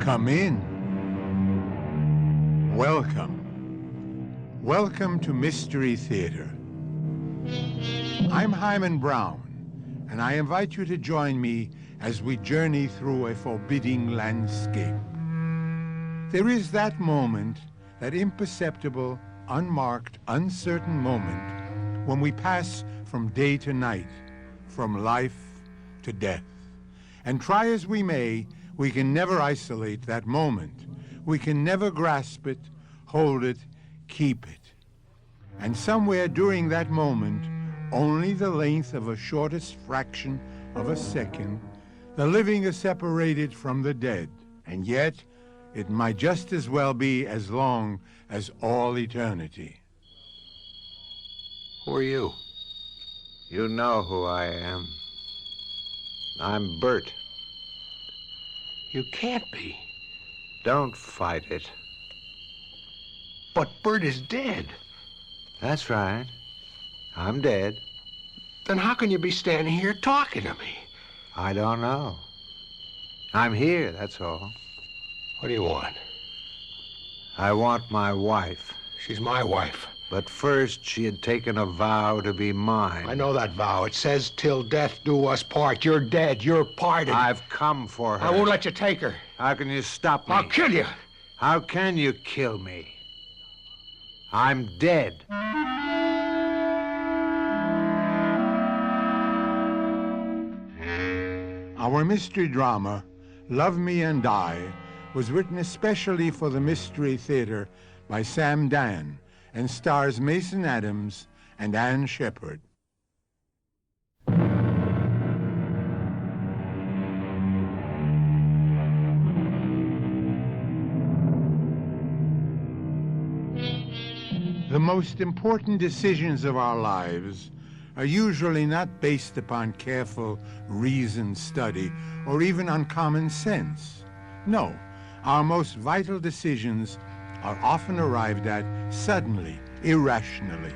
Come in. Welcome. Welcome to Mystery Theater. I'm Hyman Brown, and I invite you to join me as we journey through a forbidding landscape. There is that moment, that imperceptible, unmarked, uncertain moment, when we pass from day to night, from life to death. And try as we may, we can never isolate that moment. We can never grasp it, hold it, keep it. And somewhere during that moment, only the length of a shortest fraction of a second, the living is separated from the dead. And yet, it might just as well be as long as all eternity. Who are you? You know who I am. I'm Bert. You can't be. Don't fight it. But Bert is dead. That's right. I'm dead. Then how can you be standing here talking to me? I don't know. I'm here, that's all. What do you want? I want my wife. She's my wife. But first, she had taken a vow to be mine. I know that vow. It says, till death do us part. You're dead. You're parted. I've come for her. I won't let you take her. How can you stop me? I'll kill you. How can you kill me? I'm dead. Our mystery drama, Love Me and Die, was written especially for the Mystery Theater by Sam Dan and stars Mason Adams and Ann Shepard. The most important decisions of our lives are usually not based upon careful, reasoned study or even on common sense. No, our most vital decisions are often arrived at suddenly, irrationally.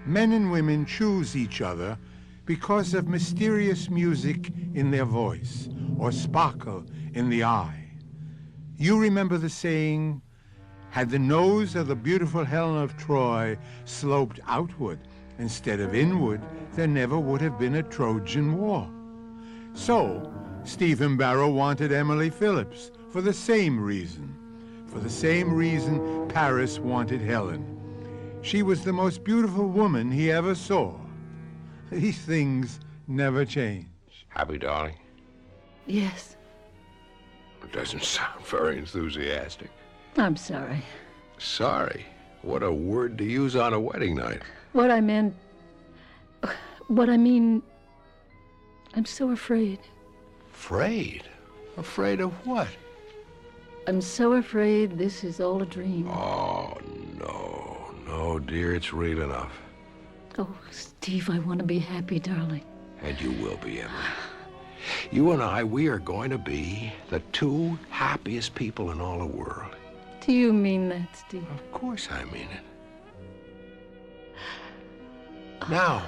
Men and women choose each other because of mysterious music in their voice or sparkle in the eye. You remember the saying, had the nose of the beautiful Helen of Troy sloped outward instead of inward, there never would have been a Trojan War. So, Stephen Barrow wanted Emily Phillips for the same reason. For the same reason Paris wanted Helen. She was the most beautiful woman he ever saw. These things never change. Happy, darling? Yes. It doesn't sound very enthusiastic. I'm sorry. Sorry? What a word to use on a wedding night. What I mean, I'm so afraid. Afraid? Afraid of what? I'm so afraid this is all a dream. Oh, no, dear, it's real enough. Oh, Steve, I want to be happy, darling. And you will be, Emily. You and I, we are going to be the two happiest people in all the world. Do you mean that, Steve? Of course I mean it. Now,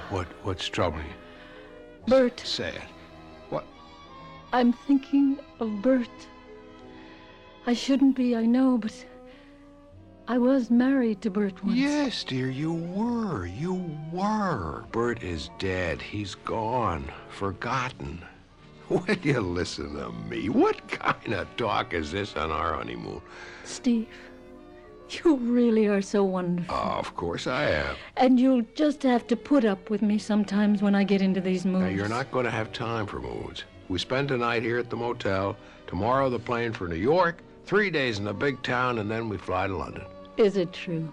what's troubling you? Bert. Say it. What? I'm thinking of Bert. I shouldn't be, I know, but I was married to Bert once. Yes, dear, you were. You were. Bert is dead. He's gone. Forgotten. Will you listen to me? What kind of talk is this on our honeymoon? Steve, you really are so wonderful. Of course I am. And you'll just have to put up with me sometimes when I get into these moods. Now, you're not going to have time for moods. We spend the night here at the motel. Tomorrow, the plane for New York. 3 days in the big town, and then we fly to London. Is it true?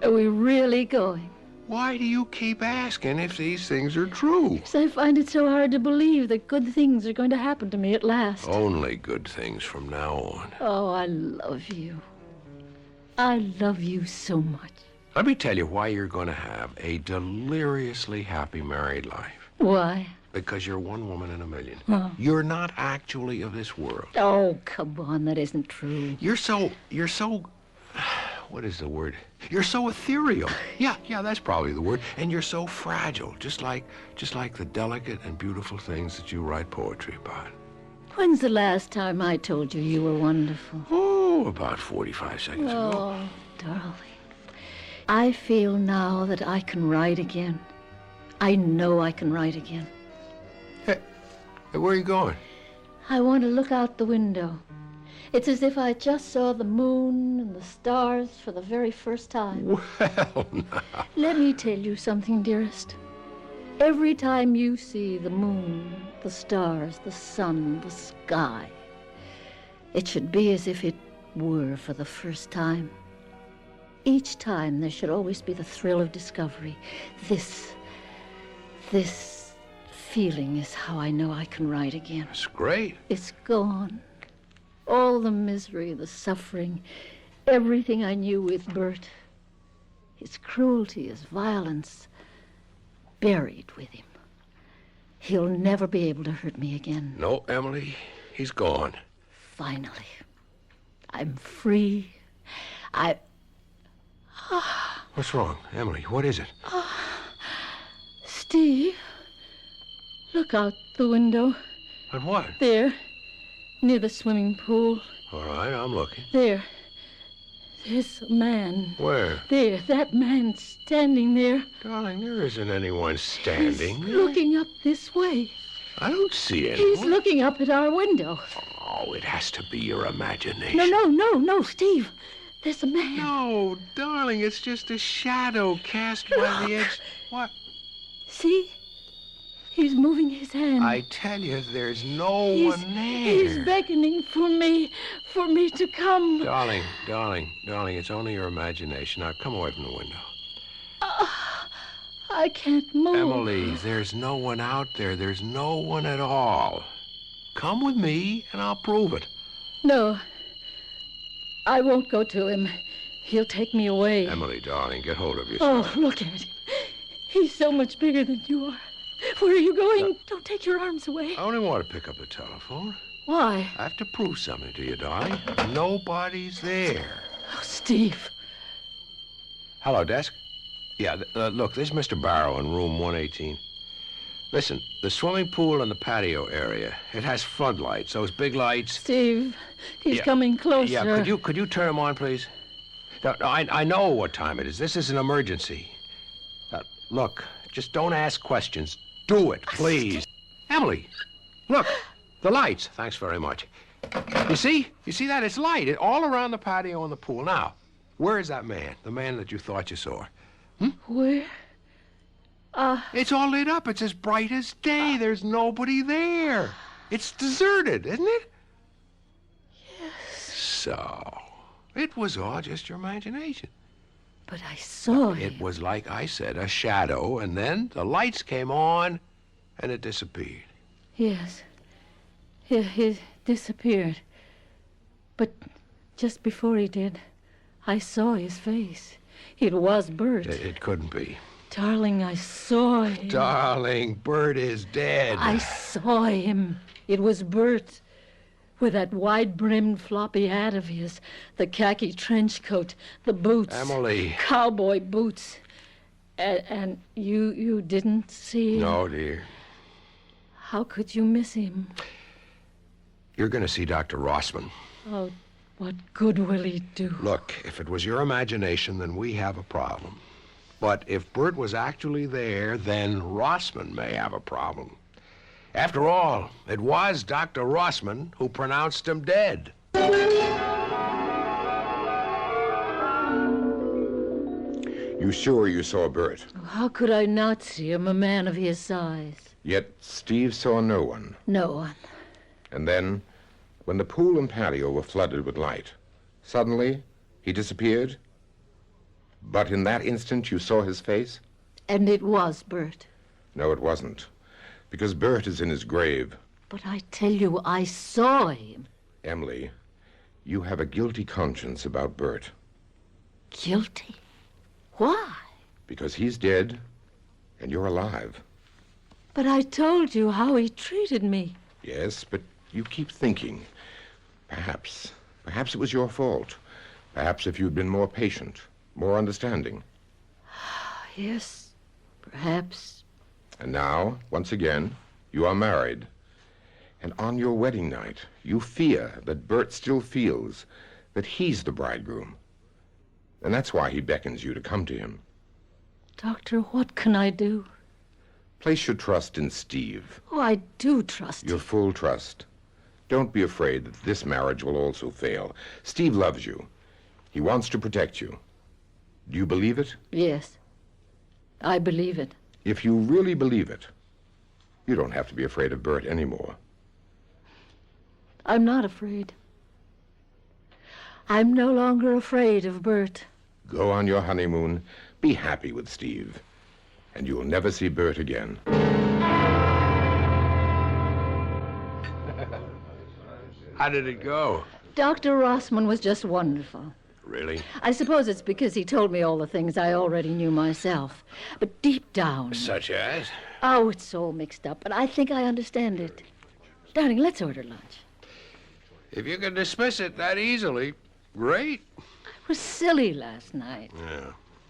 Are we really going? Why do you keep asking if these things are true? Because I find it so hard to believe that good things are going to happen to me at last. Only good things from now on. Oh, I love you. I love you so much. Let me tell you why you're going to have a deliriously happy married life. Why? Because you're one woman in a million. Oh. You're not actually of this world. Oh, come on, that isn't true. You're so, what is the word? You're so ethereal. Yeah, that's probably the word. And you're so fragile, just like the delicate and beautiful things that you write poetry about. When's the last time I told you you were wonderful? Oh, about 45 seconds ago. Oh, darling. I feel now that I can write again. I know I can write again. Hey, where are you going? I want to look out the window. It's as if I just saw the moon and the stars for the very first time. Well, now. Let me tell you something, dearest. Every time you see the moon, the stars, the sun, the sky, it should be as if it were for the first time. Each time there should always be the thrill of discovery. This feeling is how I know I can write again. That's great. It's gone. All the misery, the suffering, everything I knew with Bert. His cruelty, his violence, buried with him. He'll never be able to hurt me again. No, Emily, he's gone. Finally. I'm free. What's wrong, Emily? What is it? Steve, look out the window. At what? There, near the swimming pool. All right, I'm looking. There. There's a man. Where? There, that man standing there. Darling, there isn't anyone standing. He's looking up this way. I don't see anyone. He's looking up at our window. Oh, it has to be your imagination. No, Steve. There's a man. No, darling, it's just a shadow cast by the edge. What? See? He's moving his hand. I tell you, there's no one there. He's beckoning for me to come. Darling, it's only your imagination. Now, come away from the window. I can't move. Emily, there's no one out there. There's no one at all. Come with me, and I'll prove it. No. I won't go to him. He'll take me away. Emily, darling, get hold of yourself. Oh, look at him. He's so much bigger than you are. Where are you going? Don't take your arms away. I only want to pick up the telephone. Why? I have to prove something to you, darling. Nobody's there. Oh, Steve. Hello, desk. Yeah, look, this is Mr. Barrow in room 118. Listen, the swimming pool and the patio area, it has floodlights, those big lights. Steve, he's coming closer. Yeah, could you turn them on, please? No, I know what time it is. This is an emergency. Look, just don't ask questions. Do it, please. Emily, look, the lights. Thanks very much. You see that? It's light all around the patio and the pool. Now, where is that man? The man that you thought you saw? Where? It's all lit up. It's as bright as day. There's nobody there. It's deserted, isn't it? Yes. So, it was all just your imagination. But I saw him. It was like I said, a shadow, and then the lights came on, and it disappeared. Yes. He disappeared. But just before he did, I saw his face. It was Bert. It couldn't be. Darling, I saw him. Darling, Bert is dead. I saw him. It was Bert. With that wide-brimmed floppy hat of his, the khaki trench coat, the boots. Emily. Cowboy boots. And you didn't see him? No, dear. How could you miss him? You're going to see Dr. Rossman. Oh, what good will he do? Look, if it was your imagination, then we have a problem. But if Bert was actually there, then Rossman may have a problem. After all, it was Dr. Rossman who pronounced him dead. You sure you saw Bert? How could I not see him, a man of his size? Yet Steve saw no one. No one. And then, when the pool and patio were flooded with light, suddenly he disappeared? But in that instant you saw his face? And it was Bert. No, it wasn't. Because Bert is in his grave. But I tell you, I saw him. Emily, you have a guilty conscience about Bert. Guilty? Why? Because he's dead, and you're alive. But I told you how he treated me. Yes, but you keep thinking. Perhaps it was your fault. Perhaps if you'd been more patient, more understanding. Yes, perhaps. And now, once again, you are married. And on your wedding night, you fear that Bert still feels that he's the bridegroom. And that's why he beckons you to come to him. Doctor, what can I do? Place your trust in Steve. Oh, I do trust Your him. full trust. Don't be afraid that this marriage will also fail. Steve loves you. He wants to protect you. Do you believe it? Yes, I believe it. If you really believe it, you don't have to be afraid of Bert anymore. I'm not afraid. I'm no longer afraid of Bert. Go on your honeymoon, be happy with Steve, and you'll never see Bert again. How did it go? Dr. Rossman was just wonderful. Really? I suppose it's because he told me all the things I already knew myself. But deep down... Such as? Oh, it's all mixed up, but I think I understand it. Darling, let's order lunch. If you can dismiss it that easily, great. I was silly last night. Yeah.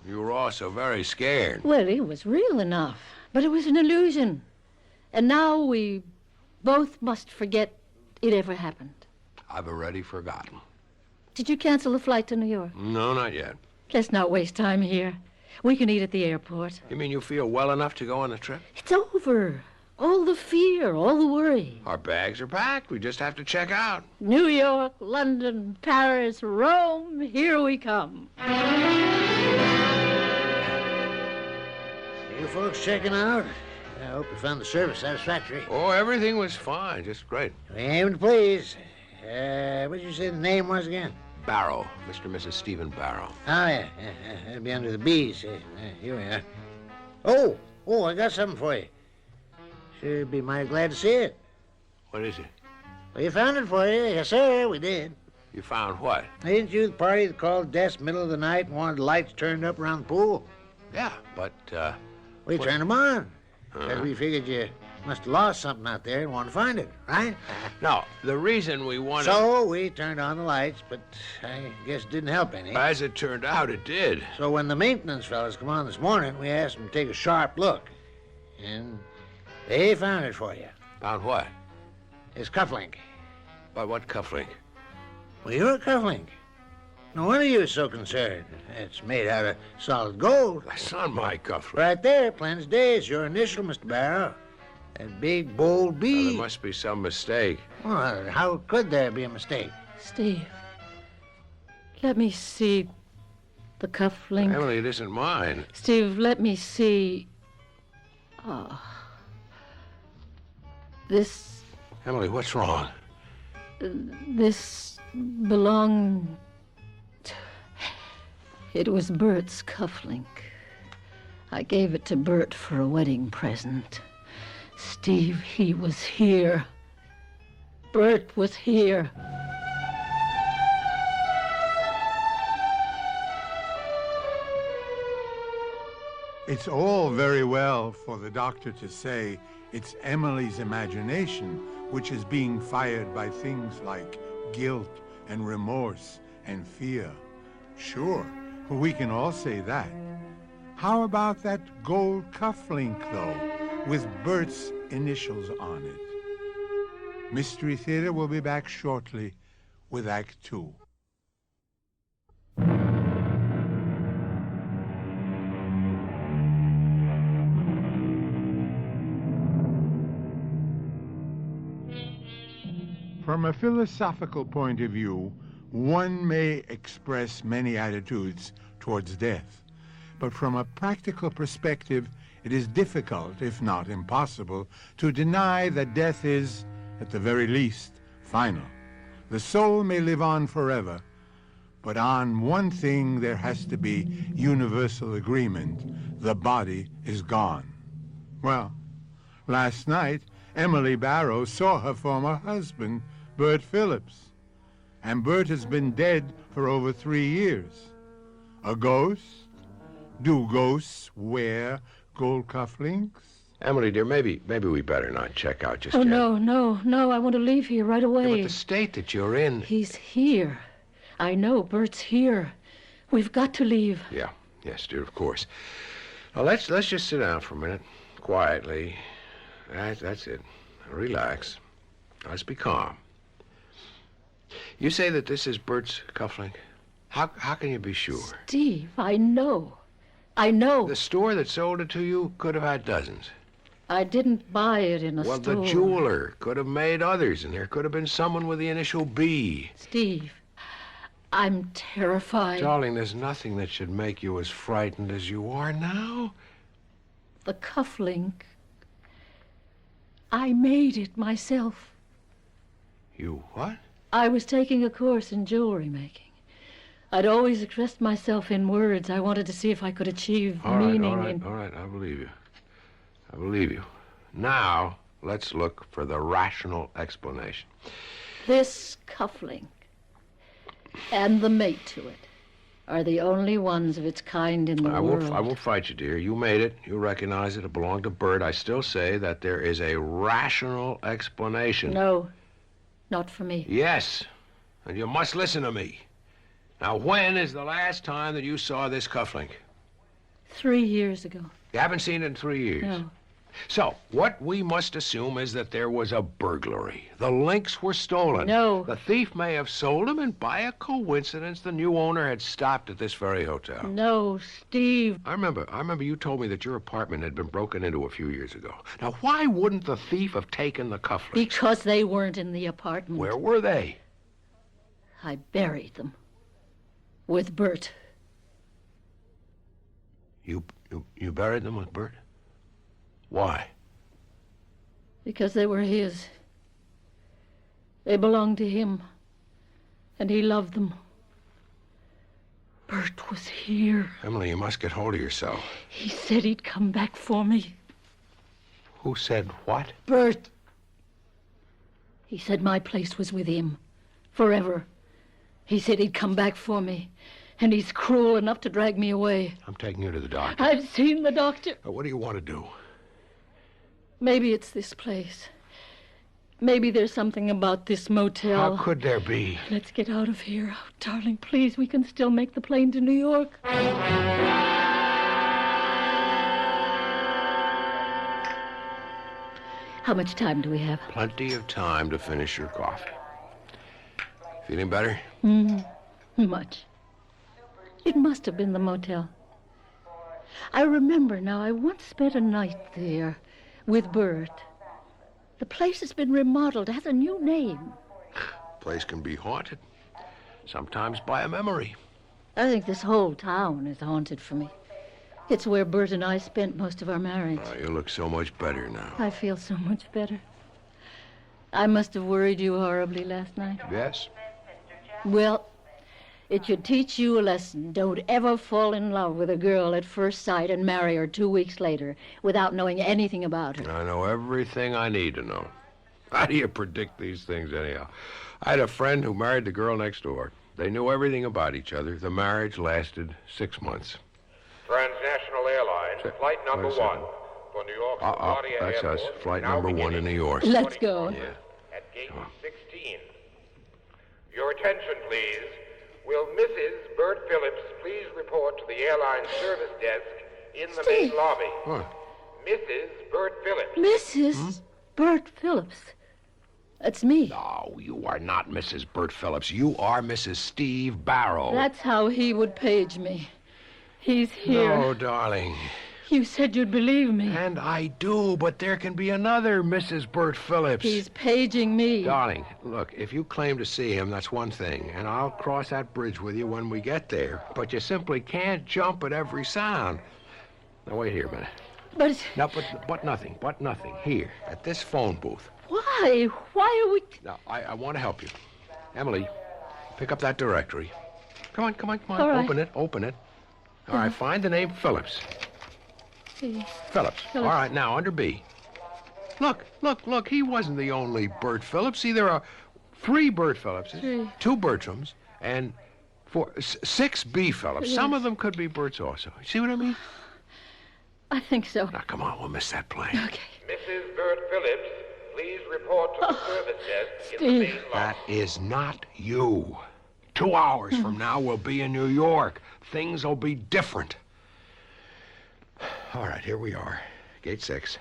You were also very scared. Well, it was real enough, but it was an illusion. And now we both must forget it ever happened. I've already forgotten. Did you cancel the flight to New York? No, not yet. Let's not waste time here. We can eat at the airport. You mean you feel well enough to go on the trip? It's over. All the fear, all the worry. Our bags are packed. We just have to check out. New York, London, Paris, Rome, here we come. You folks checking out? I hope you found the service satisfactory. Oh, everything was fine. Just great. We aim to please. What did you say the name was again? Barrow. Mr. and Mrs. Stephen Barrow. Oh, yeah. That'd be under the B's. Here we are. Oh, I got something for you. Should be mighty glad to see it. What is it? Well, you found it for you. Yes, sir, we did. You found what? Ain't you the party that called desk middle of the night and wanted the lights turned up around the pool? Yeah, but, We what? turned them on. Uh-huh. Because we figured you must have lost something out there and wanted to find it, right? No, the reason we wanted... So we turned on the lights, but I guess it didn't help any. As it turned out, it did. So when the maintenance fellas come on this morning, we asked them to take a sharp look. And they found it for you. Found what? It's cufflink. By what cufflink? Well, you're a cufflink. No wonder you were so concerned. It's made out of solid gold. That's not my cufflink. Right there, plain as day, is your initial, Mr. Barrow. That big, bold Well, B. there must be some mistake. Well, how could there be a mistake? Steve, let me see the cufflink. Emily, it isn't mine. Steve, let me see... Oh. This Emily, what's wrong? This belonged... It was Bert's cufflink. I gave it to Bert for a wedding present. Steve, he was here. Bert was here. It's all very well for the doctor to say it's Emily's imagination which is being fired by things like guilt and remorse and fear. Sure, we can all say that. How about that gold cufflink, though, with Bert's initials on it? Mystery Theater will be back shortly with Act Two. From a philosophical point of view, one may express many attitudes towards death. But from a practical perspective, it is difficult, if not impossible, to deny that death is, at the very least, final. The soul may live on forever, but on one thing there has to be universal agreement: the body is gone. Well, last night, Emily Barrow saw her former husband, Bert Phillips. And Bert has been dead for over 3 years. A ghost? Do ghosts wear gold cufflinks? Emily, dear, maybe we better not check out just Oh, yet. no. I want to leave here right Yeah, away. but the state that you're in... He's here. I know, Bert's here. We've got to leave. Yeah, yes, dear, of course. Now, let's just sit down for a minute, quietly. That's it. Relax. Let's be calm. You say that this is Bert's cufflink? How can you be sure? Steve, I know. The store that sold it to you could have had dozens. I didn't buy it in a Well, store. the jeweler could have made others, and there could have been someone with the initial B. Steve, I'm terrified. Darling, there's nothing that should make you as frightened as you are now. The cufflink. I made it myself. You what? I was taking a course in jewelry making. I'd always expressed myself in words. I wanted to see if I could achieve meaning All right, I believe you. Now, let's look for the rational explanation. This cufflink and the mate to it are the only ones of its kind in the world. I won't fight you, dear. You made it. You recognize it. It belonged to Bert. I still say that there is a rational explanation. No, not for me. Yes, and you must listen to me. Now, when is the last time that you saw this cufflink? 3 years ago. You haven't seen it in 3 years. No. So, what we must assume is that there was a burglary. The links were stolen. No. The thief may have sold them, and by a coincidence, the new owner had stopped at this very hotel. No, Steve. I remember you told me that your apartment had been broken into a few years ago. Now, why wouldn't the thief have taken the cufflinks? Because they weren't in the apartment. Where were they? I buried them. With Bert. You buried them with Bert? Why? Because they were his. They belonged to him. And he loved them. Bert was here. Emily, you must get hold of yourself. He said he'd come back for me. Who said what? Bert. He said my place was with him. Forever. He said he'd come back for me. And he's cruel enough to drag me away. I'm taking you to the doctor. I've seen the doctor. What do you want to do? Maybe it's this place. Maybe there's something about this motel. How could there be? Let's get out of here. Oh, darling, please, we can still make the plane to New York. How much time do we have? Plenty of time to finish your coffee. Feeling better? Much. It must have been the motel. I remember now, I once spent a night there with Bert. The place has been remodeled, has a new name. Place can be haunted. Sometimes by a memory. I think this whole town is haunted for me. It's where Bert and I spent most of our marriage. Oh, you look so much better now. I feel so much better. I must have worried you horribly last night. Yes? Well, it should teach you a lesson. Don't ever fall in love with a girl at first sight and marry her 2 weeks later without knowing anything about her. I know everything I need to know. How do you predict these things anyhow? I had a friend who married the girl next door. They knew everything about each other. The marriage lasted 6 months. Transnational Airlines, flight number 1 for New York's LaGuardia That's Airport. us. Flight Now number 1 in beginning. New York. Let's go. Yeah. At gate 16. Your attention, please. Will Mrs. Bert Phillips please report to the airline service desk in the main lobby? What? Mrs. Bert Phillips. Mrs. Bert Phillips. That's me. No, you are not Mrs. Bert Phillips. You are Mrs. Steve Barrow. That's how he would page me. He's here. No, darling. You said you'd believe me. And I do, but there can be another Mrs. Bert Phillips. He's paging me. Darling, look, if you claim to see him, that's one thing, and I'll cross that bridge with you when we get there. But you simply can't jump at every sound. Now, wait here a minute. But... No, but nothing. Here, at this phone booth. Why? Why are we... Now, I want to help you. Emily, pick up that directory. Come on. All right. Open it. All right, find the name Phillips. Phillips. All right, now, under B. Look. He wasn't the only Bert Phillips. See, there are 3 Bert Phillipses, 2 Bertrams, and 6 B. Phillips. Yes. Some of them could be Berts also. See what I mean? I think so. Now, come on, we'll miss that plane. Okay. Mrs. Bert Phillips, please report to the service desk in the Steve. main lobby. That is not you. 2 hours from now, we'll be in New York. Things will be different. All right, here we are. Gate 6.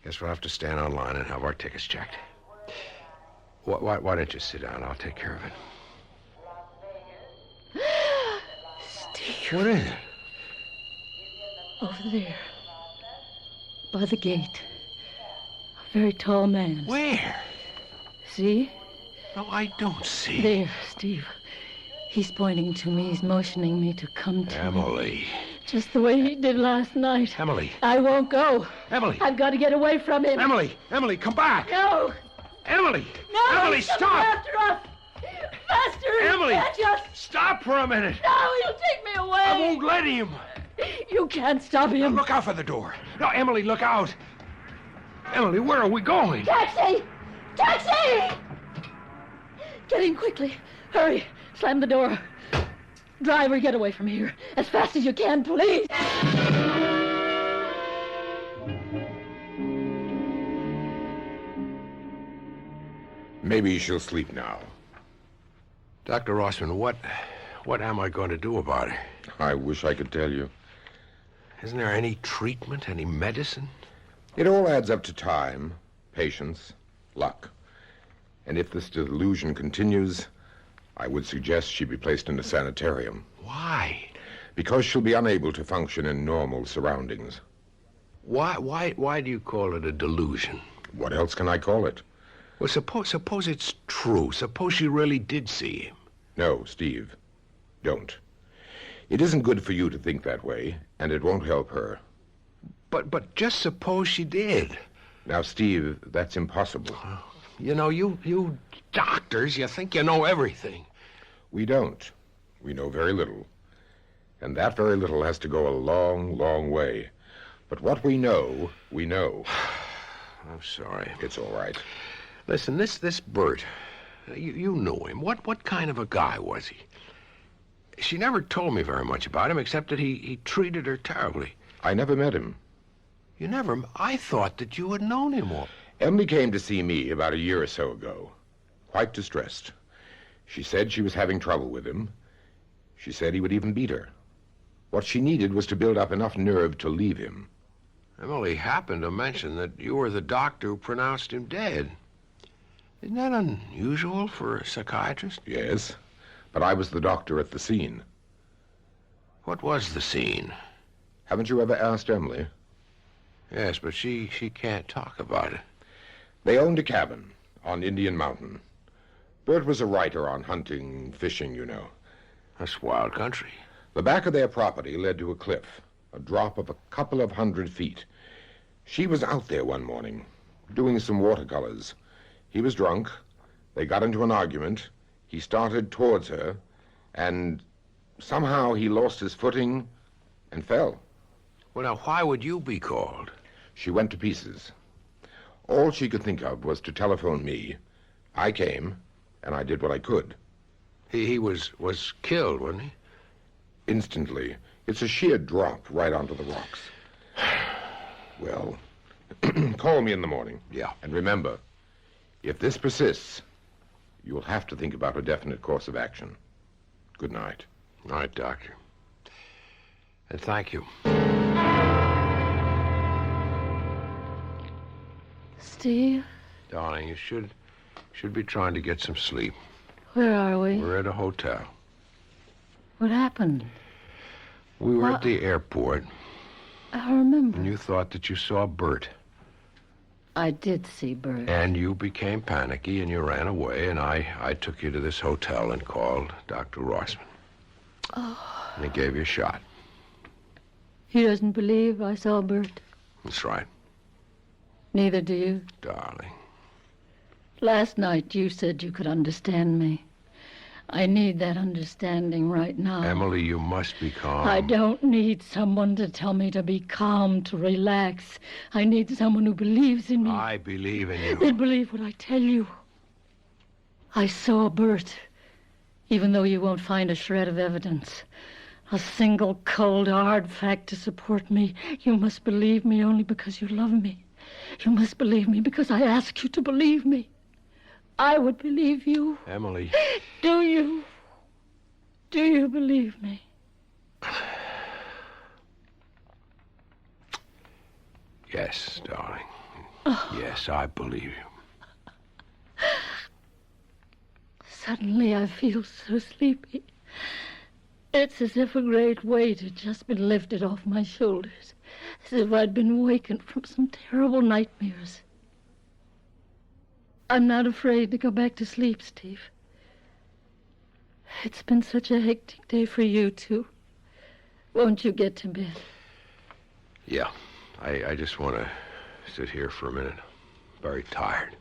Guess we'll have to stand online and have our tickets checked. Why don't you sit down? I'll take care of it. Steve. What is it? Over there. By the gate. A very tall man. Where? See? No, I don't see. There, Steve. He's pointing to me. He's motioning me to come to him. Emily. Just the way he did last night. Emily. I won't go. Emily. I've got to get away from him. Emily, come back. No. Emily. No. Emily, He's coming stop. after us. Faster. Emily. Just... Stop for a minute. No, he'll take me away. I won't let him. You can't stop Now, him. look out for the door. No, Emily, look out. Emily, where are we going? Taxi! Taxi! Get in quickly. Hurry. Slam the door. Driver, get away from here. As fast as you can, please. Maybe she'll sleep now. Dr. Rossman, what am I going to do about her? I wish I could tell you. Isn't there any treatment, any medicine? It all adds up to time, patience, luck. And if this delusion continues, I would suggest she be placed in a sanitarium. Why? Because she'll be unable to function in normal surroundings. Why do you call it a delusion? What else can I call it? Well, suppose it's true. Suppose she really did see him. No, Steve. Don't. It isn't good for you to think that way, and it won't help her. But just suppose she did. Now, Steve, that's impossible. You know, you doctors, you think you know everything. We don't. We know very little. And that very little has to go a long, long way. But what we know, we know. I'm sorry. It's all right. Listen, this Bert, you knew him. What kind of a guy was he? She never told me very much about him, except that he treated her terribly. I never met him. You never? I thought that you had known him all. Emily came to see me about a year or so ago, quite distressed. She said she was having trouble with him. She said he would even beat her. What she needed was to build up enough nerve to leave him. Emily happened to mention that you were the doctor who pronounced him dead. Isn't that unusual for a psychiatrist? Yes, but I was the doctor at the scene. What was the scene? Haven't you ever asked Emily? Yes, but she can't talk about it. They owned a cabin on Indian Mountain. Bert was a writer on hunting, fishing, you know. That's wild country. The back of their property led to a cliff, a drop of a couple of 100 feet. She was out there one morning, doing some watercolors. He was drunk. They got into an argument. He started towards her, and somehow he lost his footing and fell. Well, now, why would you be called? She went to pieces. All she could think of was to telephone me. I came, and I did what I could. He was killed, wasn't he? Instantly. It's a sheer drop right onto the rocks. Well, call me in the morning. Yeah. And remember, if this persists, you'll have to think about a definite course of action. Good night. All right, Doctor. And thank you. Steve, Darling, you should be trying to get some sleep. where are we? We're at a hotel. What happened? We were What? at the airport. I remember. And you thought that you saw Bert. I did see Bert. And you became panicky and you ran away, and I took you to this hotel and called Dr. Rossman. Oh. And he gave you a shot. He doesn't believe I saw Bert. That's right. Neither do you. Darling. Last night you said you could understand me. I need that understanding right now. Emily, you must be calm. I don't need someone to tell me to be calm, to relax. I need someone who believes in me. I believe in you. Then believe what I tell you. I saw Bert, even though you won't find a shred of evidence. A single cold, hard fact to support me. You must believe me only because you love me. You must believe me because I ask you to believe me. I would believe you. Emily. Do you? Do you believe me? Yes, darling. Oh. Yes, I believe you. Suddenly I feel so sleepy. It's as if a great weight had just been lifted off my shoulders. As if I'd been awakened from some terrible nightmares. I'm not afraid to go back to sleep, Steve. It's been such a hectic day for you, too. Won't you get to bed? Yeah. I just want to sit here for a minute. Very tired.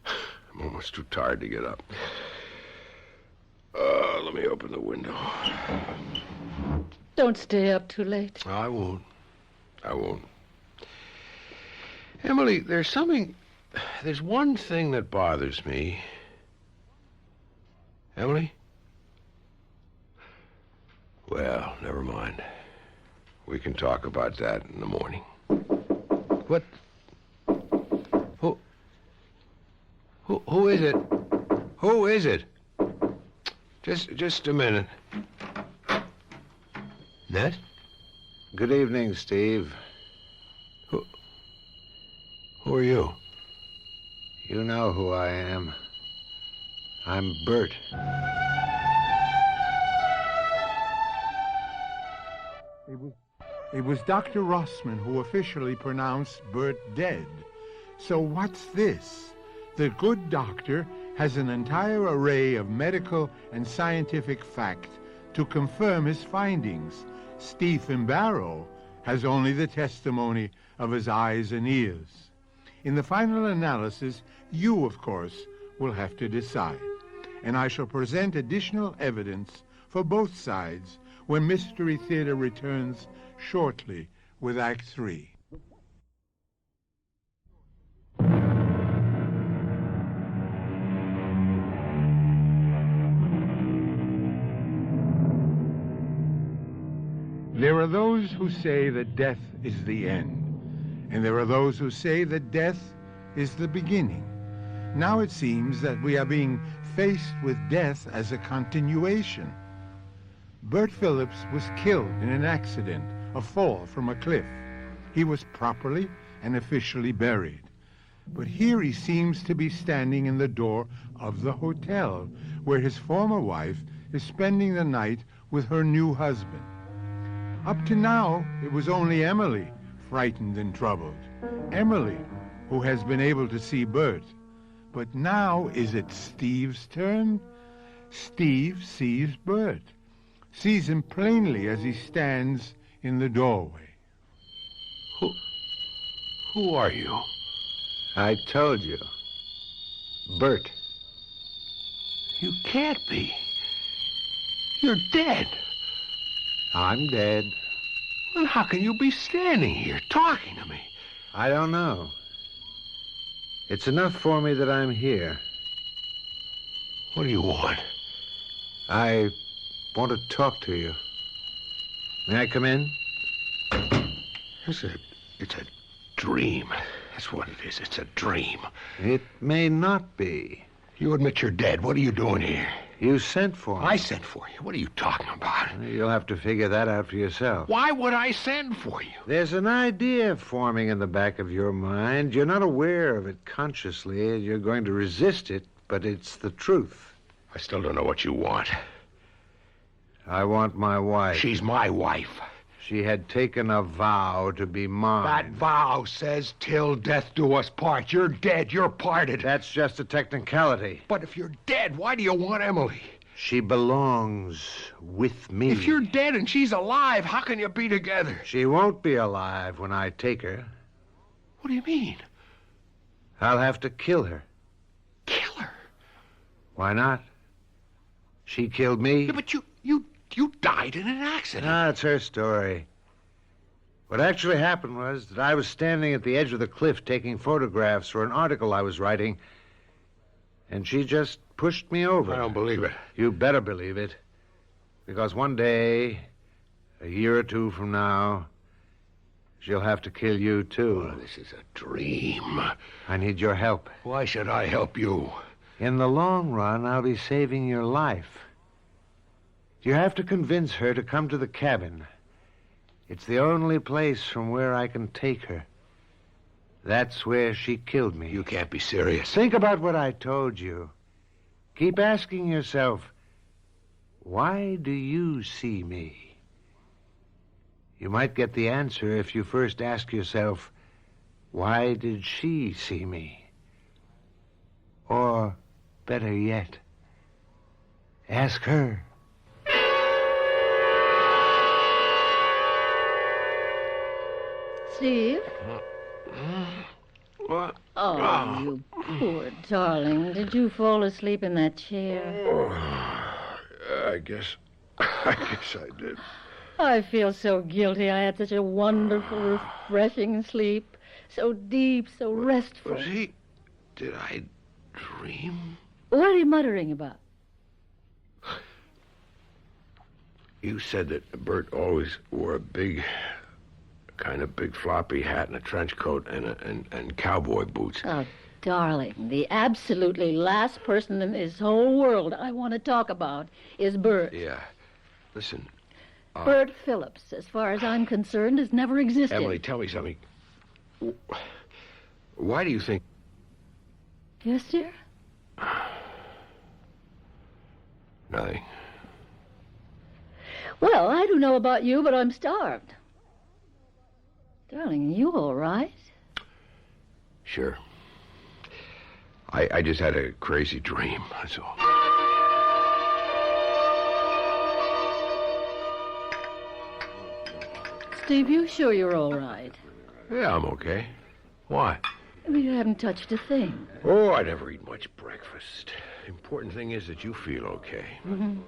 I'm almost too tired to get up. Let me open the window. Don't stay up too late. I won't. I won't. Emily, there's one thing that bothers me. Emily? Well, never mind. We can talk about that in the morning. What? Who is it? Who is it? Just a minute. Ned? Good evening, Steve. Who are you? You know who I am. I'm Bert. It was Dr. Rossman who officially pronounced Bert dead. So what's this? The good doctor has an entire array of medical and scientific fact to confirm his findings. Stephen Barrow has only the testimony of his eyes and ears. In the final analysis, you, of course, will have to decide. And I shall present additional evidence for both sides when Mystery Theater returns shortly with Act 3. There are those who say that death is the end, and there are those who say that death is the beginning. Now it seems that we are being faced with death as a continuation. Bert Phillips was killed in an accident, a fall from a cliff. He was properly and officially buried. But here he seems to be standing in the door of the hotel, where his former wife is spending the night with her new husband. Up to now, it was only Emily, frightened and troubled. Emily, who has been able to see Bert. But now, is it Steve's turn? Steve sees Bert, sees him plainly as he stands in the doorway. Who are you? I told you. Bert. You can't be. You're dead. I'm dead. Well, how can you be standing here talking to me? I don't know. It's enough for me that I'm here. What do you want? I want to talk to you. May I come in? It's a dream. That's what it is. It's a dream. It may not be. You admit you're dead. What are you doing here? You sent for me. I sent for you. What are you talking about? You'll have to figure that out for yourself. Why would I send for you? There's an idea forming in the back of your mind. You're not aware of it consciously. You're going to resist it, but it's the truth. I still don't know what you want. I want my wife. She's my wife. She had taken a vow to be mine. That vow says till death do us part. You're dead. You're parted. That's just a technicality. But if you're dead, why do you want Emily? She belongs with me. If you're dead and she's alive, how can you be together? She won't be alive when I take her. What do you mean? I'll have to kill her. Kill her? Why not? She killed me. Yeah, but you died in an accident. That's her story. What actually happened was that I was standing at the edge of the cliff taking photographs for an article I was writing, and she just pushed me over. I don't believe it. You better believe it. Because one day, a year or two from now, she'll have to kill you, too. Oh, this is a dream. I need your help. Why should I help you? In the long run, I'll be saving your life. You have to convince her to come to the cabin. It's the only place from where I can take her. That's where she killed me. You can't be serious. Think about what I told you. Keep asking yourself, why do you see me? You might get the answer if you first ask yourself, why did she see me? Or, better yet, ask her. Steve? What? Oh, you poor darling. Did you fall asleep in that chair? I guess I did. I feel so guilty. I had such a wonderful, refreshing sleep. So deep, so restful. Did I dream? What are you muttering about? You said that Bert always wore a big floppy hat and a trench coat and cowboy boots. Oh, darling, the absolutely last person in this whole world I want to talk about is Bert. Yeah. Listen. Bert Phillips, as far as I'm concerned, has never existed. Emily, tell me something. Why do you think... Yes, dear? Nothing. Well, I don't know about you, but I'm starved. Darling, are you all right? Sure. I just had a crazy dream, that's all. Steve, you sure you're all right? Yeah, I'm okay. Why? You haven't touched a thing. Oh, I never eat much breakfast. Important thing is that you feel okay. Mm-hmm.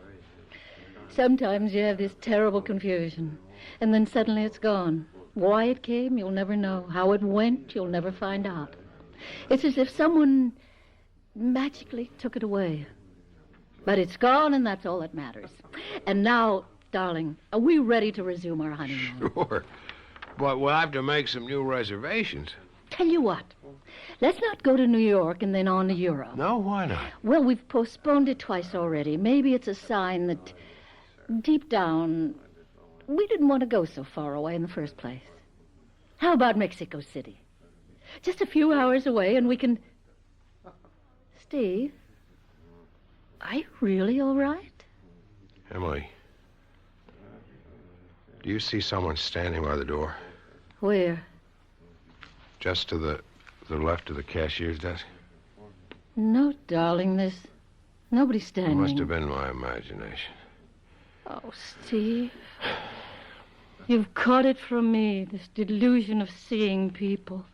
Sometimes you have this terrible confusion, and then suddenly it's gone. Why it came, you'll never know. How it went, you'll never find out. It's as if someone magically took it away. But it's gone, and that's all that matters. And now, darling, are we ready to resume our honeymoon? Sure. But we'll have to make some new reservations. Tell you what, let's not go to New York and then on to Europe. No, why not? Well, we've postponed it twice already. Maybe it's a sign that, deep down, we didn't want to go so far away in the first place. How about Mexico City? Just a few hours away and we can... Steve, are you really all right? Emily, do you see someone standing by the door? Where? Just to the left of the cashier's desk? No, darling, there's nobody It standing. must have been my imagination. Oh, Steve. You've caught it from me, this delusion of seeing people.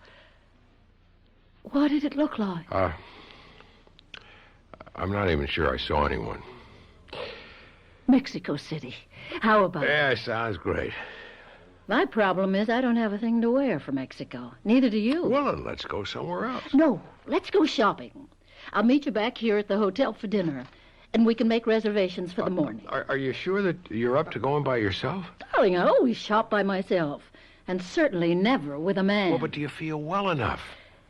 What did it look like? I'm not even sure I saw anyone. Mexico City. How about it? Yeah, sounds great. My problem is I don't have a thing to wear for Mexico. Neither do you. Well, then let's go somewhere else. No, let's go shopping. I'll meet you back here at the hotel for dinner, and we can make reservations for the morning. Are you sure that you're up to going by yourself? Darling, I always shop by myself, and certainly never with a man. Well, but do you feel well enough?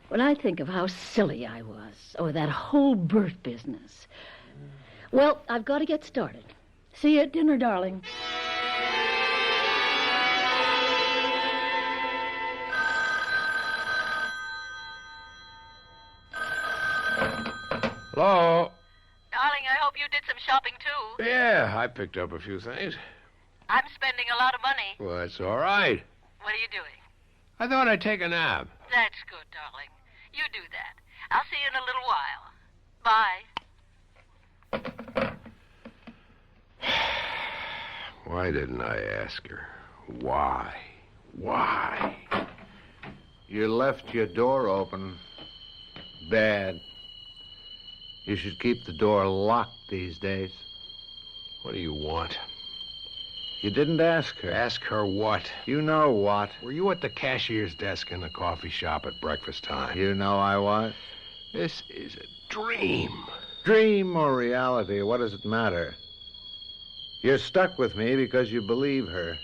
When I think of how silly I was, or that whole Bert business. Well, I've got to get started. See you at dinner, darling. Hello? Darling, I hope you did some shopping, too. Yeah, I picked up a few things. I'm spending a lot of money. Well, that's all right. What are you doing? I thought I'd take a nap. That's good, darling. You do that. I'll see you in a little while. Bye. Why didn't I ask her? Why? Why? You left your door open. Bad. You should keep the door locked these days. What do you want? You didn't ask her. Ask her what? You know what. Were you at the cashier's desk in the coffee shop at breakfast time? You know I was. This is a dream. Dream or reality, what does it matter? You're stuck with me because you believe her.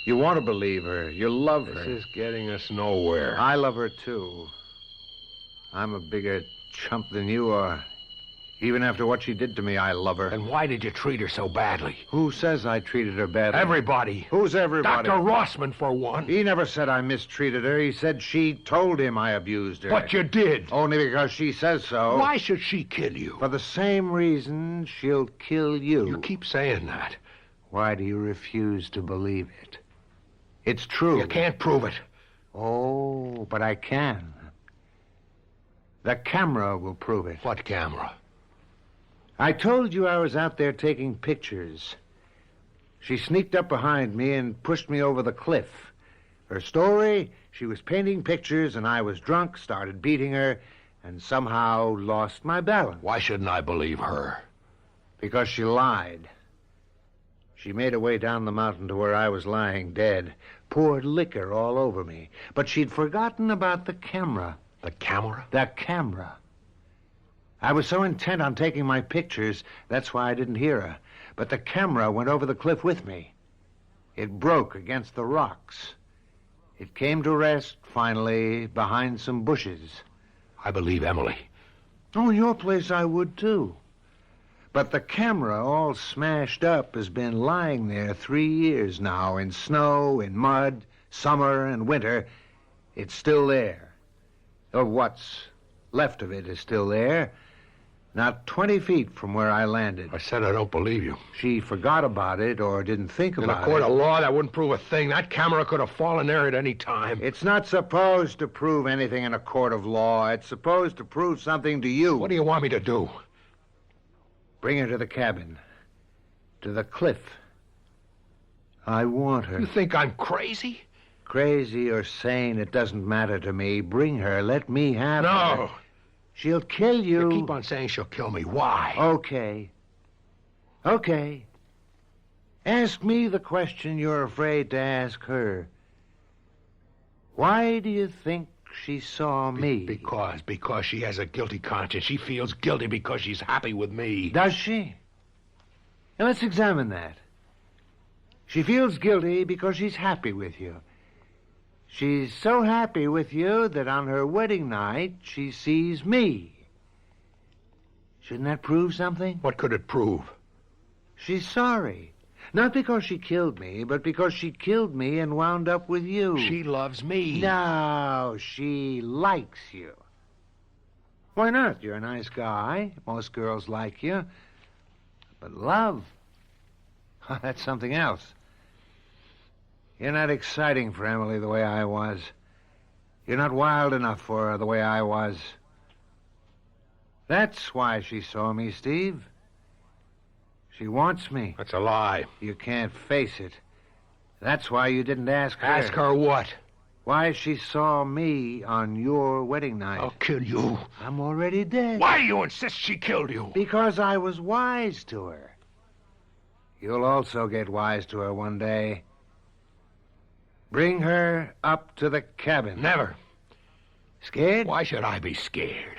You want to believe her. You love her. This is getting us nowhere. I love her, too. I'm a bigger chump than you are. Even after what she did to me, I love her. Then why did you treat her so badly? Who says I treated her badly? Everybody. Who's everybody? Dr. Rossman, for one. He never said I mistreated her. He said she told him I abused her. But you did. Only because she says so. Why should she kill you? For the same reason she'll kill you. You keep saying that. Why do you refuse to believe it? It's true. You can't prove it. Oh, but I can. The camera will prove it. What camera? I told you I was out there taking pictures. She sneaked up behind me and pushed me over the cliff. Her story, she was painting pictures and I was drunk, started beating her, and somehow lost my balance. Why shouldn't I believe her? Because she lied. She made her way down the mountain to where I was lying dead, poured liquor all over me. But she'd forgotten about the camera. The camera? The camera. I was so intent on taking my pictures, that's why I didn't hear her. But the camera went over the cliff with me. It broke against the rocks. It came to rest, finally, behind some bushes. I believe Emily. Oh, in your place I would, too. But the camera, all smashed up, has been lying there 3 years now, in snow, in mud, summer and winter. It's still there. Or what's left of it is still there. Not 20 feet from where I landed. I said I don't believe you. She forgot about it or didn't think about it. In a court of law, that wouldn't prove a thing. That camera could have fallen there at any time. It's not supposed to prove anything in a court of law. It's supposed to prove something to you. What do you want me to do? Bring her to the cabin. To the cliff. I want her. You think I'm crazy? Crazy or sane, it doesn't matter to me. Bring her. Let me have her. No. She'll kill you. You keep on saying she'll kill me. Why? Okay. Ask me the question you're afraid to ask her. Why do you think she saw me? Because she has a guilty conscience. She feels guilty because she's happy with me. Does she? Now let's examine that. She feels guilty because she's happy with you. She's so happy with you that on her wedding night, she sees me. Shouldn't that prove something? What could it prove? She's sorry. Not because she killed me, but because she killed me and wound up with you. She loves me. No, she likes you. Why not? You're a nice guy. Most girls like you. But love, that's something else. You're not exciting for Emily the way I was. You're not wild enough for her the way I was. That's why she saw me, Steve. She wants me. That's a lie. You can't face it. That's why you didn't ask her. Ask her what? Why she saw me on your wedding night. I'll kill you. I'm already dead. Why do you insist she killed you? Because I was wise to her. You'll also get wise to her one day. Bring her up to the cabin. Never. Scared? Why should I be scared?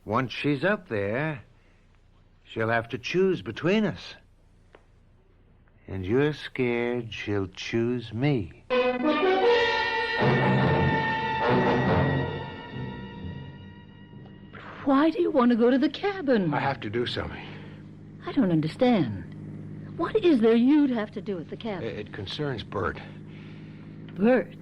Once she's up there, she'll have to choose between us. And you're scared she'll choose me. Why do you want to go to the cabin? I have to do something. I don't understand. What is there you'd have to do at the cabin? It concerns Bert. Bert.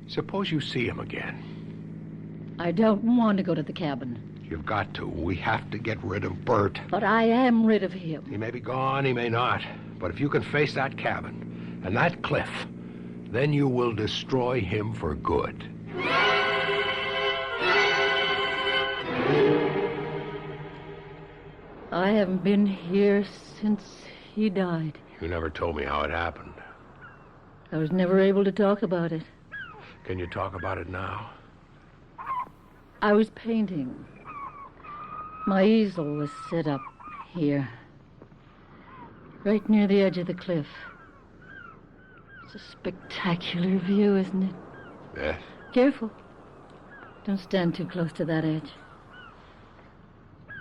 Suppose you see him again. I don't want to go to the cabin. You've got to. We have to get rid of Bert. But I am rid of him. He may be gone, he may not. But if you can face that cabin and that cliff, then you will destroy him for good. I haven't been here since he died. You never told me how it happened. I was never able to talk about it. Can you talk about it now? I was painting. My easel was set up here, right near the edge of the cliff. It's a spectacular view, isn't it? Yes. Careful. Don't stand too close to that edge.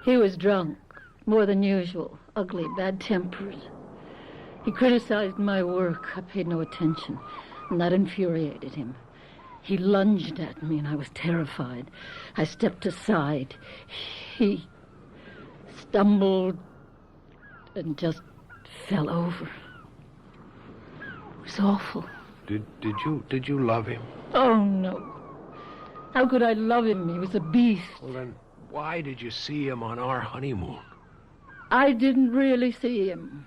He was drunk, more than usual, ugly, bad-tempered. He criticized my work. I paid no attention, and that infuriated him. He lunged at me, and I was terrified. I stepped aside. He stumbled and just fell over. It was awful. Did you love him? Oh, no. How could I love him? He was a beast. Well, then, why did you see him on our honeymoon? I didn't really see him.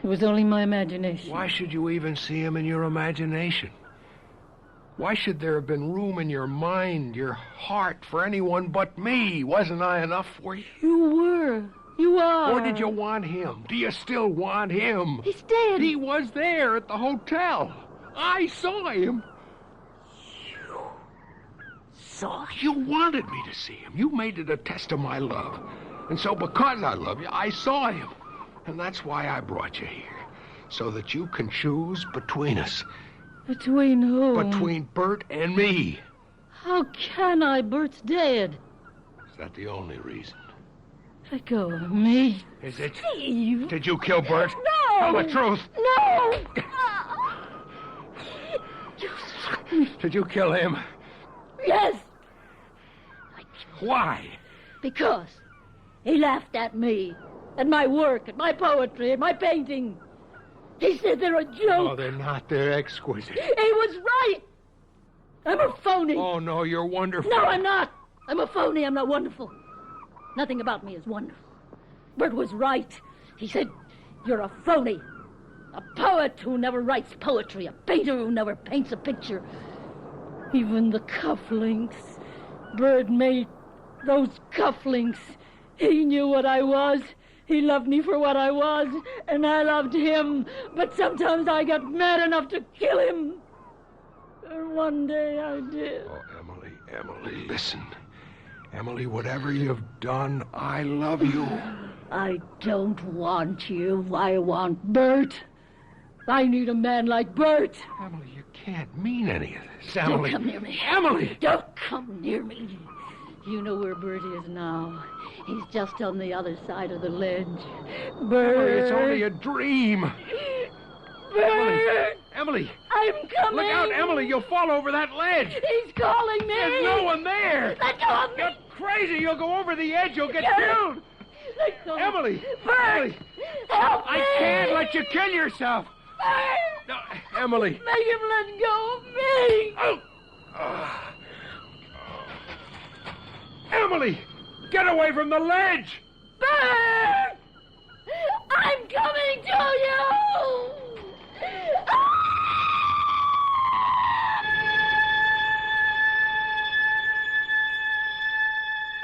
It was only my imagination. Why should you even see him in your imagination? Why should there have been room in your mind, your heart, for anyone but me? Wasn't I enough for you? You were. You are. Or did you want him? Do you still want him? He's dead. He was there at the hotel. I saw him. You saw him? You wanted me to see him. You made it a test of my love. And so because I love you, I saw him. And that's why I brought you here. So that you can choose between us. Between whom? Between Bert and me. How can I? Bert's dead. Is that the only reason? Let go of me. Is it? Steve. Did you kill Bert? No. Tell the truth. No. You shot me. Did you kill him? Yes. Why? Because he laughed at me, at my work, at my poetry, at my painting. He said they're a joke. Oh, they're not. They're exquisite. He was right. I'm a phony. Oh, no, you're wonderful. No, I'm not. I'm a phony. I'm not wonderful. Nothing about me is wonderful. Bert was right. He said, you're a phony. A poet who never writes poetry. A painter who never paints a picture. Even the cufflinks. Bert made those cufflinks. He knew what I was. He loved me for what I was, and I loved him. But sometimes I got mad enough to kill him. And one day I did. Oh, Emily, listen. Emily, whatever you've done, I love you. I don't want you. I want Bert. I need a man like Bert. Emily, you can't mean any of this. Emily. Don't come near me. Emily! Don't come near me. You know where Bert is now. He's just on the other side of the ledge. Bert! Emily, it's only a dream. Bert! Emily! I'm coming! Look out, Emily! You'll fall over that ledge! He's calling me! There's no one there! Let go of me! You're crazy! You'll go over the edge! You'll get Yes. killed! Let go. Emily! Bert! Emily! Help me! I can't let you kill yourself! Bert! No, Emily! Make him let go of me! Oh. Emily! Get away from the ledge! Bert! I'm coming to you!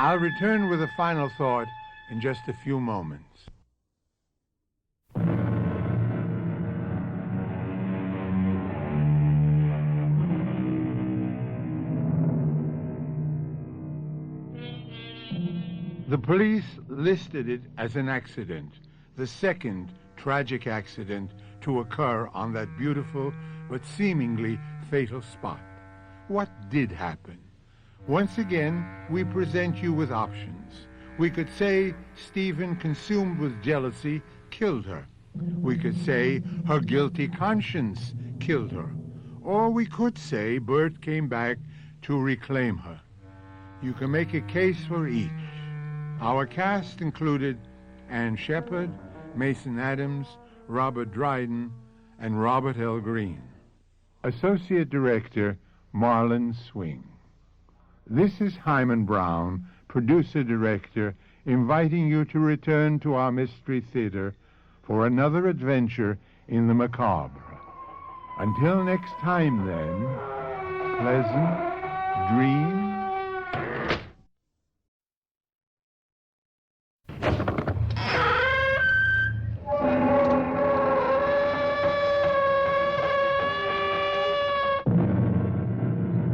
I'll return with a final thought in just a few moments. The police listed it as an accident, the second tragic accident to occur on that beautiful but seemingly fatal spot. What did happen? Once again, we present you with options. We could say Stephen, consumed with jealousy, killed her. We could say her guilty conscience killed her. Or we could say Bert came back to reclaim her. You can make a case for each. Our cast included Ann Shepard, Mason Adams, Robert Dryden, and Robert L. Green. Associate Director, Marlon Swing. This is Hyman Brown, Producer-Director, inviting you to return to our Mystery Theater for another adventure in the macabre. Until next time, then, pleasant dreams.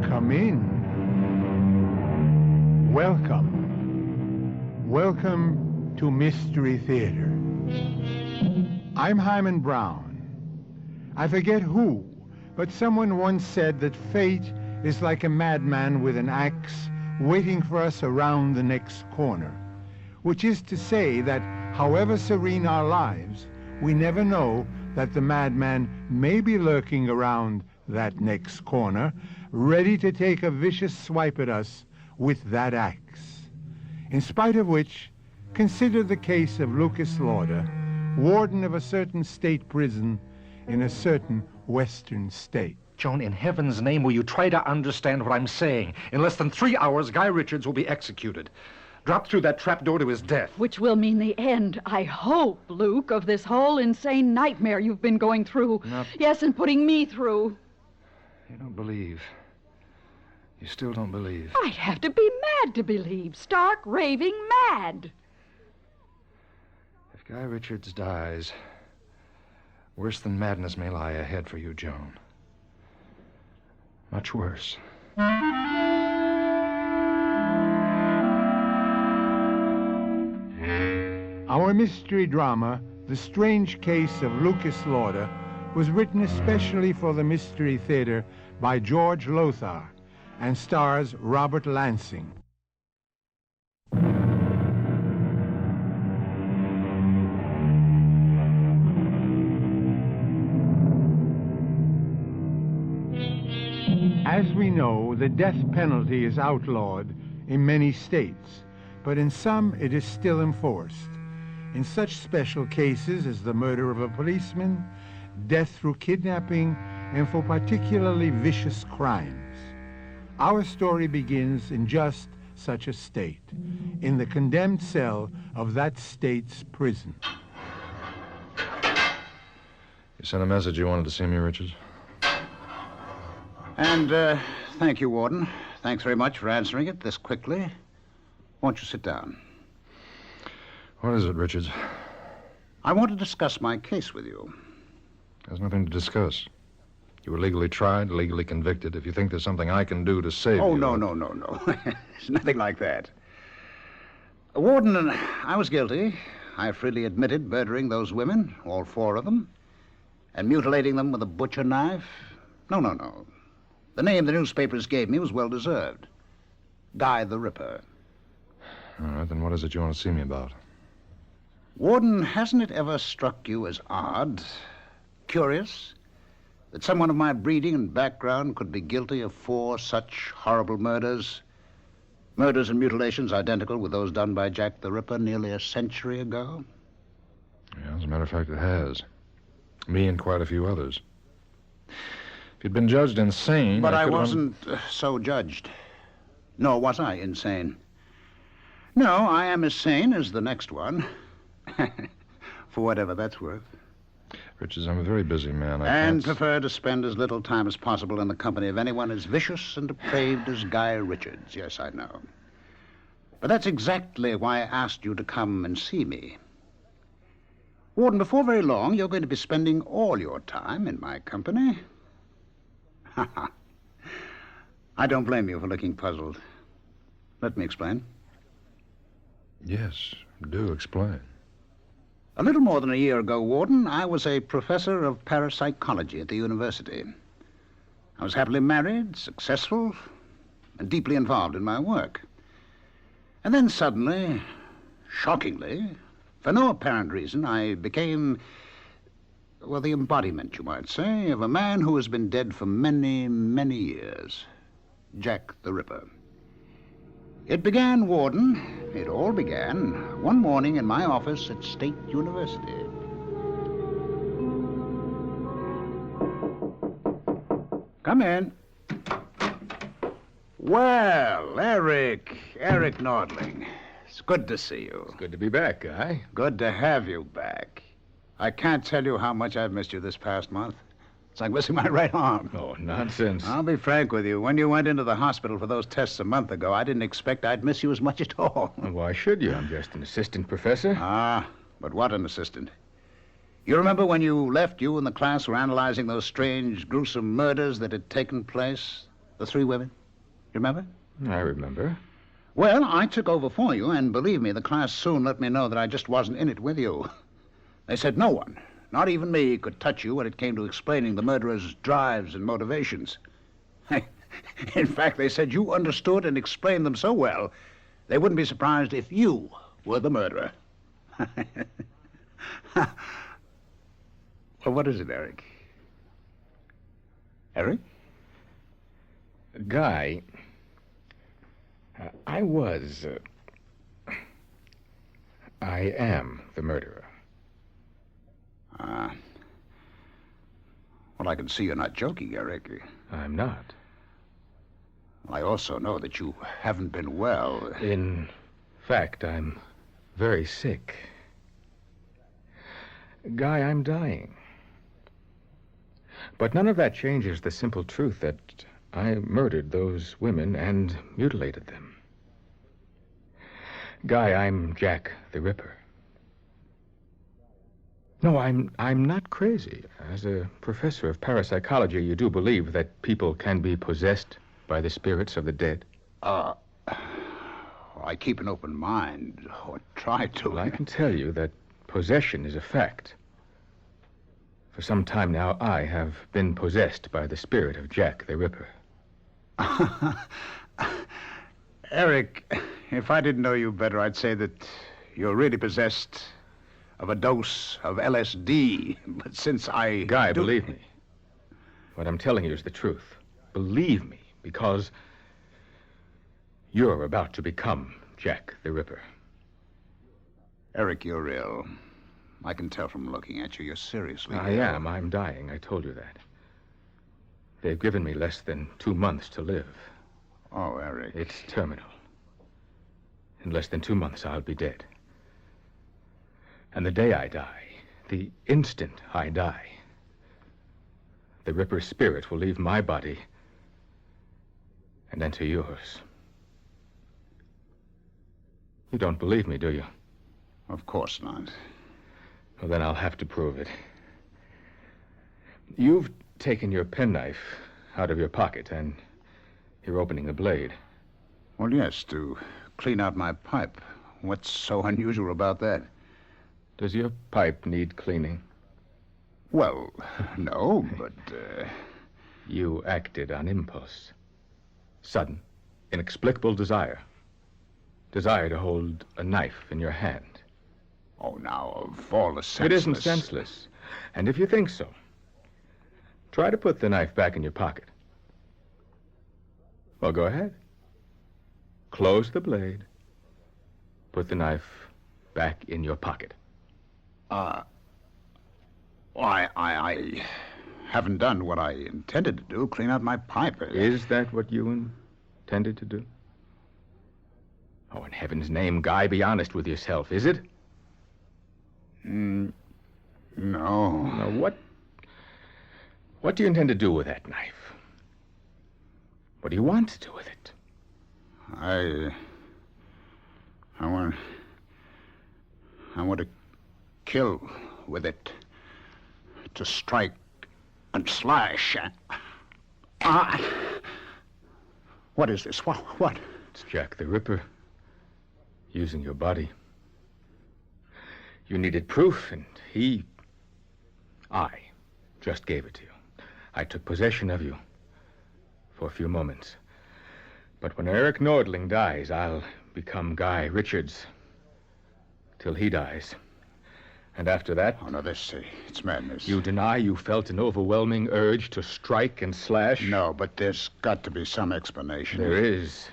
Come in. Welcome. Welcome to Mystery Theater. I'm Hyman Brown. I forget who, but someone once said that fate is like a madman with an axe waiting for us around the next corner, which is to say that however serene our lives, we never know that the madman may be lurking around that next corner, ready to take a vicious swipe at us with that axe. In spite of which, consider the case of Lucas Lauder, warden of a certain state prison in a certain western state. Joan, in heaven's name, will you try to understand what I'm saying? In less than 3 hours, Guy Richards will be executed. Dropped through that trapdoor to his death. Which will mean the end, I hope, Luke, of this whole insane nightmare you've been going through. Yes, and putting me through. You don't believe. You still don't believe. I'd have to be mad to believe. Stark, raving mad. If Guy Richards dies, worse than madness may lie ahead for you, Joan. Much worse. Our mystery drama, The Strange Case of Lucas Lauder, was written especially for the Mystery Theater by George Lothar and stars Robert Lansing. As we know, the death penalty is outlawed in many states, but in some it is still enforced. In such special cases as the murder of a policeman, death through kidnapping, and for particularly vicious crimes. Our story begins in just such a state, in the condemned cell of that state's prison. You sent a message you wanted to see me, Richards? And, thank you, Warden. Thanks very much for answering it this quickly. Won't you sit down? What is it, Richards? I want to discuss my case with you. There's nothing to discuss. You were legally tried, legally convicted. If you think there's something I can do to save you... Oh, no. There's nothing like that. Warden, I was guilty. I freely admitted murdering those women, all 4 of them, and mutilating them with a butcher knife. No. The name the newspapers gave me was well-deserved. Guy the Ripper. All right, then what is it you want to see me about? Warden, hasn't it ever struck you as odd, curious, that someone of my breeding and background could be guilty of 4 such horrible murders? Murders and mutilations identical with those done by Jack the Ripper nearly a century ago? Yeah, as a matter of fact, it has. Me and quite a few others. If you'd been judged insane... But I wasn't so judged. Nor was I insane. No, I am as sane as the next one. For whatever that's worth. Richards, I'm a very busy man. And prefer to spend as little time as possible in the company of anyone as vicious and depraved as Guy Richards. Yes, I know. But that's exactly why I asked you to come and see me. Warden, before very long, you're going to be spending all your time in my company. I don't blame you for looking puzzled. Let me explain. Yes, do explain. A little more than a year ago, Warden, I was a professor of parapsychology at the university. I was happily married, successful, and deeply involved in my work. And then suddenly, shockingly, for no apparent reason, I became, well, the embodiment, you might say, of a man who has been dead for many, many years. Jack the Ripper. It began, Warden, it all began one morning in my office at State University. Come in. Well, Eric Nordling. It's good to see you. It's good to be back, Guy. Good to have you back. I can't tell you how much I've missed you this past month. It's like missing my right arm. Oh, nonsense. I'll be frank with you. When you went into the hospital for those tests a month ago, I didn't expect I'd miss you as much at all. Well, why should you? I'm just an assistant professor. Ah, but what an assistant. You remember when you left, you and the class were analyzing those strange, gruesome murders that had taken place? The 3 women? You remember? I remember. Well, I took over for you, and believe me, the class soon let me know that I just wasn't in it with you. They said no one, not even me, could touch you when it came to explaining the murderer's drives and motivations. In fact, they said you understood and explained them so well, they wouldn't be surprised if you were the murderer. Well, what is it, Eric? Eric? Guy, I am the murderer. Well, I can see you're not joking, Eric. I'm not. I also know that you haven't been well. In fact, I'm very sick. Guy, I'm dying. But none of that changes the simple truth that I murdered those women and mutilated them. Guy, I'm Jack the Ripper. No, I'm not crazy. As a professor of parapsychology, you do believe that people can be possessed by the spirits of the dead? I keep an open mind, or try to. Well, I can tell you that possession is a fact. For some time now, I have been possessed by the spirit of Jack the Ripper. Eric, if I didn't know you better, I'd say that you're really possessed of a dose of LSD. But since I... Guy, believe me. What I'm telling you is the truth. Believe me, because you're about to become Jack the Ripper. Eric, you're ill. I can tell from looking at you. You're seriously I ill. am. I'm dying. I told you that. They've given me less than 2 months to live. Oh, Eric. It's terminal. In less than 2 months, I'll be dead. And the day I die, the instant I die, the Ripper's spirit will leave my body and enter yours. You don't believe me, do you? Of course not. Well, then I'll have to prove it. You've taken your penknife out of your pocket, and you're opening the blade. Well, yes, to clean out my pipe. What's so unusual about that? Does your pipe need cleaning? Well, no, but, You acted on impulse. Sudden, inexplicable desire. Desire to hold a knife in your hand. Oh, now, of all the senseless... It isn't senseless. And if you think so, try to put the knife back in your pocket. Well, go ahead. Close the blade. Put the knife back in your pocket. I haven't done what I intended to do, clean out my pipe. Is that what you intended to do? Oh, in heaven's name, Guy, be honest with yourself, is it? No. Now, what do you intend to do with that knife? What do you want to do with it? I want to kill with it. To strike and slash. What is this? What? It's Jack the Ripper. Using your body. You needed proof, and I just gave it to you. I took possession of you for a few moments. But when Eric Nordling dies, I'll become Guy Richards till he dies. And after that... Oh, no, it's madness. You deny you felt an overwhelming urge to strike and slash? No, but there's got to be some explanation. There is.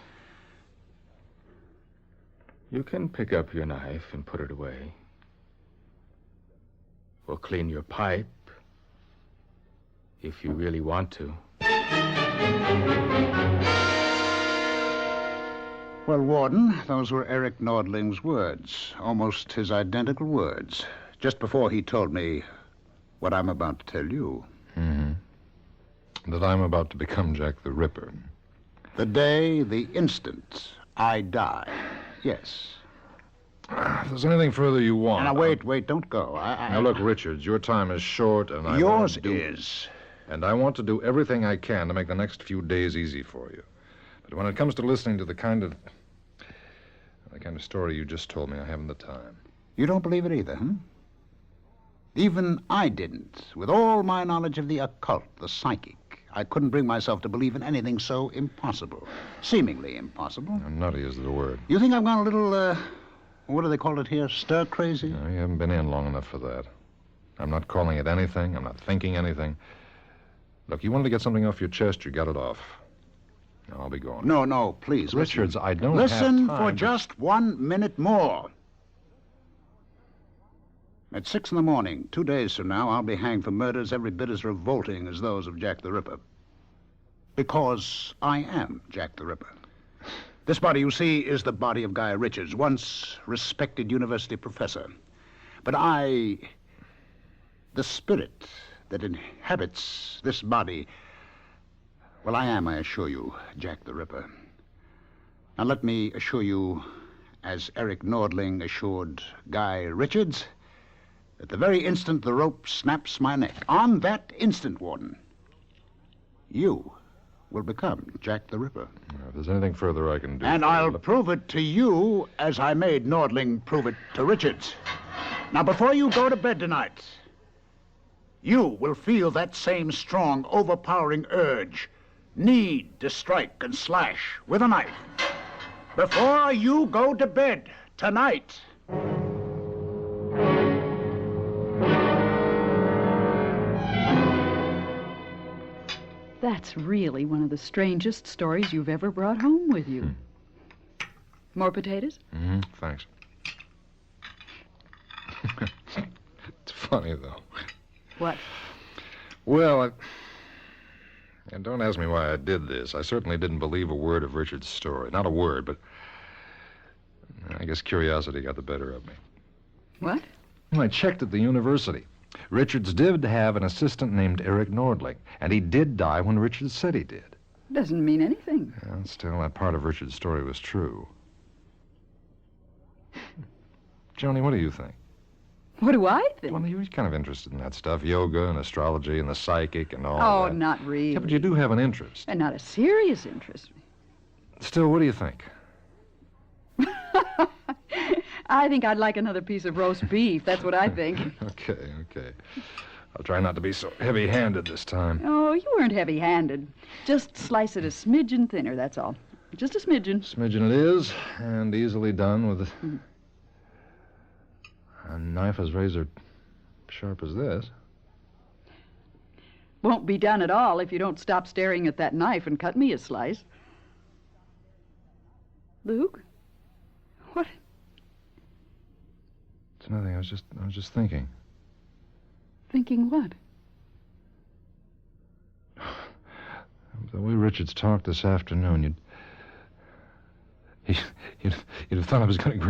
You can pick up your knife and put it away. Or clean your pipe, if you really want to. Well, Warden, those were Eric Nordling's words. Almost his identical words. just before he told me what I'm about to tell you. Mm-hmm. That I'm about to become Jack the Ripper. The day, the instant I die. Yes. If there's anything further you want... Now, wait, don't go. Now, look, Richards, your time is short, and Yours is. And I want to do everything I can to make the next few days easy for you. But when it comes to listening to the kind of story you just told me, I haven't the time. You don't believe it either, huh? Even I didn't. With all my knowledge of the occult, the psychic, I couldn't bring myself to believe in anything so impossible. Seemingly impossible. Nutty is the word. You think I've gone a little, what do they call it here? Stir-crazy? No, you haven't been in long enough for that. I'm not calling it anything. I'm not thinking anything. Look, you wanted to get something off your chest, you got it off. Now, I'll be going. No, please. Richards, I don't listen have time. for just 1 minute more. At 6 a.m, 2 days from now, I'll be hanged for murders every bit as revolting as those of Jack the Ripper. Because I am Jack the Ripper. This body, you see, is the body of Guy Richards, once respected university professor. But the spirit that inhabits this body, well, I am, I assure you, Jack the Ripper. Now, let me assure you, as Eric Nordling assured Guy Richards, at the very instant the rope snaps my neck, on that instant, Warden, you will become Jack the Ripper. If there's anything further I can do... And I'll prove it to you as I made Nordling prove it to Richards. Now, before you go to bed tonight, you will feel that same strong, overpowering urge, need to strike and slash with a knife. Before you go to bed tonight... That's really one of the strangest stories you've ever brought home with you. More potatoes? Mm-hmm, thanks. It's funny, though. What? Well, and don't ask me why I did this. I certainly didn't believe a word of Richard's story. Not a word, but I guess curiosity got the better of me. What? Well, I checked at the university. Richards did have an assistant named Eric Nordling, and he did die when Richards said he did. Doesn't mean anything. Well, still, that part of Richard's story was true. Joni, what do you think? What do I think? Well, you're kind of interested in that stuff, yoga and astrology and the psychic and all that. Oh, not really. Yeah, but you do have an interest. And not a serious interest. Still, what do you think? I think I'd like another piece of roast beef. That's what I think. Okay. I'll try not to be so heavy-handed this time. Oh, you weren't heavy-handed. Just slice it a smidgen thinner, that's all. Just a smidgen. Smidgen it is, and easily done with a knife as razor sharp as this. Won't be done at all if you don't stop staring at that knife and cut me a slice. Luke? What? It's nothing. I was just thinking. Thinking what? The way Richards talked this afternoon, you'd have thought I was going to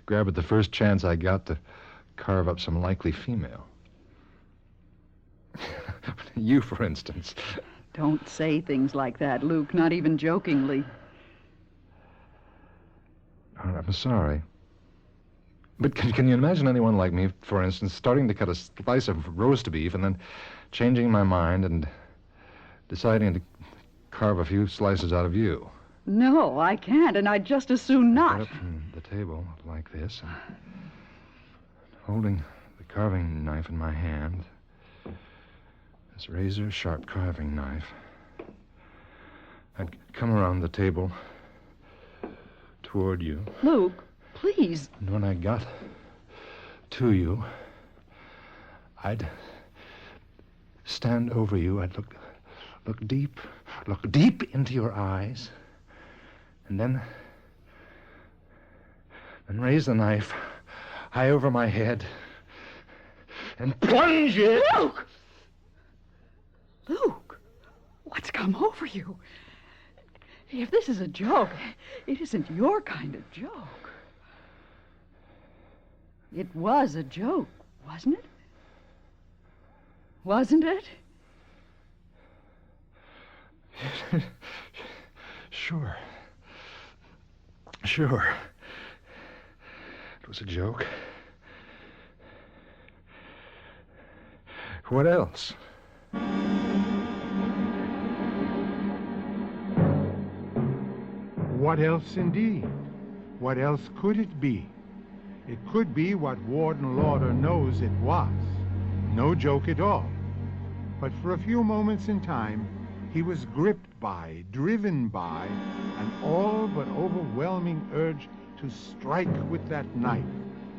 grab at the first chance I got to carve up some likely female. You, for instance. Don't say things like that, Luke, not even jokingly. I'm sorry. But can you imagine anyone like me, for instance, starting to cut a slice of roast beef and then changing my mind and deciding to carve a few slices out of you? No, I can't, and I'd just as soon not. Up from the table like this, and holding the carving knife in my hand, this razor-sharp carving knife, I'd come around the table toward you. Luke, please. And when I got to you, I'd stand over you. I'd look deep into your eyes, and then raise the knife high over my head and plunge it. Luke, what's come over you? If this is a joke, it isn't your kind of joke. It was a joke, Wasn't it? Wasn't it? Sure. Sure. It was a joke. What else? What else indeed? What else could it be? It could be what Warden Lauder knows it was. No joke at all. But for a few moments in time, he was gripped by, driven by, an all but overwhelming urge to strike with that knife,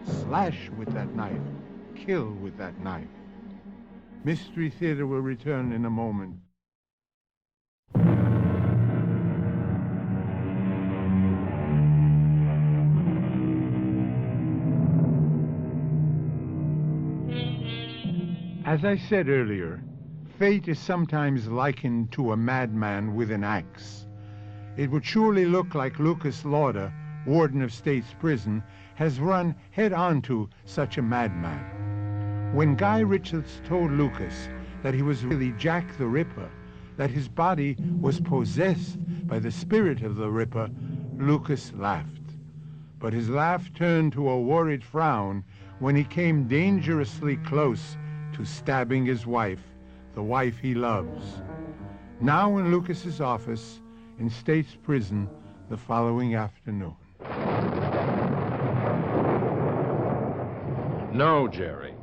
slash with that knife, kill with that knife. Mystery Theater will return in a moment. As I said earlier, fate is sometimes likened to a madman with an axe. It would surely look like Lucas Lauder, Warden of State's Prison, has run head-on to such a madman. When Guy Richards told Lucas that he was really Jack the Ripper, that his body was possessed by the spirit of the Ripper, Lucas laughed. But his laugh turned to a worried frown when he came dangerously close to stabbing his wife, the wife he loves. Now in Lucas's office in State's Prison the following afternoon. No, Jerry.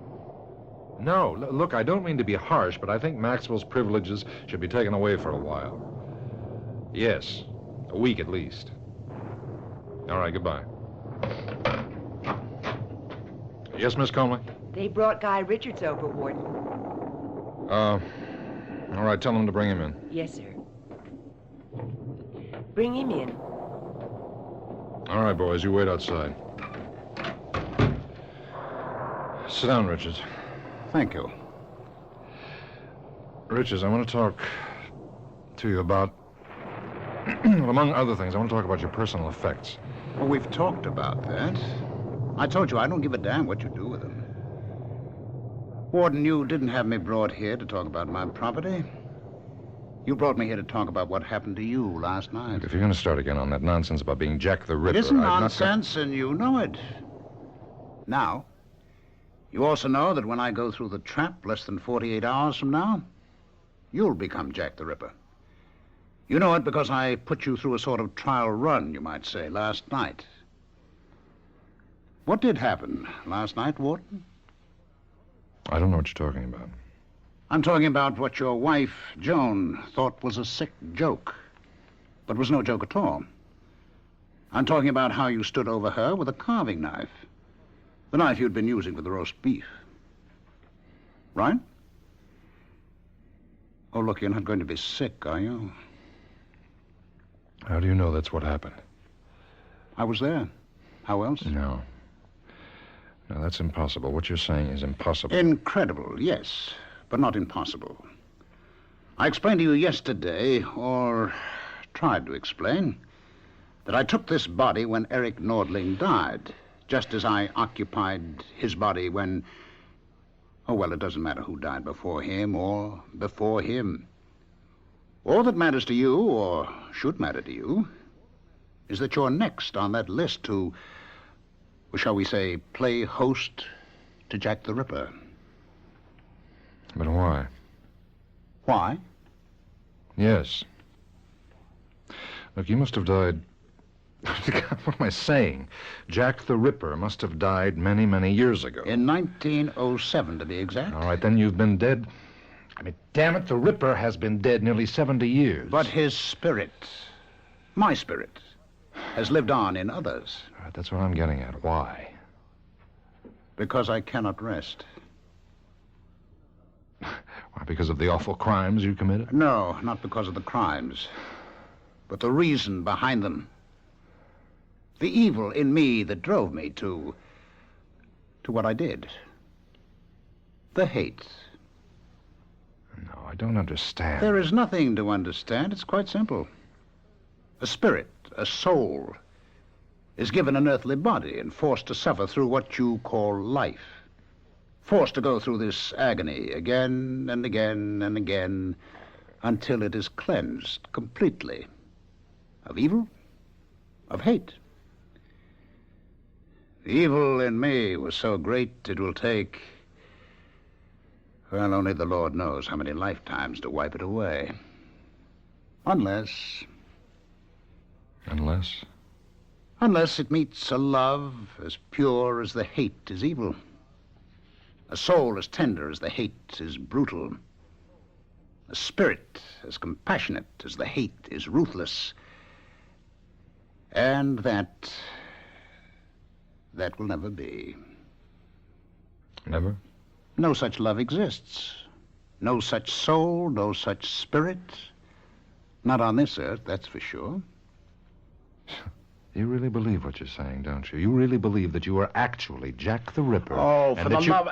No. Look, I don't mean to be harsh, but I think Maxwell's privileges should be taken away for a while. Yes, a week at least. All right, goodbye. Yes, Miss Comley? They brought Guy Richards over, Warden. All right, tell them to bring him in. Yes, sir. Bring him in. All right, boys, you wait outside. Sit down, Richards. Thank you. Richards, I want to talk to you about, well, among other things, I want to talk about your personal effects. Well, we've talked about that. I told you I don't give a damn what you do with them. Warden, you didn't have me brought here to talk about my property. You brought me here to talk about what happened to you last night. If you're going to start again on that nonsense about being Jack the Ripper... It isn't nonsense, and you know it. Now, you also know that when I go through the trap less than 48 hours from now, you'll become Jack the Ripper. You know it because I put you through a sort of trial run, you might say, last night. What did happen last night, Warden? I don't know what you're talking about. I'm talking about what your wife, Joan, thought was a sick joke, but was no joke at all. I'm talking about how you stood over her with a carving knife, the knife you'd been using for the roast beef. Right? Oh, look, you're not going to be sick, are you? How do you know that's what happened? I was there. How else? No. No, that's impossible. What you're saying is impossible. Incredible, yes, but not impossible. I explained to you yesterday, or tried to explain, that I took this body when Eric Nordling died, just as I occupied his body when... Oh, well, it doesn't matter who died before him or before him. All that matters to you, or should matter to you, is that you're next on that list to... Or shall we say, play host to Jack the Ripper. But why? Why? Yes. Look, you must have died... What am I saying? Jack the Ripper must have died many, many years ago. In 1907, to be exact. All right, then you've been dead... I mean, damn it, the Ripper has been dead nearly 70 years. But his spirit, my spirit, has lived on in others. All right, that's what I'm getting at. Why? Because I cannot rest. Why, because of the awful crimes you committed? No, not because of the crimes, but the reason behind them. The evil in me that drove me to what I did. The hate. No, I don't understand. There is nothing to understand. It's quite simple. A spirit, a soul, is given an earthly body and forced to suffer through what you call life. forced to go through this agony again and again and again until it is cleansed completely of evil, of hate. The evil in me was so great it will take, well, only the Lord knows how many lifetimes to wipe it away. Unless it meets a love as pure as the hate is evil, a soul as tender as the hate is brutal, a spirit as compassionate as the hate is ruthless, and that will never be. Never? No such love exists. No such soul, no such spirit. Not on this earth, that's for sure. You really believe what you're saying, don't you? You really believe that you are actually Jack the Ripper? Oh, for the love...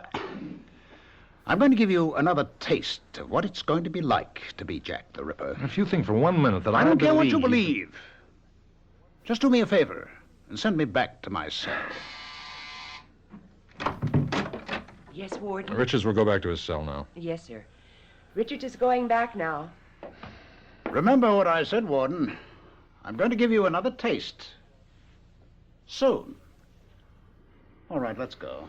I'm going to give you another taste of what it's going to be like to be Jack the Ripper. If you think for 1 minute that I don't care what you believe. Just do me a favor and send me back to my cell. Yes, Warden? Richards will go back to his cell now. Yes, sir. Richard is going back now. Remember what I said, Warden. I'm going to give you another taste. Soon. All right, let's go.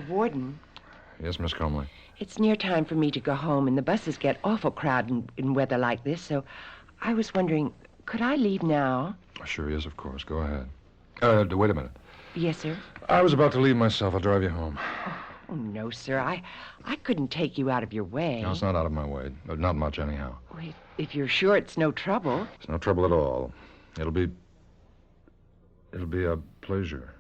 Warden? Yes, Miss Comley? It's near time for me to go home, and the buses get awful crowded in weather like this, so I was wondering, could I leave now? Sure, yes, of course. Go ahead. Wait a minute. Yes, sir? I was about to leave myself. I'll drive you home. Oh, no, sir. I couldn't take you out of your way. No, it's not out of my way. Not much, anyhow. Well, if you're sure it's no trouble. It's no trouble at all. It'll be a pleasure.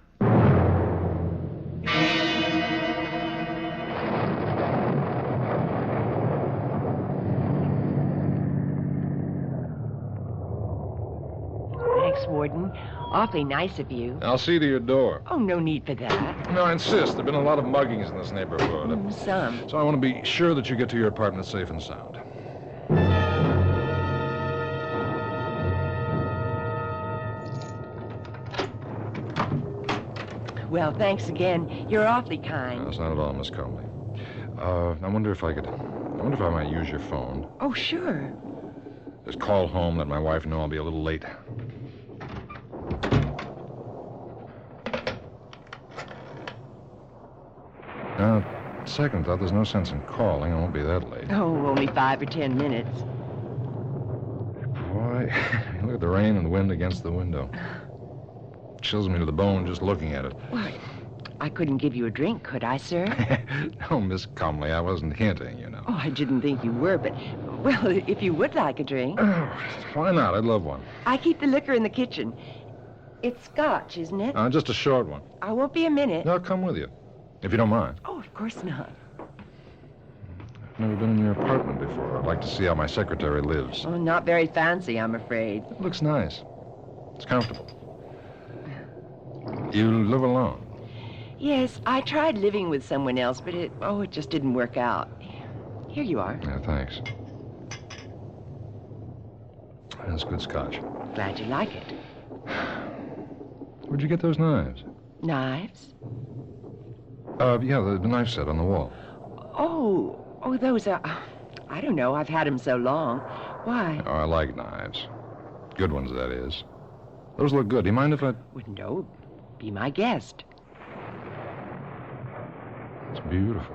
Thanks, Warden. Awfully nice of you. I'll see to your door. Oh, no need for that. No, I insist. There have been a lot of muggings in this neighborhood. Some. So I want to be sure that you get to your apartment safe and sound. Well, thanks again. You're awfully kind. No, it's not at all, Miss Comley. I wonder if I might use your phone. Oh, sure. Just call home, let my wife know I'll be a little late. Now, second thought, there's no sense in calling. I won't be that late. Oh, only 5 or 10 minutes. Boy, look at the rain and wind against the window. Chills me to the bone just looking at it. Why, I couldn't give you a drink, could I, sir? No, Miss Comley, I wasn't hinting, you know. Oh, I didn't think you were, but, well, if you would like a drink. Why not? I'd love one. I keep the liquor in the kitchen. It's scotch, isn't it? Just a short one. I won't be a minute. No, I'll come with you, if you don't mind. Oh, of course not. I've never been in your apartment before. I'd like to see how my secretary lives. Oh, not very fancy, I'm afraid. It looks nice. It's comfortable. You live alone? Yes, I tried living with someone else, but it just didn't work out. Here you are. Yeah, thanks. That's good scotch. Glad you like it. Where'd you get those knives? Knives? Yeah, the knife set on the wall. Oh, those are... I don't know. I've had them so long. Why? Oh, I like knives. Good ones, that is. Those look good. Do you mind if I... Wouldn't know. Be my guest. It's beautiful.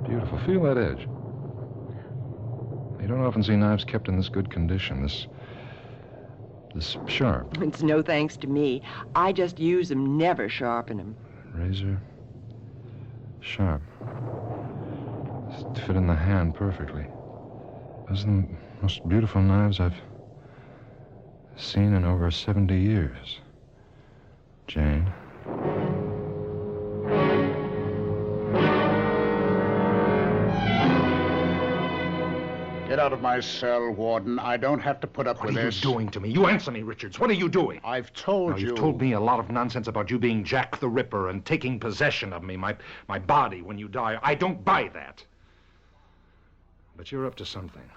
Beautiful. Feel that edge. You don't often see knives kept in this good condition, this sharp. It's no thanks to me. I just use them, never sharpen them. Razor. Sharp. Fit in the hand perfectly. Those are the most beautiful knives I've seen in over 70 years. Jane. Get out of my cell, Warden. I don't have to put up with this. What are you doing to me? You answer me, Richards. What are you doing? I've told you. You've told me a lot of nonsense about you being Jack the Ripper and taking possession of me, my body when you die. I don't buy that. But you're up to something.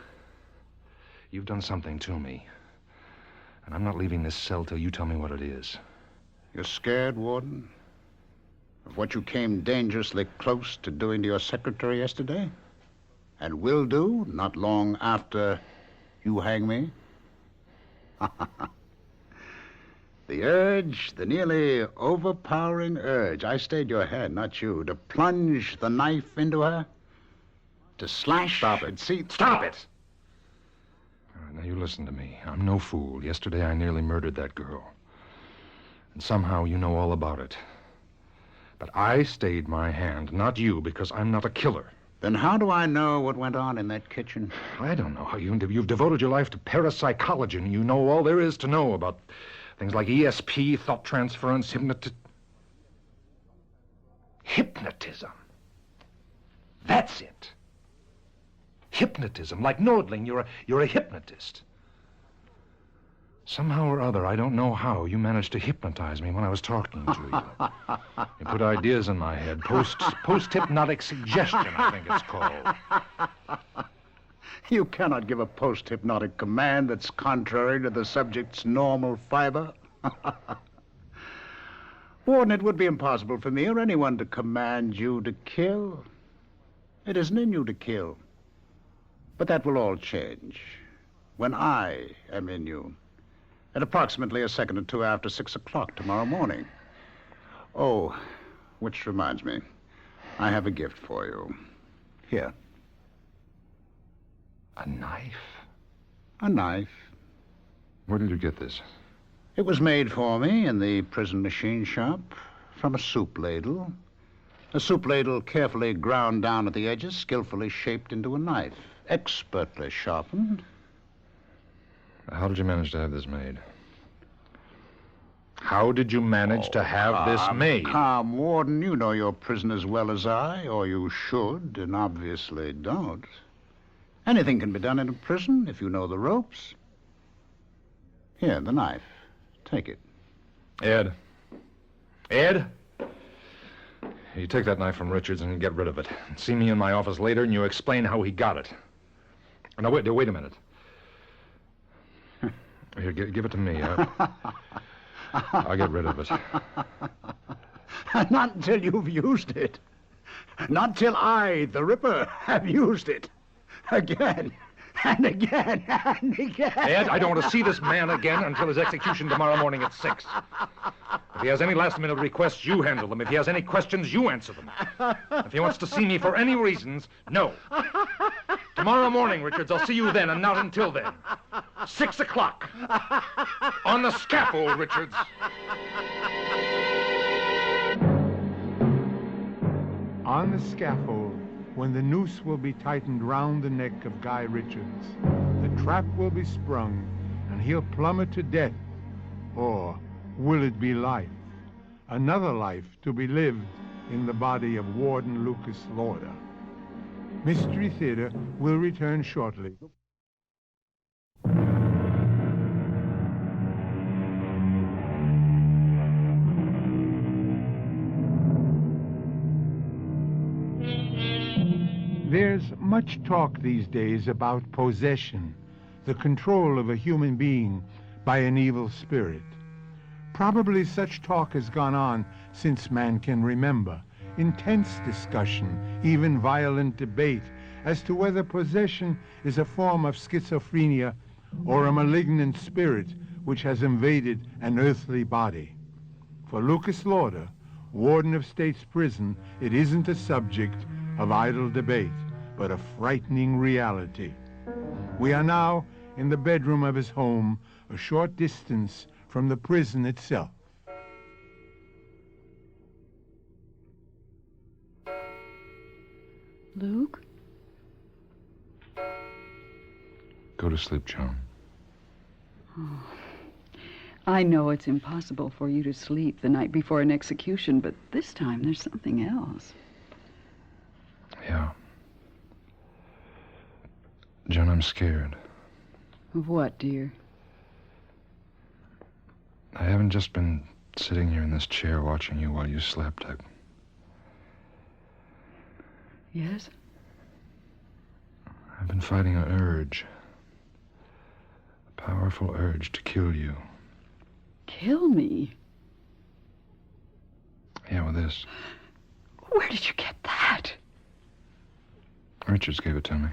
You've done something to me. And I'm not leaving this cell till you tell me what it is. You're scared, Warden? Of what you came dangerously close to doing to your secretary yesterday? And will do not long after you hang me? The urge, the nearly overpowering urge, I stayed your hand, not you, to plunge the knife into her, to slash. Stop it. And see. Stop it! All right, now you listen to me. I'm no fool. Yesterday I nearly murdered that girl. And somehow you know all about it. But I stayed my hand, not you, because I'm not a killer. Then how do I know what went on in that kitchen? I don't know how you've devoted your life to parapsychology, and you know all there is to know about things like ESP, thought transference, hypnotism. That's it. Hypnotism. Like Nordling, you're a hypnotist. Somehow or other, I don't know how, you managed to hypnotize me when I was talking to you. You put ideas in my head. Post-hypnotic suggestion, I think it's called. You cannot give a post-hypnotic command that's contrary to the subject's normal fiber. Warden, it would be impossible for me or anyone to command you to kill. It isn't in you to kill. But that will all change when I am in you. At approximately a second or two after 6 o'clock tomorrow morning. Oh, which reminds me, I have a gift for you. Here. A knife? A knife. Where did you get this? It was made for me in the prison machine shop from a soup ladle. A soup ladle carefully ground down at the edges, skillfully shaped into a knife, expertly sharpened. How did you manage to have this made? How did you manage to have this made? Calm, Warden. You know your prison as well as I, or you should, and obviously don't. Anything can be done in a prison if you know the ropes. Here, the knife. Take it. Ed. Ed? You take that knife from Richards and get rid of it. See me in my office later and you explain how he got it. Now, wait a minute. Here, give it to me. I'll get rid of it. Not until you've used it. Not till I, the Ripper, have used it. Again, and again, and again. Ed, I don't want to see this man again until his execution tomorrow morning at 6. If he has any last-minute requests, you handle them. If he has any questions, you answer them. If he wants to see me for any reasons, no. Tomorrow morning, Richards, I'll see you then, and not until then. 6 o'clock. On the scaffold, Richards. On the scaffold, when the noose will be tightened round the neck of Guy Richards, the trap will be sprung, and he'll plummet to death. Or will it be life? Another life to be lived in the body of Warden Lucas Lauder. Mystery Theater will return shortly. There's much talk these days about possession, the control of a human being by an evil spirit. Probably such talk has gone on since man can remember. Intense discussion, even violent debate, as to whether possession is a form of schizophrenia or a malignant spirit which has invaded an earthly body. For Lucas Lauder, Warden of State's Prison, it isn't a subject of idle debate, but a frightening reality. We are now in the bedroom of his home, a short distance from the prison itself. Luke? Go to sleep, Joan. Oh. I know it's impossible for you to sleep the night before an execution, but this time there's something else. Yeah. Joan, I'm scared. Of what, dear? I haven't just been sitting here in this chair watching you while you slept. Yes? I've been fighting an urge. A powerful urge to kill you. Kill me? Yeah, with this. Where did you get that? Richards gave it to me.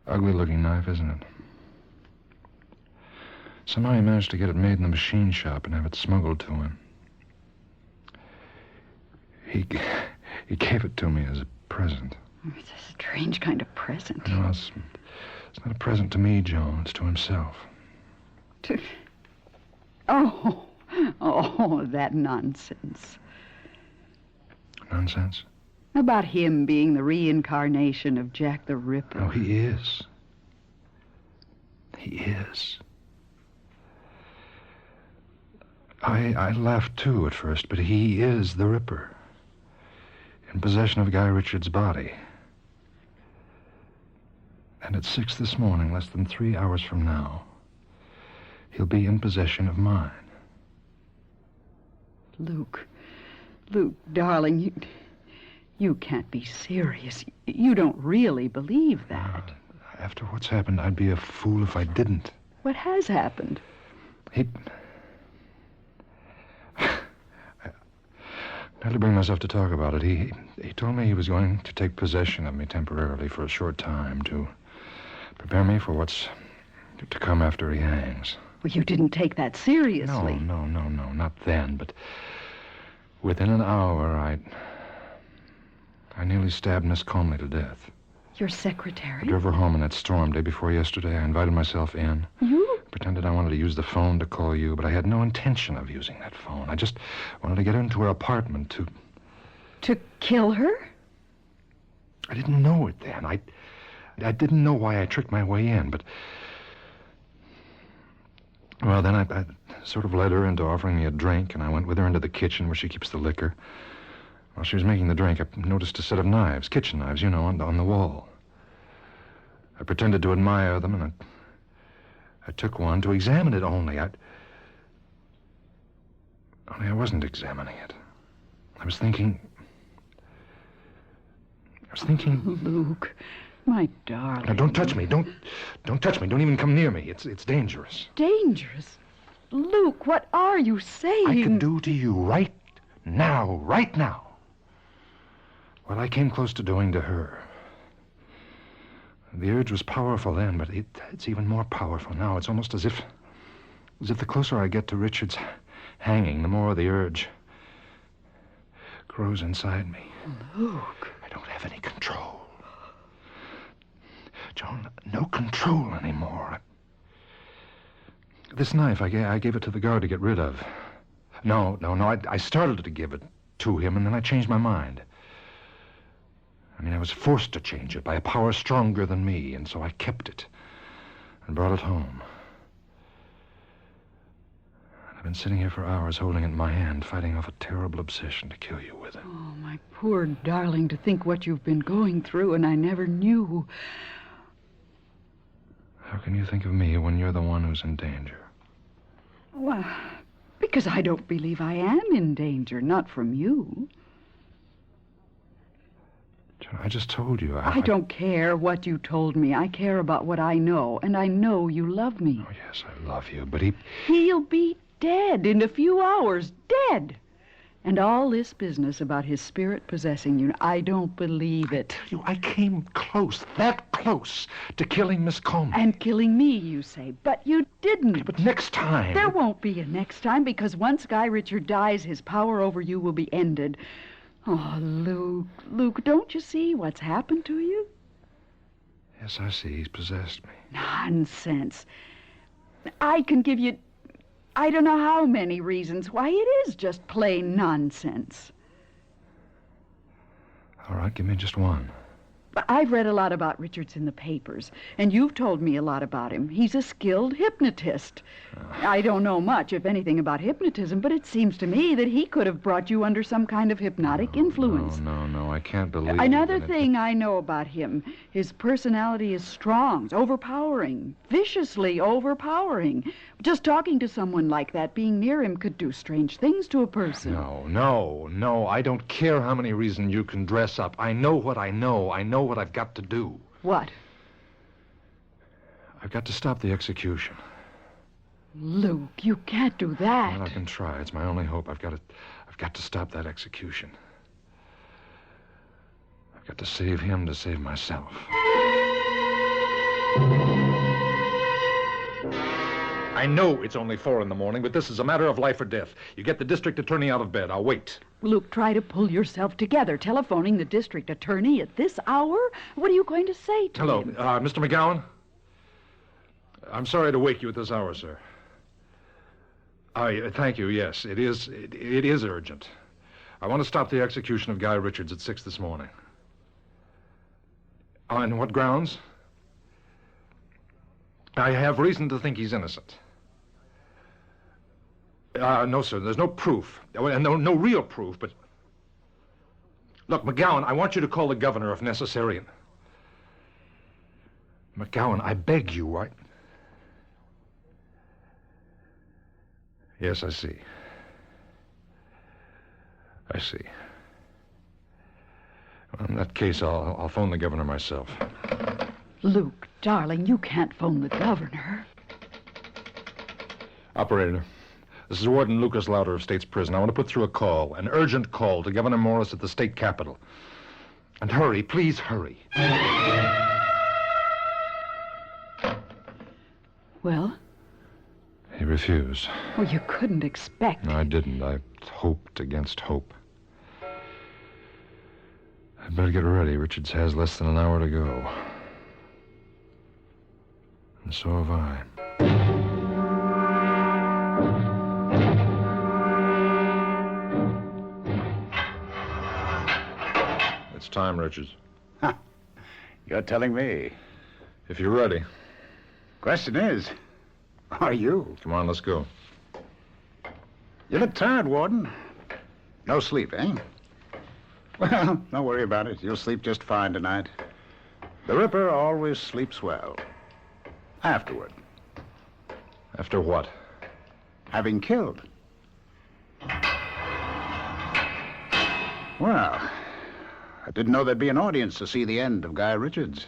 Ugly-looking knife, isn't it? Somehow he managed to get it made in the machine shop and have it smuggled to him. He gave it to me as a present. It's a strange kind of present. No, it's not a present to me, Joan. It's to himself. Oh, that nonsense. Nonsense? About him being the reincarnation of Jack the Ripper. Oh, he is. He is. I laughed, too, at first, but he is the Ripper. In possession of Guy Richards' body. And at 6 this morning, less than 3 hours from now, he'll be in possession of mine. Luke, darling, you can't be serious. You don't really believe that. After what's happened, I'd be a fool if I didn't. What has happened? I had to bring myself to talk about it. He told me he was going to take possession of me temporarily for a short time to prepare me for what's to come after he hangs. Well, you didn't take that seriously. No, not then, but within an hour, I nearly stabbed Miss Comley to death. Your secretary? I drove her home on that storm day before yesterday. I invited myself in. You? Pretended I wanted to use the phone to call you, but I had no intention of using that phone. I just wanted to get into her apartment to... To kill her? I didn't know it then. I didn't know why I tricked my way in, but... Well, then I sort of led her into offering me a drink, and I went with her into the kitchen where she keeps the liquor. While she was making the drink, I noticed a set of knives, kitchen knives, you know, on the wall. I pretended to admire them, and I took one to examine it only. Only I wasn't examining it. I was thinking... Luke, my darling. Now, don't touch me. Don't touch me. Don't even come near me. It's dangerous. Dangerous? Luke, what are you saying? I could do to you right now, what I came close to doing to her. The urge was powerful then, but it's even more powerful now. It's almost as if the closer I get to Richard's hanging, the more the urge grows inside me. Luke. I don't have any control. Joan, no control anymore. This knife, I gave it to the guard to get rid of. No, I started to give it to him, and then I changed my mind. I was forced to change it by a power stronger than me, and so I kept it and brought it home. I've been sitting here for hours holding it in my hand, fighting off a terrible obsession to kill you with it. Oh, my poor darling, to think what you've been going through, and I never knew. How can you think of me when you're the one who's in danger? Well, because I don't believe I am in danger, not from you. Joan, I just told you. I don't care what you told me. I care about what I know, and I know you love me. Oh, yes, I love you, but He'll be dead in a few hours. Dead. And all this business about his spirit possessing you, I don't believe it. I came close, that close, to killing Miss Coleman. And killing me, you say, but you didn't. But next time... There won't be a next time, because once Guy Richard dies, his power over you will be ended. Oh, Luke, don't you see what's happened to you? Yes, I see. He's possessed me. Nonsense. I can give you... I don't know how many reasons why it is just plain nonsense. All right, give me just one. I've read a lot about Richards in the papers, and you've told me a lot about him. He's a skilled hypnotist. I don't know much, if anything, about hypnotism, but it seems to me that he could have brought you under some kind of hypnotic influence. No, I can't believe Another thing I know about him, his personality is strong, overpowering, viciously overpowering. Just talking to someone like that, being near him, could do strange things to a person. No, I don't care how many reasons you can dress up. I know what I know. I know what I've got to do. What? I've got to stop the execution. Luke, you can't do that. Well, I can try. It's my only hope. I've got to stop that execution. I've got to save him to save myself. I know it's only 4 a.m, but this is a matter of life or death. You get the district attorney out of bed. I'll wait. Luke, try to pull yourself together. Telephoning the district attorney at this hour? What are you going to say to Hello, him? Mr. McGowan? I'm sorry to wake you at this hour, sir. Thank you, yes. It is urgent. I want to stop the execution of Guy Richards at 6 this morning. On what grounds? I have reason to think he's innocent. No, sir, there's no proof. No real proof, but... Look, McGowan, I want you to call the governor if necessary. McGowan, I beg you, right? Yes, I see. I see. Well, in that case, I'll phone the governor myself. Luke, darling, you can't phone the governor. Operator, this is Warden Lucas Lauder of State's Prison. I want to put through a call, an urgent call to Governor Morris at the state capitol. And hurry, please hurry. Well? He refused. Well, you couldn't expect. No, I didn't. I hoped against hope. I'd better get ready. Richards has less than an hour to go. And so have I. It's time, Richards. Huh. You're telling me. If you're ready. Question is, are you? Come on, let's go. You look tired, Warden. No sleep, eh? Well, don't worry about it. You'll sleep just fine tonight. The Ripper always sleeps well. Afterward. After what? Having killed. Well, I didn't know there'd be an audience to see the end of Guy Richards.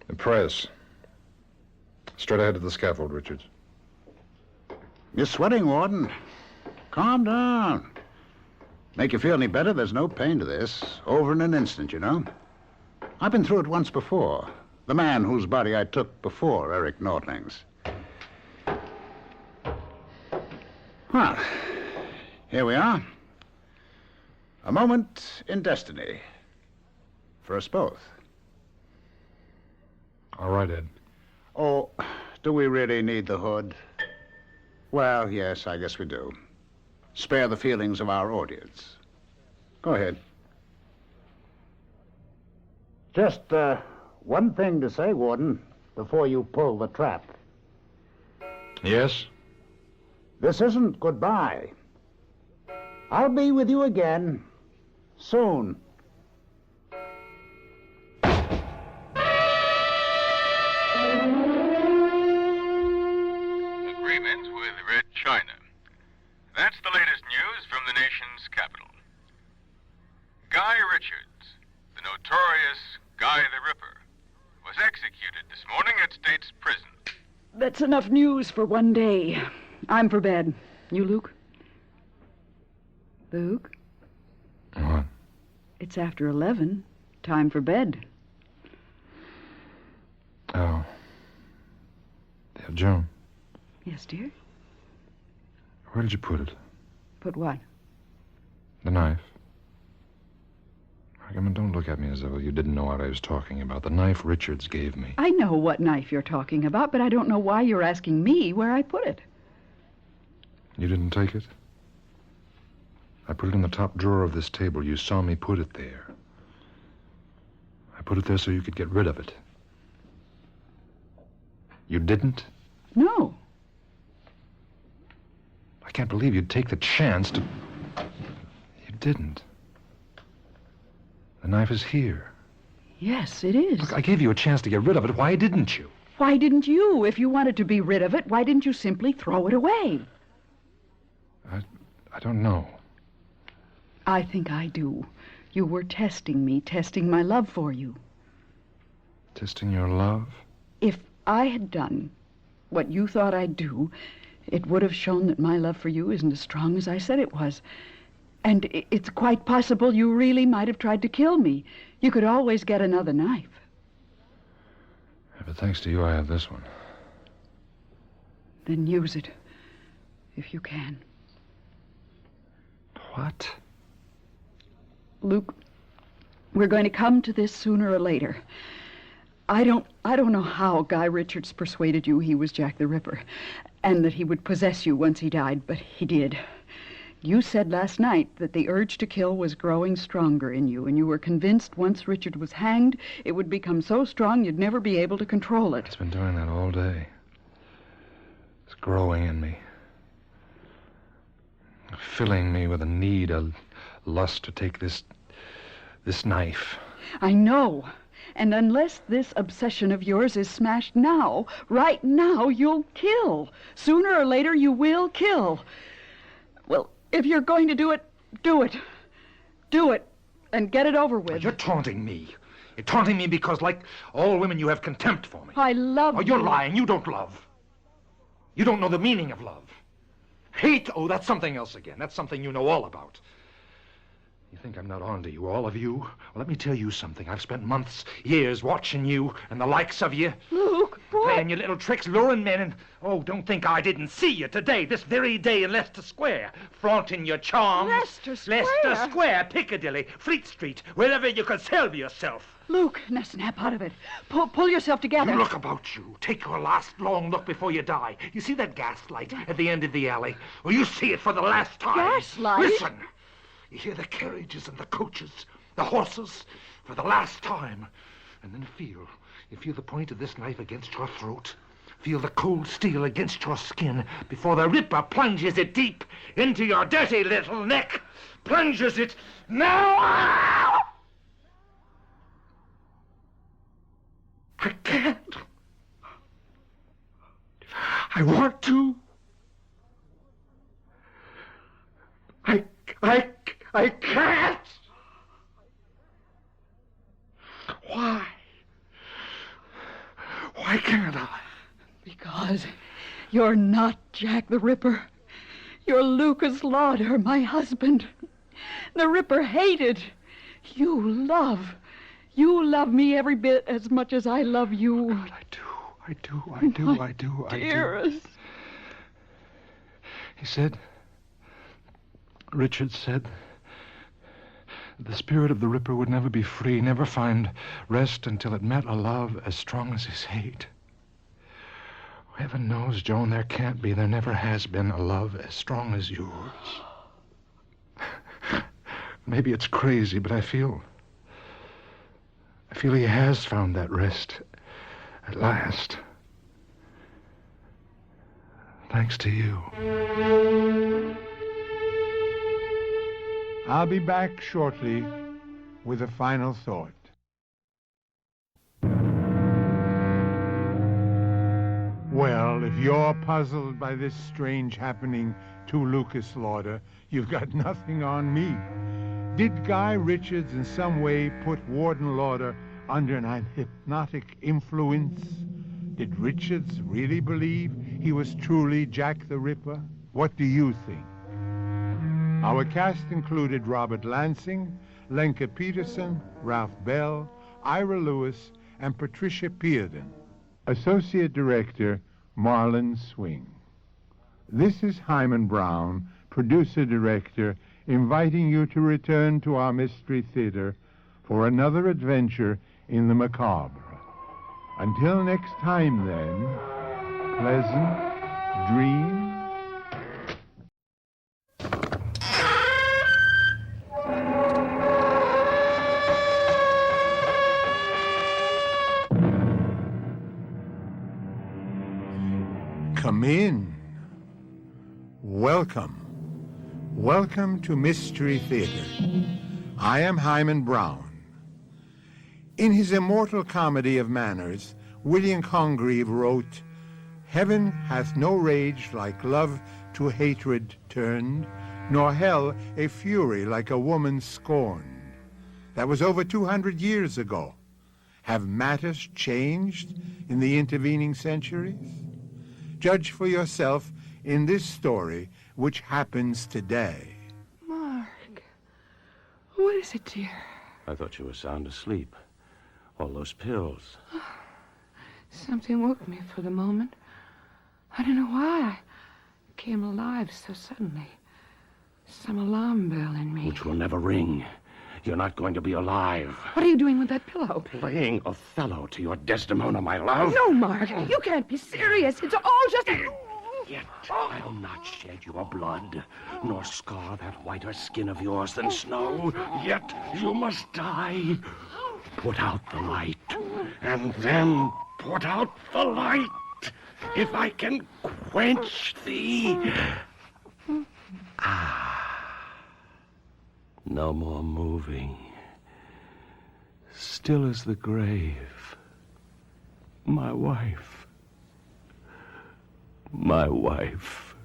The press. Straight ahead to the scaffold, Richards. You're sweating, Warden. Calm down. Make you feel any better, there's no pain to this. Over in an instant, you know. I've been through it once before. The man whose body I took before Eric Nordling's. Well, here we are. A moment in destiny. For us both. All right, Ed. Oh, do we really need the hood? Well, yes, I guess we do. Spare the feelings of our audience. Go ahead. Just, one thing to say, Warden, before you pull the trap. Yes? This isn't goodbye. I'll be with you again. Soon. Agreement with Red China. That's the latest news from the nation's capital. Guy Richards, the notorious Guy the Ripper, was executed this morning at State's Prison. That's enough news for one day. I'm for bed. You, Luke? Luke? What? It's after 11. Time for bed. Oh. Yeah, Joan. Yes, dear? Where did you put it? Put what? The knife. I mean, don't look at me as though you didn't know what I was talking about. The knife Richards gave me. I know what knife you're talking about, but I don't know why you're asking me where I put it. You didn't take it? I put it in the top drawer of this table. You saw me put it there. I put it there so you could get rid of it. You didn't? No. I can't believe you'd take the chance to... You didn't. The knife is here. Yes, it is. Look, I gave you a chance to get rid of it. Why didn't you? Why didn't you? If you wanted to be rid of it, why didn't you simply throw it away? I don't know. I think I do. You were testing me, testing my love for you. Testing your love? If I had done what you thought I'd do, It would have shown that my love for you isn't as strong as I said it was. And it's quite possible you really might have tried to kill me. You could always get another knife. Yeah, but thanks to you, I have this one. Then use it, if you can. What? Luke, we're going to come to this sooner or later. I don't know how Guy Richards persuaded you he was Jack the Ripper, and that he would possess you once he died, but he did. You said last night that the urge to kill was growing stronger in you, and you were convinced once Richard was hanged, it would become so strong you'd never be able to control it. It's been doing that all day. It's growing in me. Filling me with a need, a lust to take this knife. I know. And unless this obsession of yours is smashed now, right now, you'll kill. Sooner or later, you will kill. Well, if you're going to do it, do it. Do it, and get it over with. You're taunting me. You're taunting me because, like all women, you have contempt for me. I love you. Oh, you're lying. You don't love. You don't know the meaning of love. Hate? Oh, that's something else again. That's something you know all about. You think I'm not on to you, all of you? Well, let me tell you something. I've spent months, years watching you and the likes of you. Luke, boy. Playing your little tricks, luring men, and... Oh, don't think I didn't see you today, this very day in Leicester Square. Flaunting your charms. Leicester Square? Leicester Square, Piccadilly, Fleet Street, wherever you could sell yourself. Luke, now snap out of it. Pull yourself together. You look about you. Take your last long look before you die. You see that gaslight at the end of the alley? Well, you see it for the last time. Gaslight? Listen. You hear the carriages and the coaches, the horses, for the last time. And then feel the point of this knife against your throat. Feel the cold steel against your skin before the Ripper plunges it deep into your dirty little neck. Plunges it now! I can't. I want to. I can't! Why? Why can't I? Because you're not Jack the Ripper. You're Lucas Lauder, my husband. The Ripper hated. You love me every bit as much as I love you. God, I do. Dearest. He said, Richard said, the spirit of the Ripper would never be free, never find rest until it met a love as strong as his hate. Heaven knows, Joan, there can't be, there never has been a love as strong as yours. Maybe it's crazy, but I feel he has found that rest at last. Thanks to you. I'll be back shortly with a final thought. Well, if you're puzzled by this strange happening to Lucas Lauder, you've got nothing on me. Did Guy Richards in some way put Warden Lauder under an hypnotic influence? Did Richards really believe he was truly Jack the Ripper? What do you think? Our cast included Robert Lansing, Lenka Peterson, Ralph Bell, Ira Lewis, and Patricia Pearden. Associate Director, Marlon Swing. This is Hyman Brown, Producer-Director, inviting you to return to our Mystery Theater for another adventure in the macabre. Until next time, then, pleasant dreams. Come in. Welcome. Welcome to Mystery Theater. I am Hyman Brown. In his immortal comedy of manners, William Congreve wrote, "Heaven hath no rage like love to hatred turned, nor hell a fury like a woman scorned." That was over 200 years ago. Have matters changed in the intervening centuries? Judge for yourself in this story, which happens today. Mark. What is it, dear? I thought you were sound asleep. All those pills. Something woke me for the moment. I don't know why. I came alive so suddenly. Some alarm bell in me. Which will never ring. You're not going to be alive. What are you doing with that pillow? Playing Othello to your Desdemona, my love. No, Mark. You can't be serious. It's all just... Yet I'll not shed your blood, nor scar that whiter skin of yours than snow. Yet you must die. Put out the light, and then put out the light. If I can quench thee. No more moving. Still as the grave. My wife. My wife.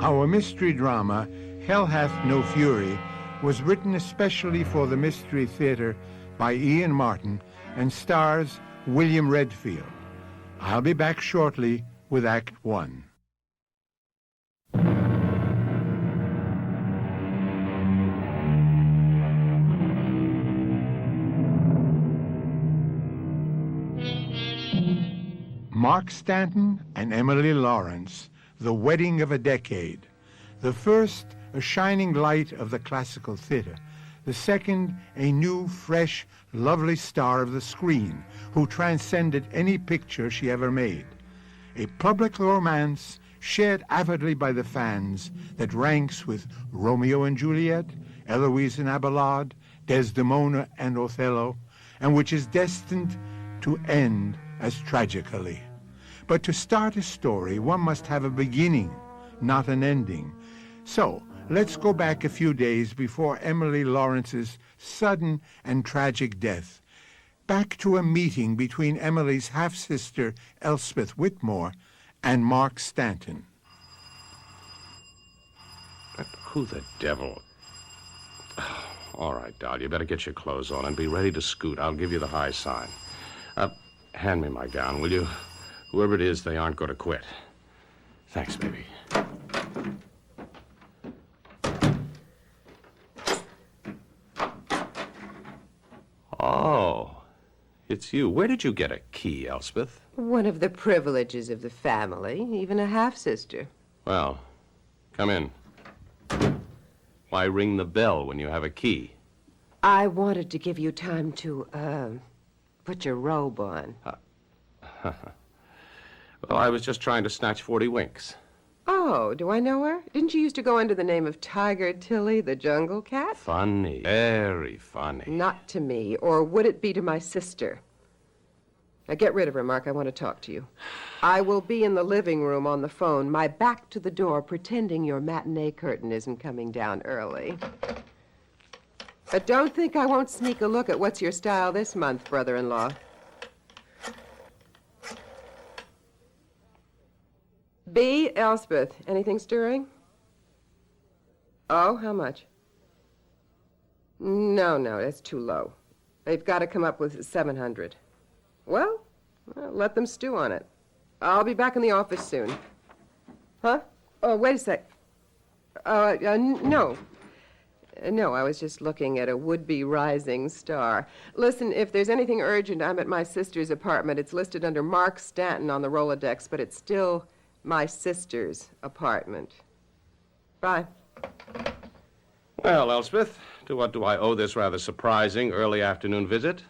Our mystery drama, Hell Hath No Fury, was written especially for the Mystery Theater by Ian Martin and stars William Redfield. I'll be back shortly with Act One. Mark Stanton and Emily Lawrence, The Wedding of a Decade. The first, a shining light of the classical theater. The second, a new, fresh, lovely star of the screen who transcended any picture she ever made. A public romance shared avidly by the fans that ranks with Romeo and Juliet, Eloise and Abelard, Desdemona and Othello, and which is destined to end as tragically. But to start a story, one must have a beginning, not an ending. So, let's go back a few days before Emily Lawrence's sudden and tragic death, back to a meeting between Emily's half-sister, Elspeth Whitmore, and Mark Stanton. But who the devil? All right, doll, you better get your clothes on and be ready to scoot. I'll give you the high sign. Hand me my gown, will you? Whoever it is, they aren't going to quit. Thanks, baby. Oh, it's you. Where did you get a key, Elspeth? One of the privileges of the family, even a half-sister. Well, come in. Why ring the bell when you have a key? I wanted to give you time to, put your robe on. Well, I was just trying to snatch 40 winks. Oh, do I know her? Didn't you used to go under the name of Tiger Tilly, the jungle cat? Funny. Very funny. Not to me, or would it be to my sister? Now get rid of her, Mark. I want to talk to you. I will be in the living room on the phone, my back to the door, pretending your matinee curtain isn't coming down early. But don't think I won't sneak a look at what's your style this month, brother-in-law. B. Elspeth, anything stirring? Oh, how much? No, that's too low. They've got to come up with 700. Well, let them stew on it. I'll be back in the office soon. Huh? Oh, wait a sec. No. No, I was just looking at a would-be rising star. Listen, if there's anything urgent, I'm at my sister's apartment. It's listed under Mark Stanton on the Rolodex, but it's still my sister's apartment. Bye. Well, Elspeth, to what do I owe this rather surprising early afternoon visit?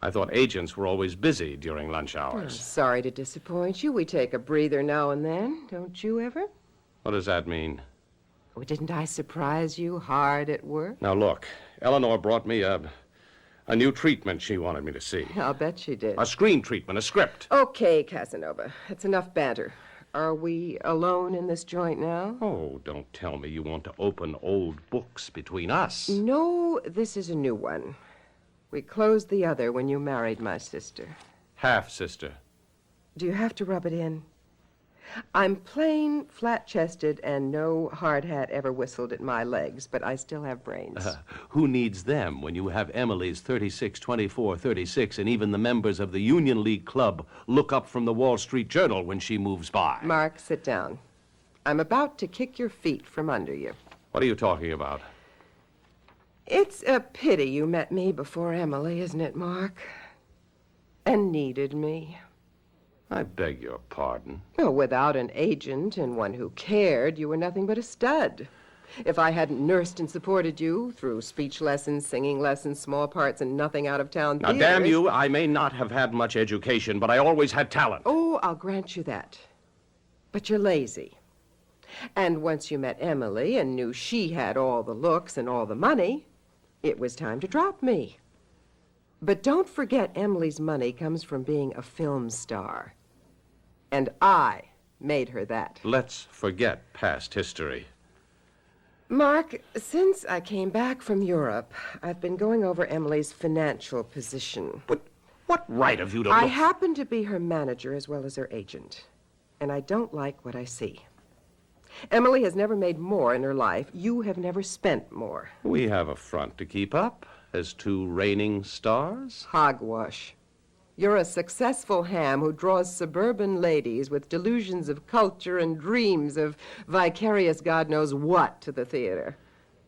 I thought agents were always busy during lunch hours. Sorry to disappoint you. We take a breather now and then. Don't you ever? What does that mean? Oh, didn't I surprise you hard at work? Now, look, Eleanor brought me a new treatment she wanted me to see. I'll bet she did. A screen treatment, a script. Okay, Casanova. That's enough banter. Are we alone in this joint now? Oh, don't tell me you want to open old books between us. No, this is a new one. We closed the other when you married my sister. Half-sister. Do you have to rub it in? I'm plain, flat-chested, and no hard hat ever whistled at my legs, but I still have brains. Who needs them when you have Emily's 36, 24, 36, and even the members of the Union League Club look up from the Wall Street Journal when she moves by? Mark, sit down. I'm about to kick your feet from under you. What are you talking about? It's a pity you met me before Emily, isn't it, Mark? And needed me. I beg your pardon. Well, without an agent and one who cared, you were nothing but a stud. If I hadn't nursed and supported you through speech lessons, singing lessons, small parts, and nothing out-of-town Now, theaters... damn you, I may not have had much education, but I always had talent. Oh, I'll grant you that. But you're lazy. And once you met Emily and knew she had all the looks and all the money, it was time to drop me. But don't forget Emily's money comes from being a film star. And I made her that. Let's forget past history. Mark, since I came back from Europe, I've been going over Emily's financial position. But what right have you to I look... happen to be her manager as well as her agent. And I don't like what I see. Emily has never made more in her life. You have never spent more. We have a front to keep up as two reigning stars. Hogwash. You're a successful ham who draws suburban ladies with delusions of culture and dreams of vicarious God knows what to the theater.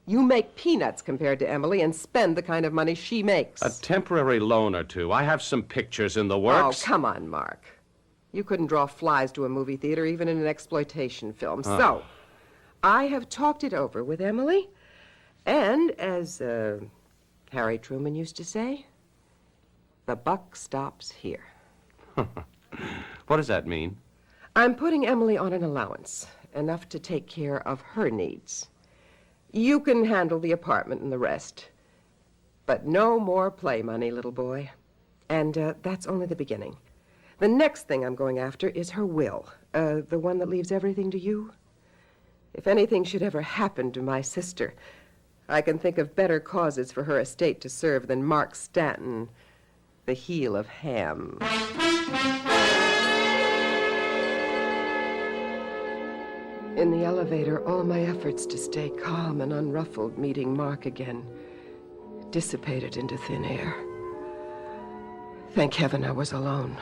You make peanuts compared to Emily and spend the kind of money she makes. A temporary loan or two. I have some pictures in the works. Oh, come on, Mark. You couldn't draw flies to a movie theater even in an exploitation film. So, I have talked it over with Emily, and as Harry Truman used to say, the buck stops here. What does that mean? I'm putting Emily on an allowance, enough to take care of her needs. You can handle the apartment and the rest. But no more play money, little boy. And that's only the beginning. The next thing I'm going after is her will, the one that leaves everything to you. If anything should ever happen to my sister, I can think of better causes for her estate to serve than Mark Stanton, the heel of ham. In the elevator, all my efforts to stay calm and unruffled meeting Mark again dissipated into thin air. Thank heaven I was alone,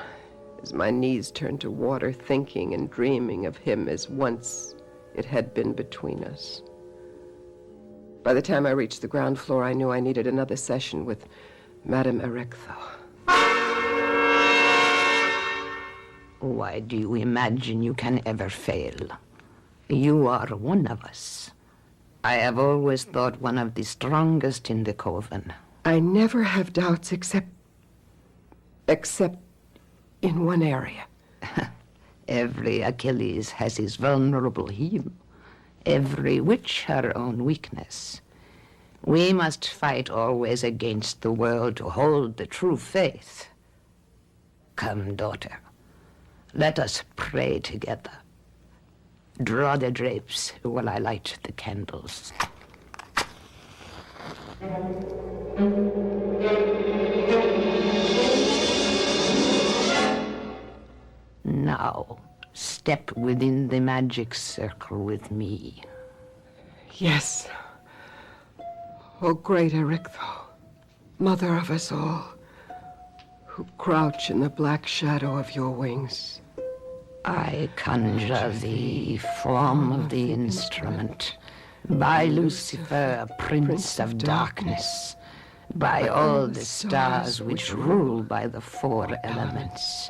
as my knees turned to water, thinking and dreaming of him as once it had been between us. By the time I reached the ground floor, I knew I needed another session with Madame Erectho. Why do you imagine you can ever fail? You are one of us. I have always thought one of the strongest in the coven. I never have doubts except in one area. Every Achilles has his vulnerable heel. Every witch her own weakness. We must fight always against the world to hold the true faith. Come, daughter, let us pray together. Draw the drapes while I light the candles. Now, step within the magic circle with me. Yes. O great Erectho, mother of us all, who crouch in the black shadow of your wings. I conjure thee, form of the instrument, by Lucifer, prince of darkness, by all the stars which rule by the four elements,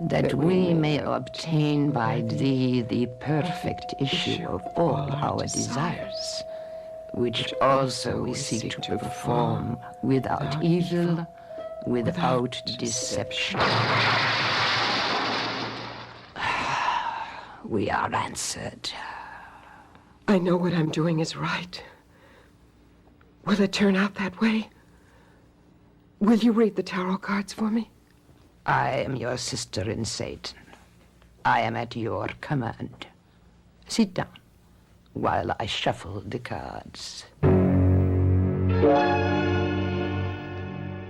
that we may obtain by thee the perfect issue of all our desires, which also we seek to perform without evil, without deception. We are answered. I know what I'm doing is right. Will it turn out that way? Will you read the tarot cards for me? I am your sister in Satan. I am at your command. Sit down while I shuffle the cards.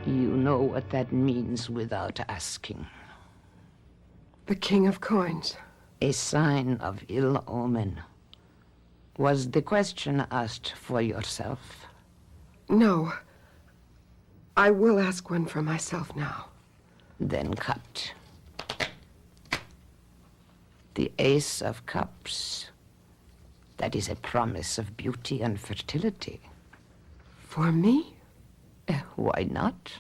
You know what that means without asking. The King of Coins. A sign of ill omen. Was the question asked for yourself? No. I will ask one for myself now. Then cut. The Ace of Cups. That is a promise of beauty and fertility. For me? Why not?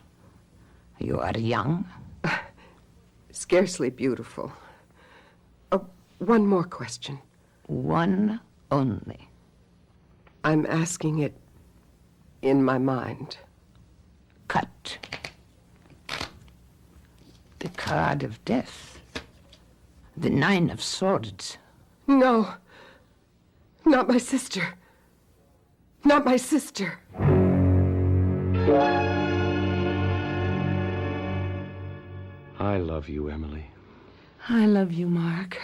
You are young. Scarcely beautiful. One more question. One only. I'm asking it in my mind. Cut. The card of death. The 9 of Swords. No. Not my sister. Not my sister. I love you, Emily. I love you, Mark.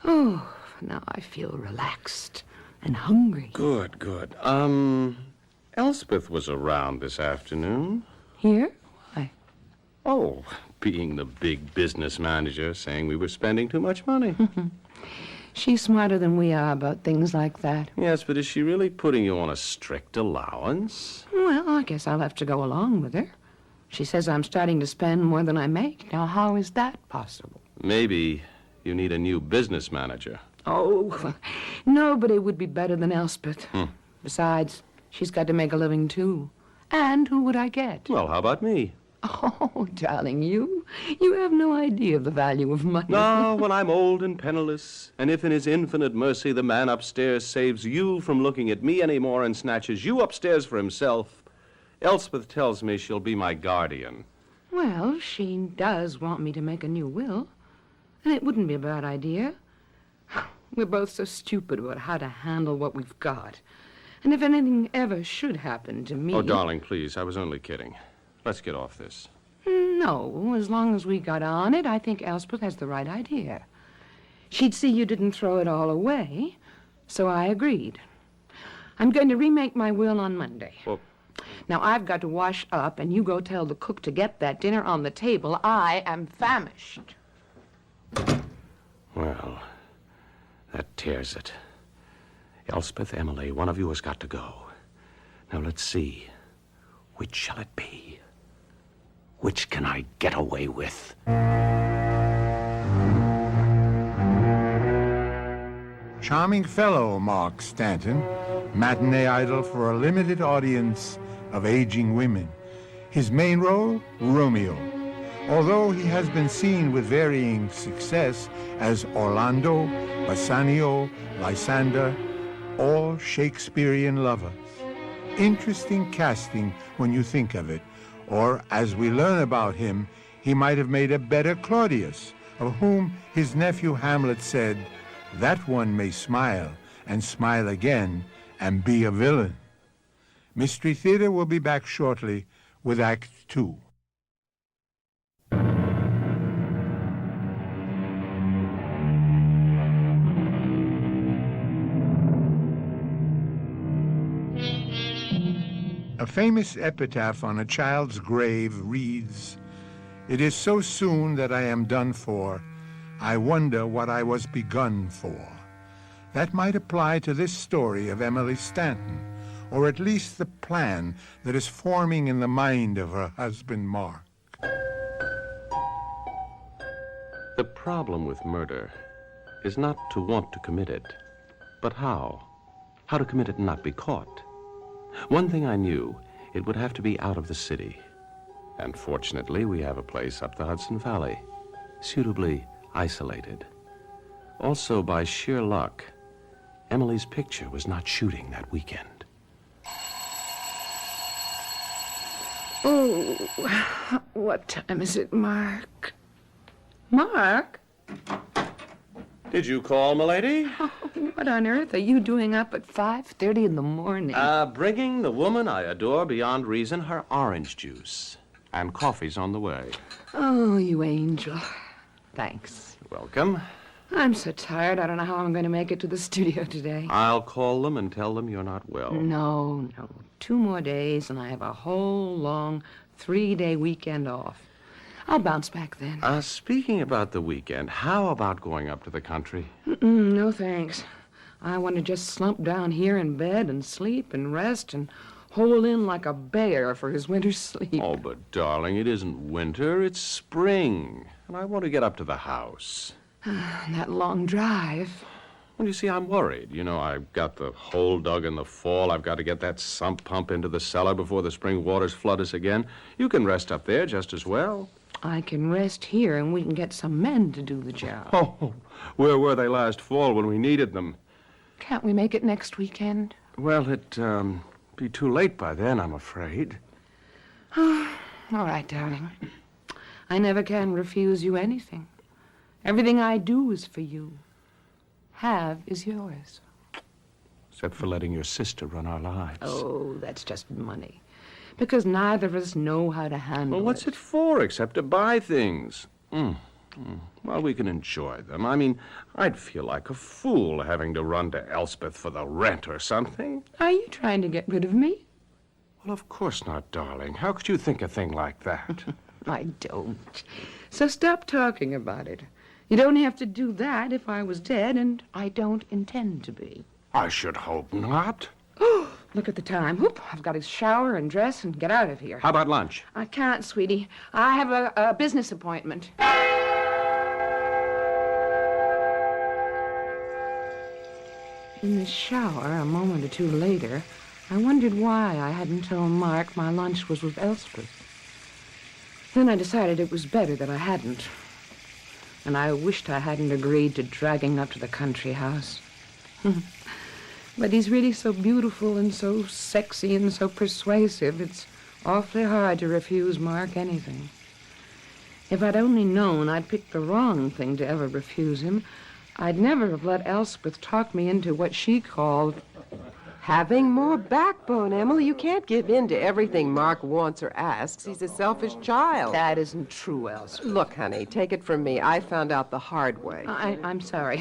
Oh, now I feel relaxed and hungry. Good, good. Elspeth was around this afternoon. Here? Why? Oh, being the big business manager, saying we were spending too much money. She's smarter than we are about things like that. Yes, but is she really putting you on a strict allowance? Well, I guess I'll have to go along with her. She says I'm starting to spend more than I make. Now, how is that possible? Maybe you need a new business manager. Oh, nobody would be better than Elspeth. Besides, she's got to make a living, too. And who would I get? Well, how about me? Oh, darling, you have no idea of the value of money. No, when I'm old and penniless, and if in his infinite mercy the man upstairs saves you from looking at me anymore and snatches you upstairs for himself, Elspeth tells me she'll be my guardian. Well, she does want me to make a new will, and it wouldn't be a bad idea. We're both so stupid about how to handle what we've got. And if anything ever should happen to me... Oh, darling, please, I was only kidding. Let's get off this. No, as long as we got on it, I think Elspeth has the right idea. She'd see you didn't throw it all away, so I agreed. I'm going to remake my will on Monday. Well... Now, I've got to wash up, and you go tell the cook to get that dinner on the table. I am famished. Well, that tears it. Elspeth, Emily, one of you has got to go. Now, let's see. Which shall it be? Which can I get away with? Charming fellow, Mark Stanton. Matinee idol for a limited audience of aging women. His main role, Romeo. Although he has been seen with varying success as Orlando, Bassanio, Lysander, all Shakespearean lovers. Interesting casting when you think of it. Or, as we learn about him, he might have made a better Claudius, of whom his nephew Hamlet said, "That one may smile, and smile again, and be a villain." Mystery Theater will be back shortly with Act 2. A famous epitaph on a child's grave reads, "It is so soon that I am done for. I wonder what I was begun for." That might apply to this story of Emily Stanton, or at least the plan that is forming in the mind of her husband, Mark. The problem with murder is not to want to commit it, but how. How to commit it and not be caught. One thing I knew, it would have to be out of the city. And fortunately, we have a place up the Hudson Valley, suitably isolated. Also, by sheer luck, Emily's picture was not shooting that weekend. Oh, what time is it, Mark? Mark? Did you call, milady? Oh, what on earth are you doing up at 5:30 in the morning? Bringing the woman I adore beyond reason her orange juice. And coffee's on the way. Oh, you angel. Thanks. Welcome. I'm so tired, I don't know how I'm going to make it to the studio today. I'll call them and tell them you're not well. No. 2 more days, and I have a whole long 3-day weekend off. I'll bounce back then. Speaking about the weekend, how about going up to the country? No, thanks. I want to just slump down here in bed and sleep and rest and hole in like a bear for his winter sleep. Oh, but darling, it isn't winter, it's spring. And I want to get up to the house. That long drive. Well, you see, I'm worried. You know, I've got the hole dug in the fall. I've got to get that sump pump into the cellar before the spring waters flood us again. You can rest up there just as well. I can rest here and we can get some men to do the job. Oh, where were they last fall when we needed them? Can't we make it next weekend? Well, it'd be too late by then, I'm afraid. All right, darling. I never can refuse you anything. Everything I do is for you. Have is yours. Except for letting your sister run our lives. Oh, that's just money. Because neither of us know how to handle Well, what's it for except to buy things? Well, we can enjoy them. I mean, I'd feel like a fool having to run to Elspeth for the rent or something. Are you trying to get rid of me? Well, of course not, darling. How could you think a thing like that? I don't. So stop talking about it. You don't have to do that if I was dead, and I don't intend to be. I should hope not. Look at the time. Whoop, I've got to shower and dress and get out of here. How about lunch? I can't, sweetie. I have a business appointment. In the shower, a moment or two later, I wondered why I hadn't told Mark my lunch was with Elspeth. Then I decided it was better that I hadn't. And I wished I hadn't agreed to dragging up to the country house. But he's really so beautiful and so sexy and so persuasive, it's awfully hard to refuse Mark anything. If I'd only known I'd picked the wrong thing to ever refuse him, I'd never have let Elspeth talk me into what she called having more backbone, Emily. You can't give in to everything Mark wants or asks. He's a selfish child. That isn't true, Elspeth. Look, honey, take it from me. I found out the hard way. I'm sorry.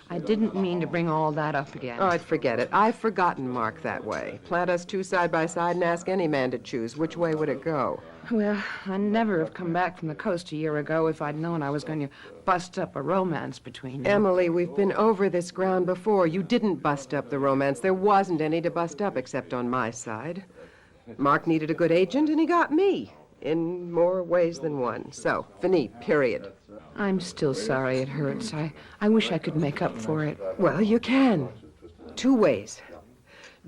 I didn't mean to bring all that up again. All right, forget it. I've forgotten Mark that way. Plant us two side by side and ask any man to choose. Which way would it go? Well, I'd never have come back from the coast a year ago if I'd known I was going to bust up a romance between you. Emily, we've been over this ground before. You didn't bust up the romance. There wasn't any to bust up except on my side. Mark needed a good agent, and he got me. In more ways than one. So, fini, period. I'm still sorry it hurts. I wish I could make up for it. Well, you can. Two ways.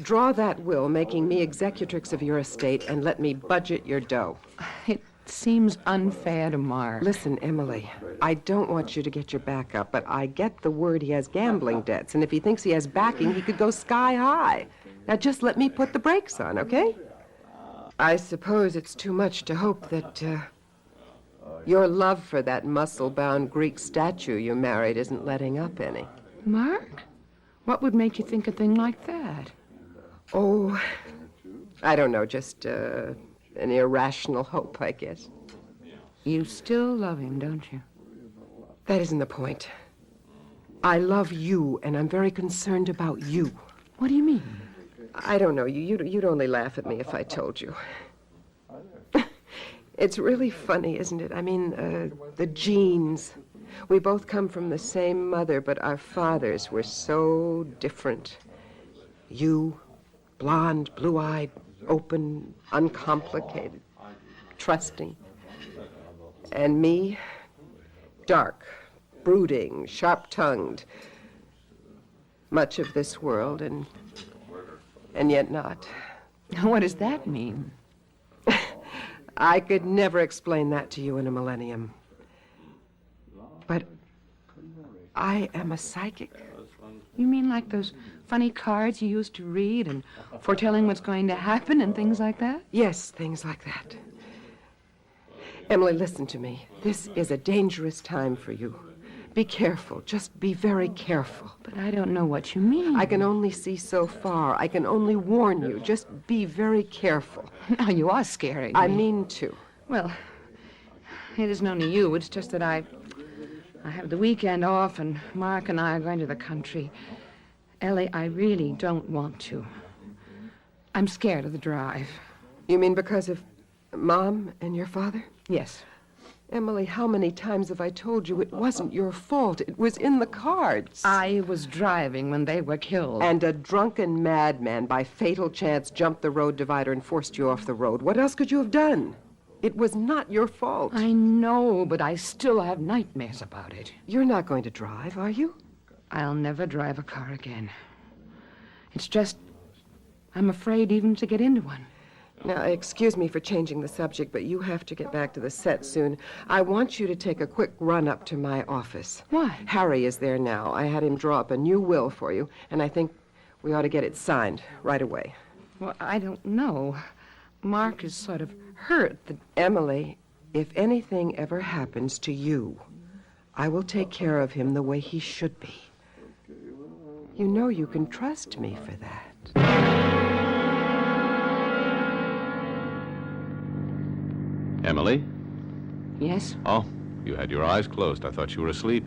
Draw that will, making me executrix of your estate, and let me budget your dough. It seems unfair to Mark. Listen, Emily, I don't want you to get your back up, but I get the word he has gambling debts, and if he thinks he has backing, he could go sky high. Now, just let me put the brakes on, okay? I suppose it's too much to hope that your love for that muscle-bound Greek statue you married isn't letting up any. Mark? What would make you think a thing like that? Oh, I don't know, just an irrational hope, I guess. You still love him, don't you? That isn't the point. I love you, and I'm very concerned about you. What do you mean? I don't know. You'd only laugh at me if I told you. It's really funny, isn't it? I mean, the genes. We both come from the same mother, but our fathers were so different. You, blonde, blue-eyed, open, uncomplicated, trusting. And me, dark, brooding, sharp-tongued. Much of this world, and yet not. What does that mean? I could never explain that to you in a millennium. But I am a psychic. You mean like those funny cards you used to read and foretelling what's going to happen and things like that? Yes, things like that. Emily, listen to me. This is a dangerous time for you. Be careful. Just be very careful. But I don't know what you mean. I can only see so far. I can only warn you. Just be very careful. Now, you are scaring me. I mean to. Well, it isn't only you. It's just that I have the weekend off, and Mark and I are going to the country. Ellie, I really don't want to. I'm scared of the drive. You mean because of Mom and your father? Yes. Emily, how many times have I told you it wasn't your fault? It was in the cards. I was driving when they were killed. And a drunken madman by fatal chance jumped the road divider and forced you off the road. What else could you have done? It was not your fault. I know, but I still have nightmares about it. You're not going to drive, are you? I'll never drive a car again. It's just, I'm afraid even to get into one. Now, excuse me for changing the subject, but you have to get back to the set soon. I want you to take a quick run up to my office. Why? Harry is there now. I had him draw up a new will for you, and I think we ought to get it signed right away. Well, I don't know. Mark is sort of hurt that... Emily, if anything ever happens to you, I will take care of him the way he should be. You know you can trust me for that. Emily? Yes? Oh, you had your eyes closed. I thought you were asleep.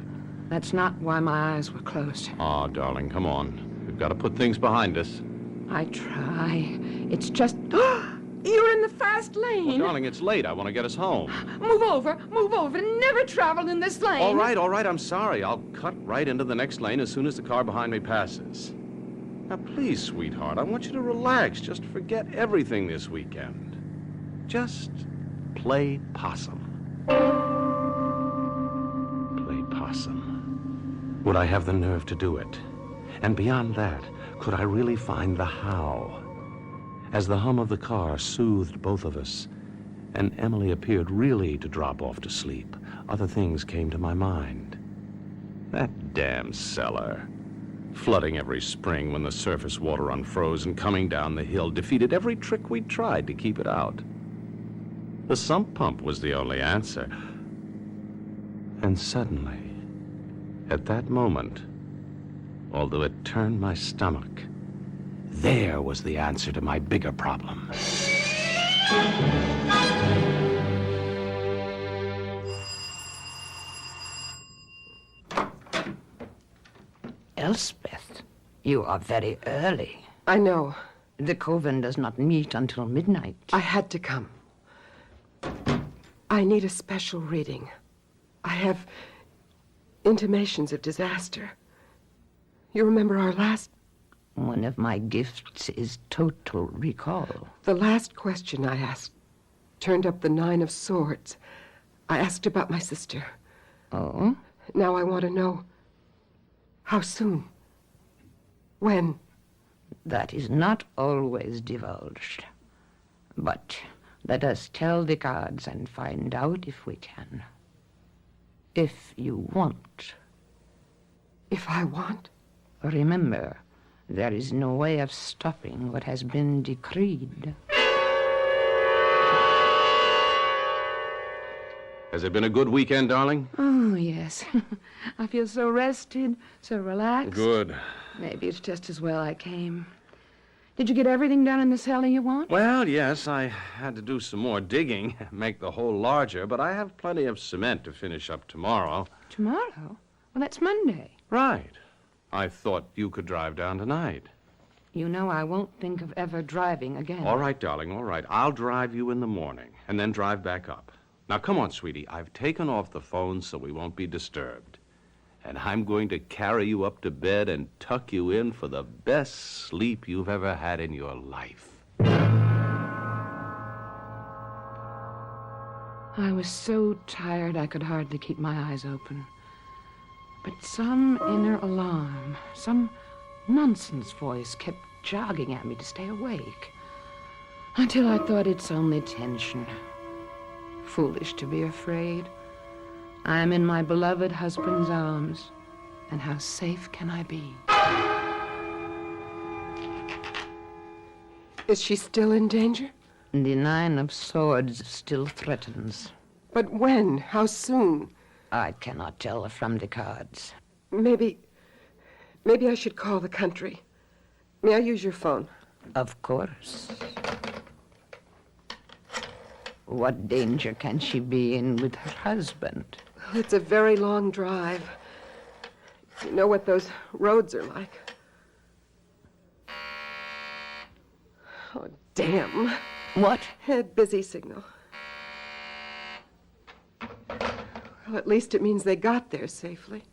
That's not why my eyes were closed. Oh, darling, come on. We've got to put things behind us. I try. It's just... You're in the fast lane. Well, darling, it's late. I want to get us home. Move over. Never travel in this lane. All right. I'm sorry. I'll cut right into the next lane as soon as the car behind me passes. Now, please, sweetheart, I want you to relax. Just forget everything this weekend. Just play possum. Play possum. Would I have the nerve to do it? And beyond that, could I really find the how? As the hum of the car soothed both of us, and Emily appeared really to drop off to sleep, other things came to my mind. That damn cellar. Flooding every spring when the surface water unfroze and coming down the hill defeated every trick we'd tried to keep it out. The sump pump was the only answer. And suddenly, at that moment, although it turned my stomach, there was the answer to my bigger problem. Elspeth, you are very early. I know. The coven does not meet until midnight. I had to come. I need a special reading. I have intimations of disaster. You remember our last... One of my gifts is total recall. The last question I asked turned up the 9 of swords. I asked about my sister. Oh? Now I want to know how soon? When? That is not always divulged. But let us tell the gods and find out if we can. If you want. If I want? Remember, there is no way of stopping what has been decreed. Has it been a good weekend, darling? Oh, yes. I feel so rested, so relaxed. Good. Maybe it's just as well I came. Did you get everything done in the cellar you want? Well, yes, I had to do some more digging, make the hole larger, but I have plenty of cement to finish up tomorrow. Tomorrow? Well, that's Monday. Right. I thought you could drive down tonight. You know I won't think of ever driving again. All right, darling, all right. I'll drive you in the morning and then drive back up. Now, come on, sweetie. I've taken off the phone so we won't be disturbed. And I'm going to carry you up to bed and tuck you in for the best sleep you've ever had in your life. I was so tired I could hardly keep my eyes open. But some inner alarm, some nonsense voice kept jogging at me to stay awake. Until I thought it's only tension. Foolish to be afraid. I am in my beloved husband's arms, and how safe can I be? Is she still in danger? The 9 of swords still threatens. But when? How soon? I cannot tell from the cards. Maybe I should call the country. May I use your phone? Of course. What danger can she be in with her husband? It's a very long drive. You know what those roads are like. Oh, damn. What? Busy signal. Well, at least it means they got there safely.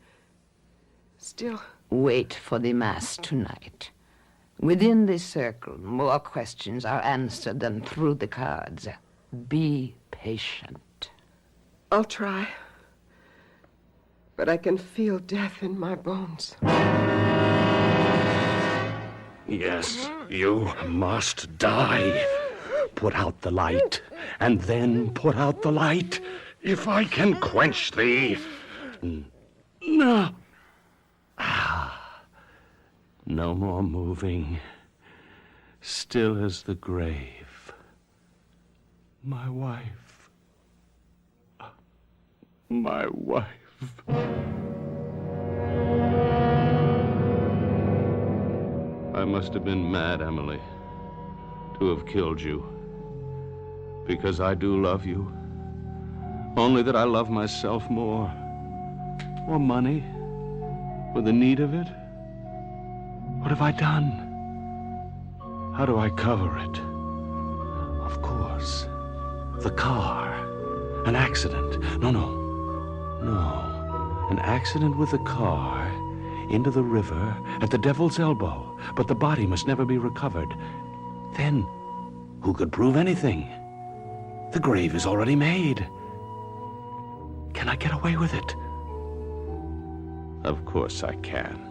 Still... Wait for the mass tonight. Within this circle, more questions are answered than through the cards. Be patient. I'll try. But I can feel death in my bones. Yes, you must die. Put out the light, and then put out the light. If I can quench thee. No. No more moving. Still as the grave. My wife. My wife. I must have been mad, Emily, to have killed you. Because I do love you. Only that I love myself more. Or money. Or the need of it. What have I done? How do I cover it? Of course. The car. An accident. No. An accident with the car into the river at the Devil's Elbow. But the body must never be recovered. Then, who could prove anything? The grave is already made. Can I get away with it? Of course I can.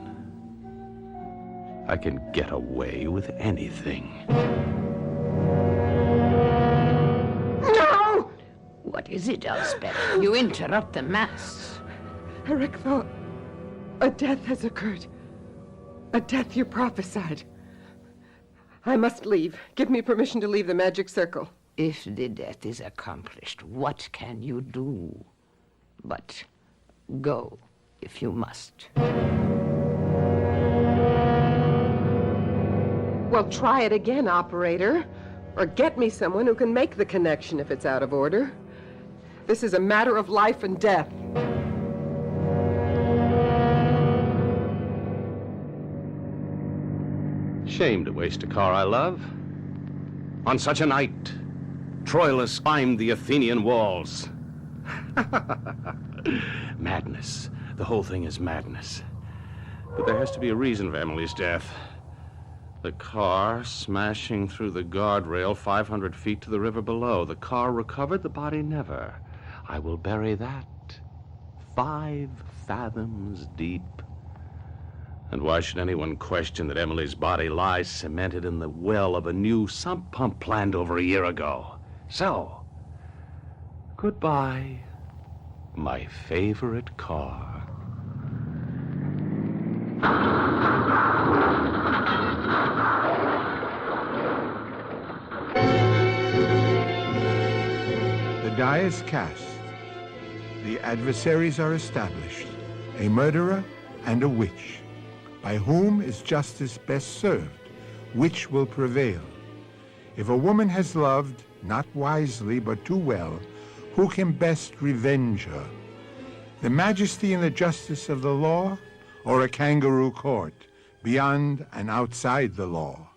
I can get away with anything. No! What is it, Elspeth? You interrupt the mass. Eric thought a death has occurred. A death you prophesied. I must leave. Give me permission to leave the magic circle. If the death is accomplished, what can you do? But go, if you must. Well, try it again, operator. Or get me someone who can make the connection if it's out of order. This is a matter of life and death. Shame to waste a car I love. On such a night, Troilus climbed the Athenian walls. Madness. The whole thing is madness. But there has to be a reason for Emily's death. The car smashing through the guardrail 500 feet to the river below. The car recovered, the body never. I will bury that 5 fathoms deep. And why should anyone question that Emily's body lies cemented in the well of a new sump pump planned over a year ago? So, goodbye, my favorite car. The die is cast. The adversaries are established, a murderer and a witch. By whom is justice best served? Which will prevail? If a woman has loved, not wisely but too well, who can best revenge her? The majesty and the justice of the law, or a kangaroo court, beyond and outside the law?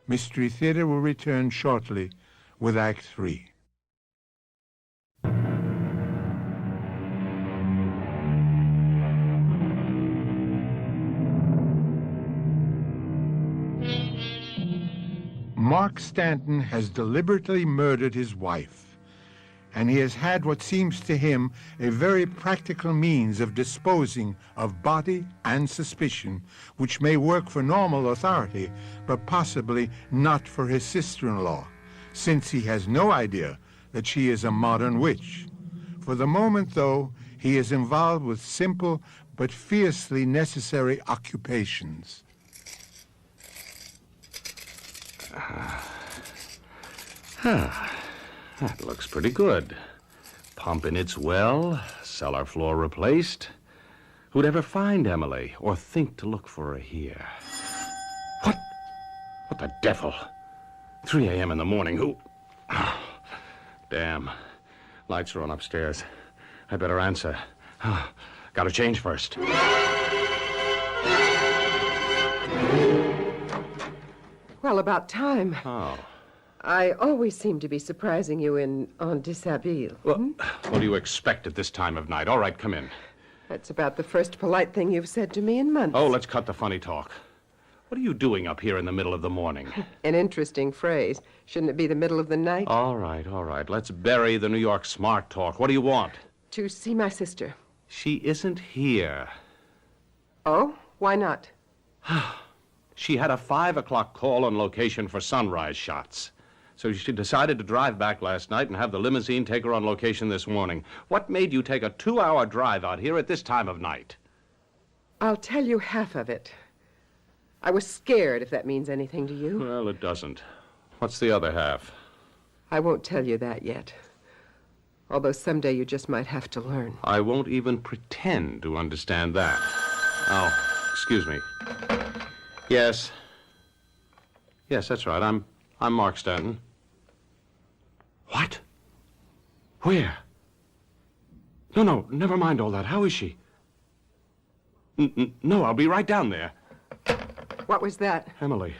Mystery Theater will return shortly with Act 3. Mark Stanton has deliberately murdered his wife, and he has had what seems to him a very practical means of disposing of body and suspicion, which may work for normal authority, but possibly not for his sister-in-law, since he has no idea that she is a modern witch. For the moment, though, he is involved with simple but fiercely necessary occupations. That looks pretty good. Pump in its well, cellar floor replaced. Who'd ever find Emily or think to look for her here? What? What the devil? 3 a.m. in the morning. Who? Oh, damn. Lights are on upstairs. I better answer. Gotta change first. Well, about time. Oh. I always seem to be surprising you in en dishabille. Well, what do you expect at this time of night? All right, come in. That's about the first polite thing you've said to me in months. Oh, let's cut the funny talk. What are you doing up here in the middle of the morning? An interesting phrase. Shouldn't it be the middle of the night? All right, all right. Let's bury the New York smart talk. What do you want? To see my sister. She isn't here. Oh? Why not? She had a 5 o'clock call on location for sunrise shots. So she decided to drive back last night and have the limousine take her on location this morning. What made you take a 2-hour drive out here at this time of night? I'll tell you half of it. I was scared, if that means anything to you. Well, it doesn't. What's the other half? I won't tell you that yet. Although someday you just might have to learn. I won't even pretend to understand that. Oh, excuse me. Yes. Yes, that's right. I'm Mark Stanton. What? Where? No, never mind all that. How is she? No, I'll be right down there. What was that? Emily.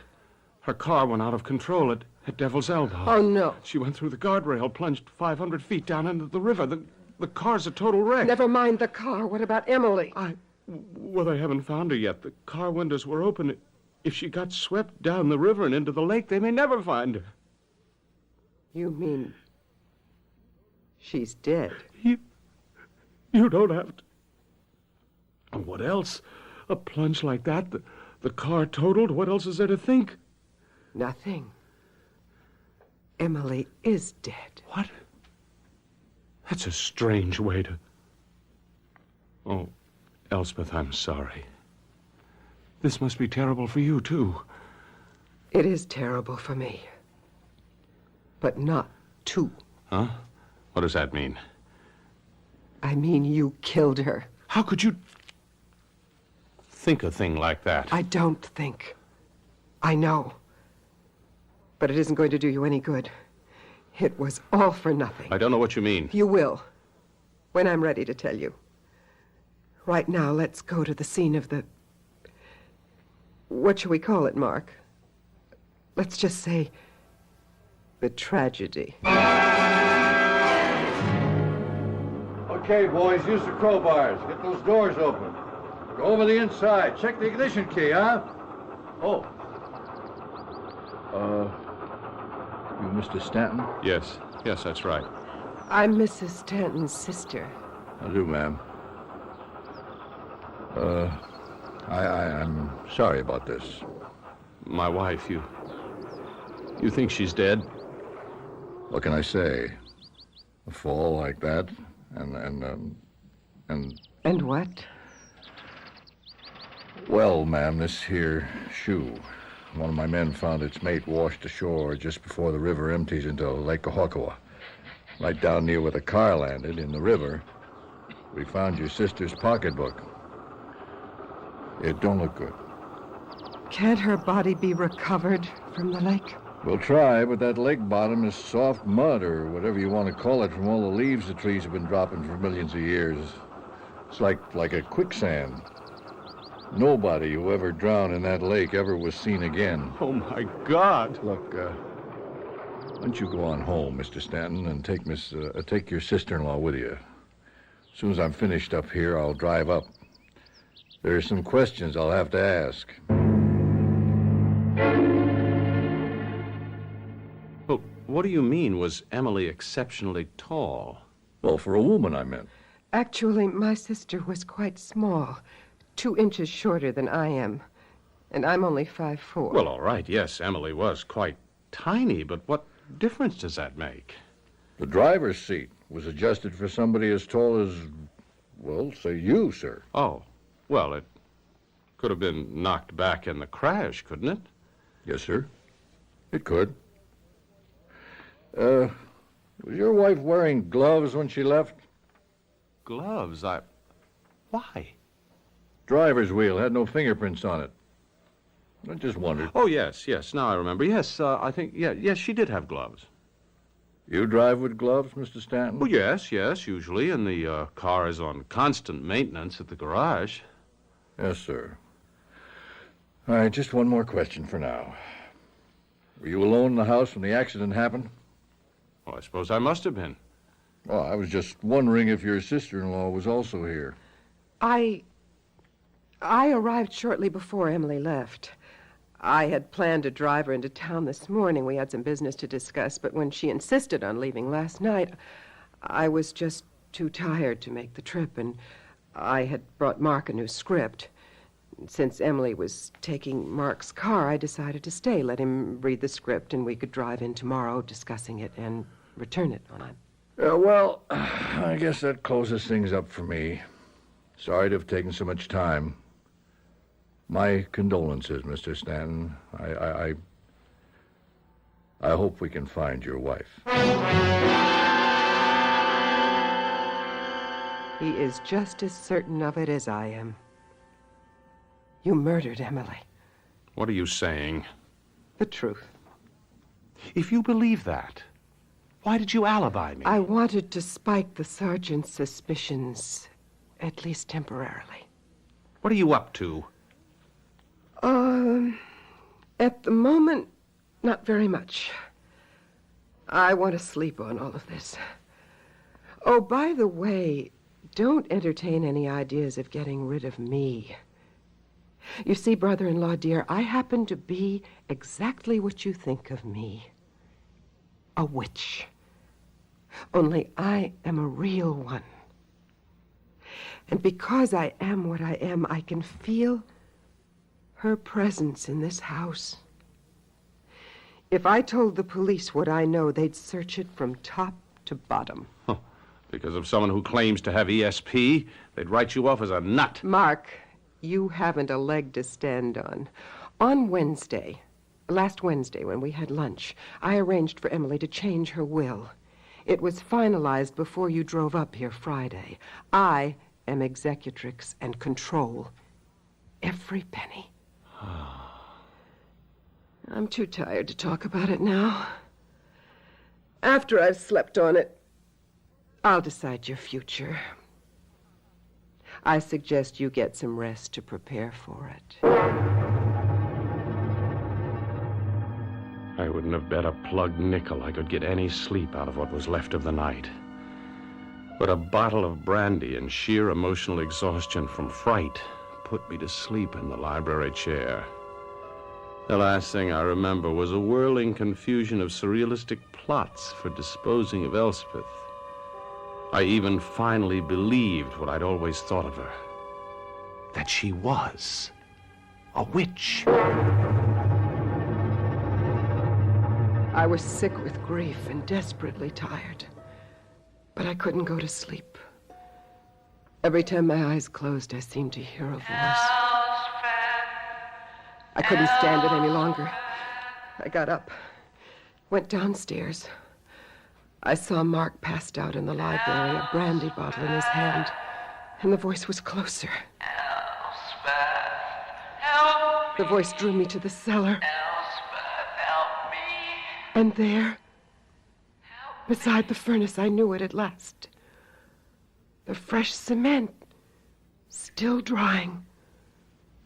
Her car went out of control at Devil's Elbow. Oh, no. She went through the guardrail, plunged 500 feet down into the river. The car's a total wreck. Never mind the car. What about Emily? Well, they haven't found her yet. The car windows were open. If she got swept down the river and into the lake, they may never find her. You mean she's dead? You don't have to. And what else? A plunge like that, the car totaled. What else is there to think? Nothing. Emily is dead. What? That's a strange way to... Oh, Elspeth, I'm sorry. This must be terrible for you, too. It is terrible for me. But not too. Huh? What does that mean? I mean, you killed her. How could you think a thing like that? I don't think. I know. But it isn't going to do you any good. It was all for nothing. I don't know what you mean. You will. When I'm ready to tell you. Right now, let's go to the scene of the... What shall we call it, Mark? Let's just say... the tragedy. Okay, boys, use the crowbars. Get those doors open. Go over the inside. Check the ignition key, huh? Oh. You Mr. Stanton? Yes, that's right. I'm Mrs. Stanton's sister. I do, ma'am. I'm sorry about this. My wife, you think she's dead? What can I say? A fall like that, and And what? Well, ma'am, this here shoe. One of my men found its mate washed ashore just before the river empties into Lake Ohakwa. Right down near where the car landed, in the river, we found your sister's pocketbook. It don't look good. Can't her body be recovered from the lake? We'll try, but that lake bottom is soft mud, or whatever you want to call it, from all the leaves the trees have been dropping for millions of years. It's like a quicksand. Nobody who ever drowned in that lake ever was seen again. Oh, my God. Look, why don't you go on home, Mr. Stanton, and take your sister-in-law with you. As soon as I'm finished up here, I'll drive up. There are some questions I'll have to ask. Well, what do you mean, was Emily exceptionally tall? Well, for a woman, I meant. Actually, my sister was quite small. 2 inches shorter than I am. And I'm only 5'4". Well, all right, yes, Emily was quite tiny, but what difference does that make? The driver's seat was adjusted for somebody as tall as, well, say you, sir. Oh, well, it could have been knocked back in the crash, couldn't it? Yes, sir. It could. Was your wife wearing gloves when she left? Gloves? Why? Driver's wheel had no fingerprints on it. I just wondered. Oh, yes, now I remember. Yes, I think, yes, she did have gloves. You drive with gloves, Mr. Stanton? Oh, yes, usually, and the car is on constant maintenance at the garage. Yes, sir. All right, just one more question for now. Were you alone in the house when the accident happened? Well, I suppose I must have been. Well, I was just wondering if your sister-in-law was also here. I arrived shortly before Emily left. I had planned to drive her into town this morning. We had some business to discuss, but when she insisted on leaving last night, I was just too tired to make the trip, and I had brought Mark a new script. Since Emily was taking Mark's car, I decided to stay, let him read the script, and we could drive in tomorrow discussing it and return it on time. Well, I guess that closes things up for me. Sorry to have taken so much time. My condolences, Mr. Stanton. I hope we can find your wife. He is just as certain of it as I am. You murdered Emily. What are you saying? The truth. If you believe that, why did you alibi me? I wanted to spike the sergeant's suspicions, at least temporarily. What are you up to? At the moment, not very much. I want to sleep on all of this. Oh, by the way, don't entertain any ideas of getting rid of me. You see, brother-in-law dear, I happen to be exactly what you think of me. A witch. Only I am a real one. And because I am what I am, I can feel her presence in this house. If I told the police what I know, they'd search it from top to bottom. Huh. Because of someone who claims to have ESP, they'd write you off as a nut. Mark, you haven't a leg to stand on. On Wednesday, last Wednesday when we had lunch, I arranged for Emily to change her will. It was finalized before you drove up here Friday. I am executrix and control every penny. I'm too tired to talk about it now. After I've slept on it, I'll decide your future. I suggest you get some rest to prepare for it. I wouldn't have bet a plugged nickel I could get any sleep out of what was left of the night. But a bottle of brandy and sheer emotional exhaustion from fright put me to sleep in the library chair. The last thing I remember was a whirling confusion of surrealistic plots for disposing of Elspeth. I even finally believed what I'd always thought of her, that she was a witch. I was sick with grief and desperately tired, but I couldn't go to sleep. Every time my eyes closed, I seemed to hear a voice. I couldn't stand it any longer. I got up, went downstairs. I saw Mark passed out in the library, a brandy bottle in his hand, and the voice was closer. The voice drew me to the cellar. And there, beside the furnace, I knew it at last. The fresh cement, still drying,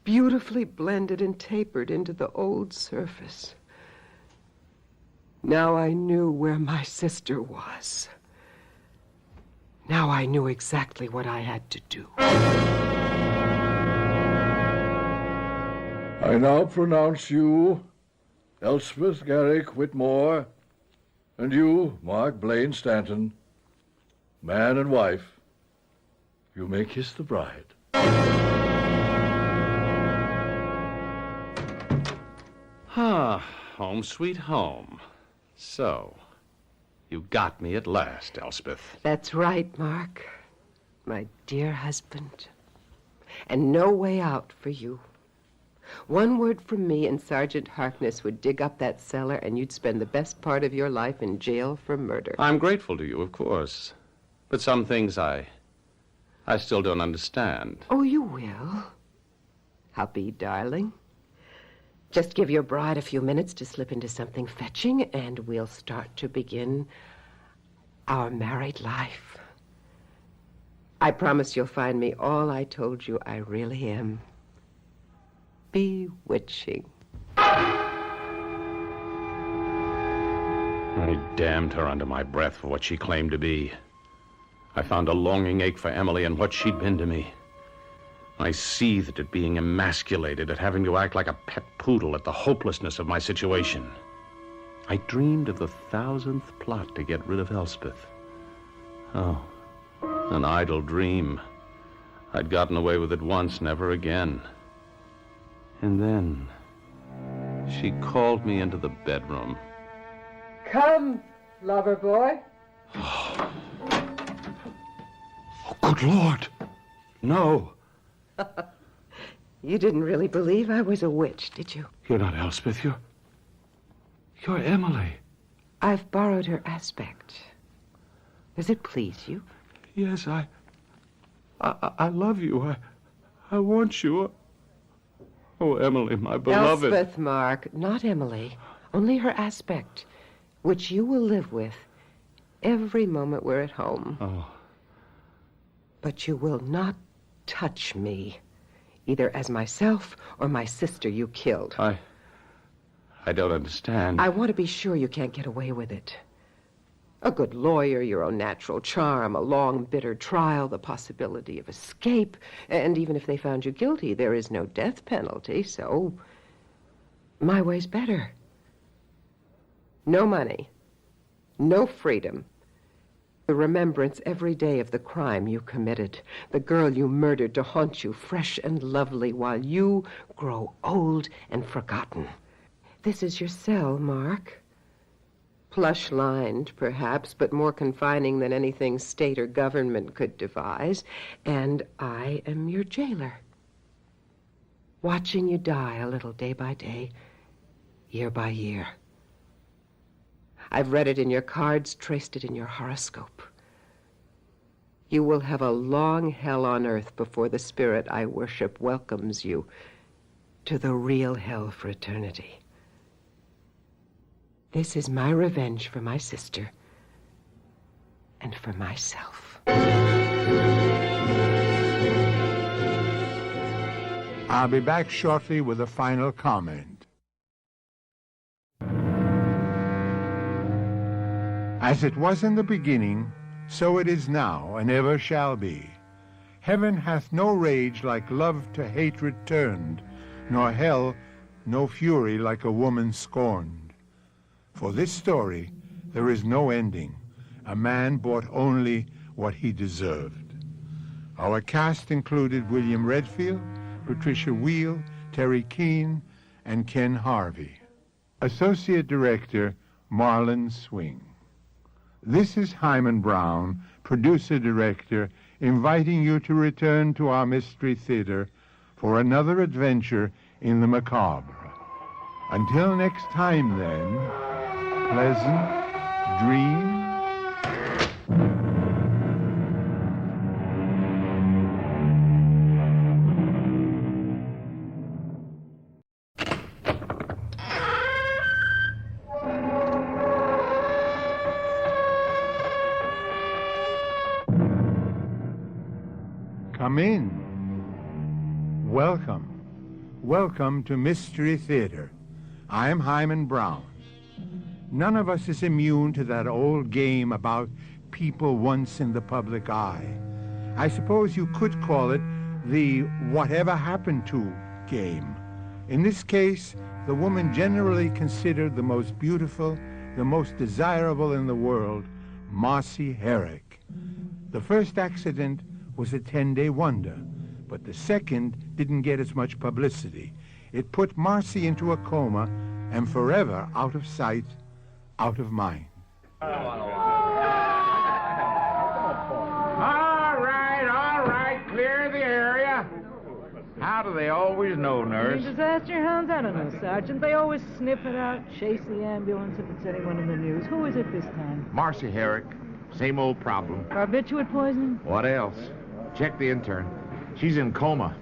beautifully blended and tapered into the old surface. Now I knew where my sister was. Now I knew exactly what I had to do. I now pronounce you Elspeth Garrick Whitmore, and you, Mark Blaine Stanton, man and wife. You may kiss the bride. Home sweet home. So, you got me at last, Elspeth. That's right, Mark. My dear husband. And no way out for you. One word from me and Sergeant Harkness would dig up that cellar and you'd spend the best part of your life in jail for murder. I'm grateful to you, of course. But some things I still don't understand. Oh, you will. Hubby, darling. Just give your bride a few minutes to slip into something fetching, and we'll start to begin our married life. I promise you'll find me all I told you I really am. Bewitching. I damned her under my breath for what she claimed to be. I found a longing ache for Emily and what she'd been to me. I seethed at being emasculated, at having to act like a pet poodle, at the hopelessness of my situation. I dreamed of the 1,000th plot to get rid of Elspeth. Oh, an idle dream. I'd gotten away with it once, never again. And then she called me into the bedroom. Come, lover boy. Oh, good Lord. No. You didn't really believe I was a witch, did you? You're not Elspeth. You're Emily. I've borrowed her aspect. Does it please you? Yes, I love you. I want you. Oh, Emily, my beloved. Elspeth, Mark, not Emily. Only her aspect, which you will live with every moment we're at home. Oh. But you will not touch me, either as myself or my sister you killed. I don't understand. I want to be sure you can't get away with it. A good lawyer, your own natural charm, a long, bitter trial, the possibility of escape, and even if they found you guilty, there is no death penalty, so my way's better. No money, no freedom. The remembrance every day of the crime you committed, the girl you murdered to haunt you fresh and lovely while you grow old and forgotten. This is your cell, Mark. Plush-lined, perhaps, but more confining than anything state or government could devise. And I am your jailer, watching you die a little day by day, year by year. I've read it in your cards, traced it in your horoscope. You will have a long hell on earth before the spirit I worship welcomes you to the real hell for eternity. This is my revenge for my sister and for myself. I'll be back shortly with a final comment. As it was in the beginning, so it is now, and ever shall be. Heaven hath no rage like love to hatred turned, nor hell no fury like a woman scorned. For this story, there is no ending. A man bought only what he deserved. Our cast included William Redfield, Patricia Wheel, Terry Keane, and Ken Harvey. Associate Director, Marlon Swing. This is Hyman Brown, producer-director, inviting you to return to our Mystery Theater for another adventure in the macabre. Until next time, then, pleasant dreams. Come in. Welcome. Welcome to Mystery Theater. I'm Hyman Brown. None of us is immune to that old game about people once in the public eye. I suppose you could call it the whatever happened to game. In this case, the woman generally considered the most beautiful, the most desirable in the world, Marcy Herrick. The first accident was a 10-day wonder, but the second didn't get as much publicity. It put Marcy into a coma and forever out of sight, out of mind. All right, clear the area. How do they always know, nurse? Disaster hounds? I don't know, Sergeant. They always sniff it out, chase the ambulance if it's anyone in the news. Who is it this time? Marcy Herrick. Same old problem. Barbiturate poisoning? What else? Check the intern. She's in coma.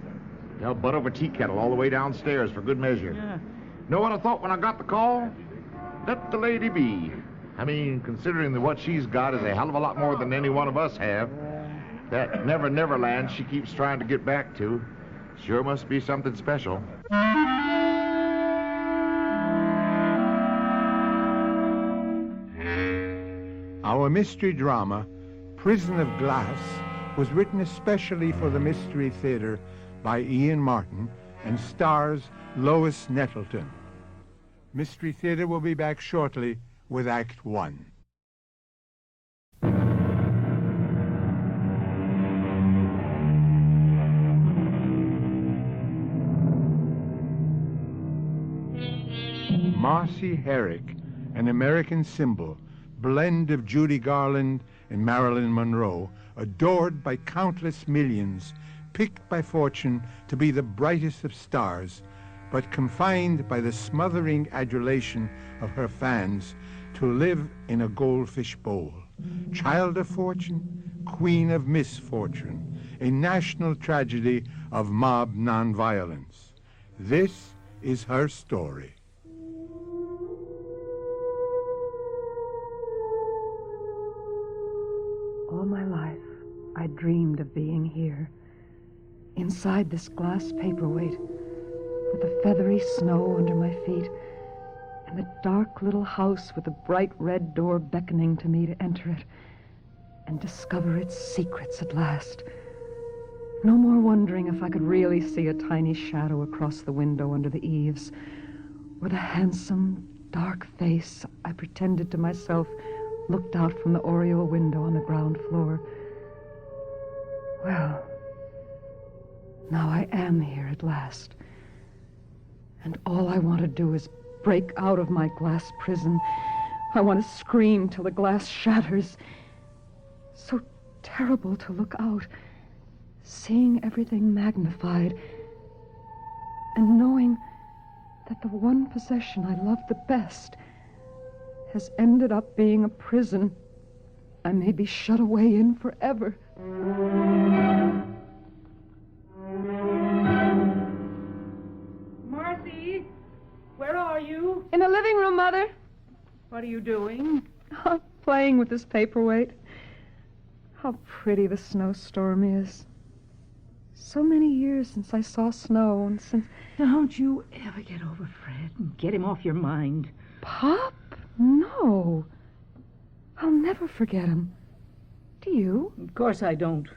They'll butt over tea kettle all the way downstairs for good measure. Yeah. Know what I thought when I got the call? Let the lady be. I mean, considering that what she's got is a hell of a lot more than any one of us have. That Never Land she keeps trying to get back to sure must be something special. Our mystery drama, Prison of Glass, was written especially for the Mystery Theater by Ian Martin and stars Lois Nettleton. Mystery Theater will be back shortly with Act One. Marcy Herrick, an American symbol, blend of Judy Garland and Marilyn Monroe, adored by countless millions, picked by fortune to be the brightest of stars, but confined by the smothering adulation of her fans to live in a goldfish bowl. Child of fortune, queen of misfortune, a national tragedy of mob nonviolence. This is her story. All my life, I dreamed of being here, inside this glass paperweight, with the feathery snow under my feet, and the dark little house with the bright red door beckoning to me to enter it and discover its secrets at last. No more wondering if I could really see a tiny shadow across the window under the eaves, or the handsome, dark face I pretended to myself looked out from the oriel window on the ground floor. Well, now I am here at last. And all I want to do is break out of my glass prison. I want to scream till the glass shatters. So terrible to look out, seeing everything magnified, and knowing that the one possession I love the best has ended up being a prison I may be shut away in forever. Marcy, where are you? In the living room, Mother. What are you doing? Playing with this paperweight. How pretty the snowstorm is. So many years since I saw snow, and since... Don't you ever get over Fred and get him off your mind. Pop? No. I'll never forget him. Do you? Of course I don't.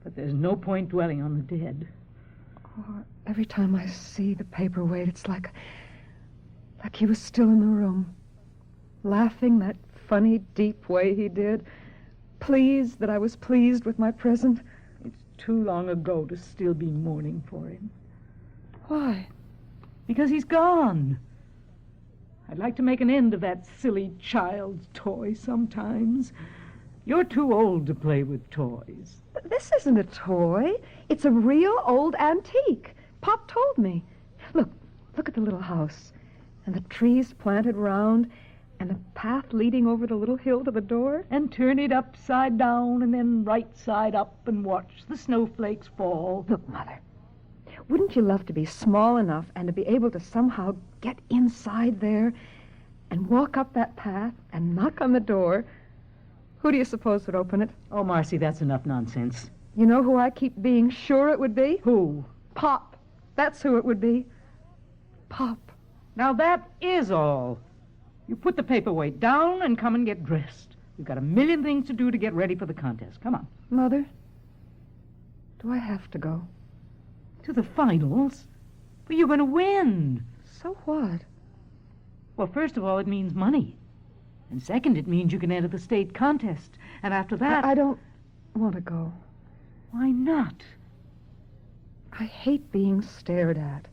But there's no point dwelling on the dead. Oh, every time I see the paperweight, it's like he was still in the room, laughing that funny, deep way he did, pleased that I was pleased with my present. It's too long ago to still be mourning for him. Why? Because he's gone. I'd like to make an end of that silly child's toy sometimes. You're too old to play with toys. This isn't a toy. It's a real old antique. Pop told me. Look at the little house, and the trees planted round, and the path leading over the little hill to the door. And turn it upside down and then right side up and watch the snowflakes fall. Look, Mother, wouldn't you love to be small enough and to be able to somehow get inside there and walk up that path and knock on the door? Who do you suppose would open it? Oh, Marcy, that's enough nonsense. You know who I keep being sure it would be? Who? Pop. That's who it would be. Pop. Now that is all. You put the paperweight down and come and get dressed. We've got a million things to do to get ready for the contest. Come on. Mother, do I have to go? To the finals? But you're going to win. So what? Well, first of all, it means money. And second, it means you can enter the state contest. And after that... I don't want to go. Why not? I hate being stared at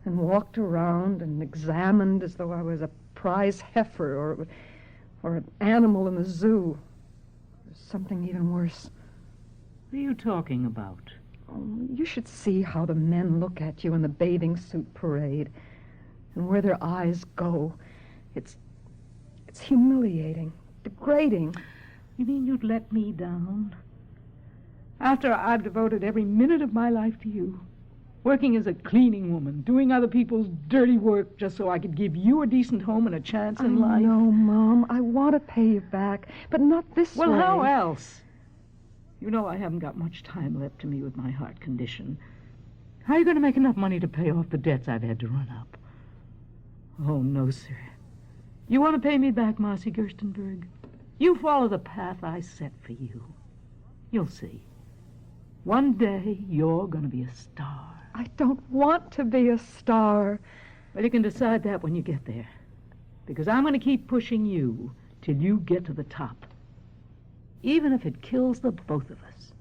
and walked around and examined as though I was a prize heifer or an animal in the zoo. Or something even worse. What are you talking about? Oh, you should see how the men look at you in the bathing suit parade and where their eyes go. It's humiliating, degrading. You mean you'd let me down? After I've devoted every minute of my life to you, working as a cleaning woman, doing other people's dirty work just so I could give you a decent home and a chance in life. No, Mom, I want to pay you back, but not this way. Well, how else? You know I haven't got much time left to me with my heart condition. How are you going to make enough money to pay off the debts I've had to run up? Oh, no, sir. You want to pay me back, Marcy Gerstenberg? You follow the path I set for you. You'll see. One day, you're going to be a star. I don't want to be a star. Well, you can decide that when you get there. Because I'm going to keep pushing you till you get to the top. Even if it kills the both of us.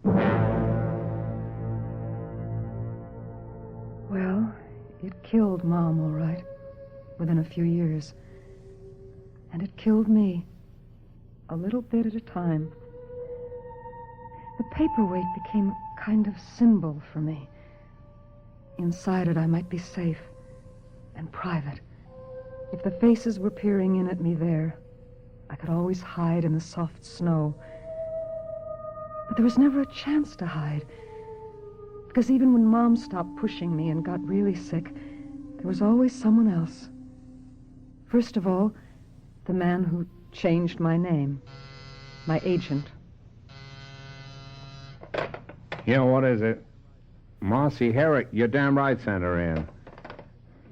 Well, it killed Mom, all right, within a few years. And it killed me, a little bit at a time. The paperweight became a kind of symbol for me. Inside it, I might be safe and private. If the faces were peering in at me there, I could always hide in the soft snow. But there was never a chance to hide, because even when Mom stopped pushing me and got really sick, there was always someone else. First of all, the man who changed my name, my agent. You know, what is it? Marcy Herrick, you're damn right, sent her in.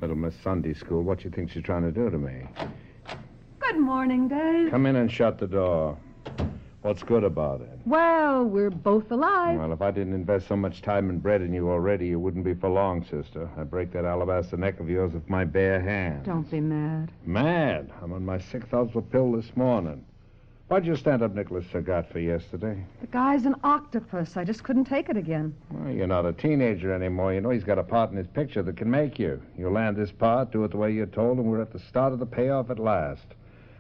Little Miss Sunday School, what you think she's trying to do to me? Good morning, Dave. Come in and shut the door. What's good about it? Well, we're both alive. Well, if I didn't invest so much time and bread in you already, you wouldn't be for long, sister. I'd break that alabaster neck of yours with my bare hand. Don't be mad. Mad? I'm on my 6th alpha pill this morning. Why'd you stand up Nicholas Sagat for yesterday? The guy's an octopus. I just couldn't take it again. Well, you're not a teenager anymore. You know he's got a part in his picture that can make you. You land this part, do it the way you're told, and we're at the start of the payoff at last.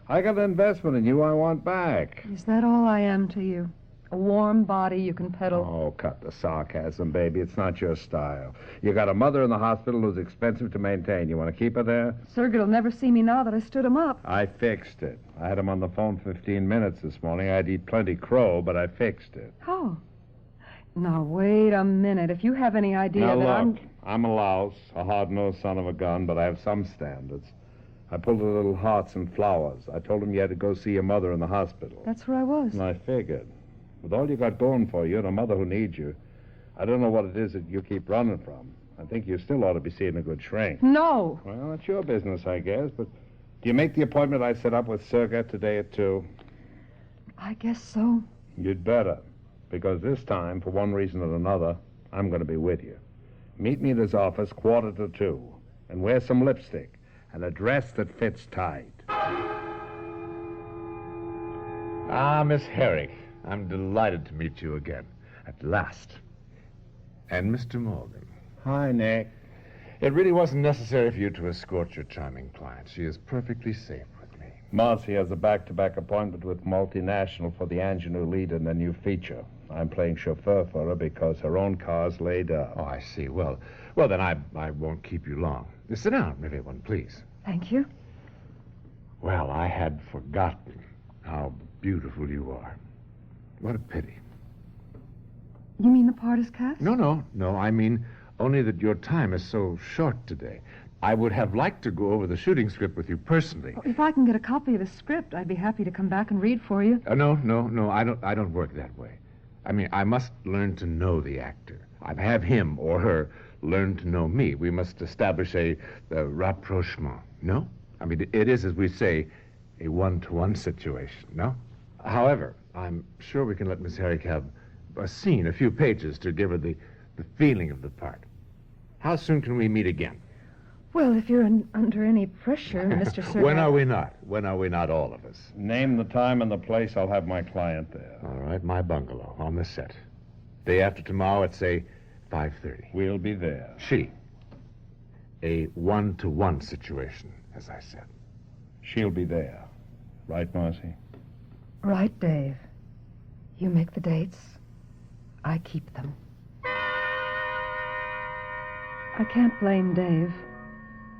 I got an investment in you I want back. Is that all I am to you? A warm body you can peddle? Oh, cut the sarcasm, baby. It's not your style. You got a mother in the hospital who's expensive to maintain. You want to keep her there? Sergit will never see me now that I stood him up. I fixed it. I had him on the phone 15 minutes this morning. I'd eat plenty crow, but I fixed it. How? Now, wait a minute. If you have any idea now, that look, I'm a louse, a hard-nosed son of a gun, but I have some standards. I pulled the little hearts and flowers. I told him you had to go see your mother in the hospital. That's where I was. And I figured. With all you got going for you and a mother who needs you, I don't know what it is that you keep running from. I think you still ought to be seeing a good shrink. No. Well, that's your business, I guess, but do you make the appointment I set up with Sergit today at 2? I guess so. You'd better, because this time, for one reason or another, I'm going to be with you. Meet me at his office 1:45, and wear some lipstick and a dress that fits tight. Ah, Miss Herrick, I'm delighted to meet you again, at last. And Mr. Morgan. Hi, Nick. It really wasn't necessary for you to escort your charming client. She is perfectly safe with me. Marcy has a back-to-back appointment with Multinational for the ingenue lead in the new feature. I'm playing chauffeur for her because her own car's laid up. Oh, I see. Well, then I won't keep you long. Sit down, everyone, please. Thank you. Well, I had forgotten how beautiful you are. What a pity. You mean the part is cast? No. I mean only that your time is so short today. I would have liked to go over the shooting script with you personally. Well, if I can get a copy of the script, I'd be happy to come back and read for you. No. I don't work that way. I mean, I must learn to know the actor. I'd have him or her learn to know me. We must establish a rapprochement. No? I mean, it is, as we say, a one-to-one situation, no? However, I'm sure we can let Miss Herrick have a scene, a few pages, to give her the feeling of the part. How soon can we meet again? Well, if you're under any pressure, Mr. Sergit. When are we not? When are we not, all of us? Name the time and the place. I'll have my client there. All right, my bungalow, on the set. Day after tomorrow at, say, 5:30. We'll be there. She. A one-to-one situation, as I said. She'll be there. Right, Marcy? Right, Dave. You make the dates. I keep them. I can't blame Dave.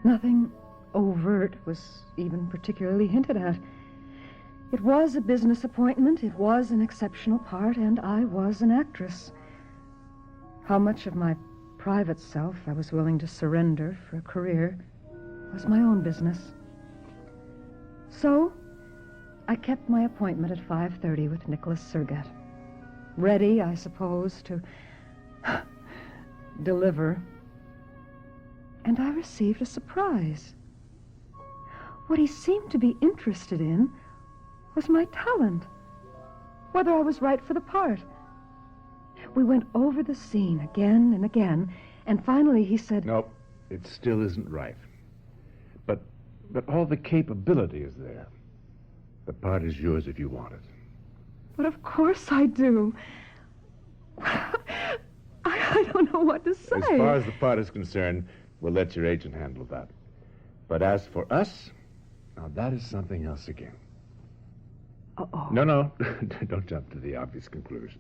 Nothing overt was even particularly hinted at. It was a business appointment, it was an exceptional part, and I was an actress. How much of my private self I was willing to surrender for a career was my own business. So, I kept my appointment at 5:30 with Nicholas Sergit. Ready, I suppose, to deliver. And I received a surprise. What he seemed to be interested in was my talent. whether I was right for the part. We went over the scene again and again, and finally he said... Nope, it still isn't right. But all the capability is there. The part is yours if you want it. But of course I do. I don't know what to say. As far as the part is concerned, we'll let your agent handle that. But as for us, now that is something else again. Uh-oh. No, don't jump to the obvious conclusion.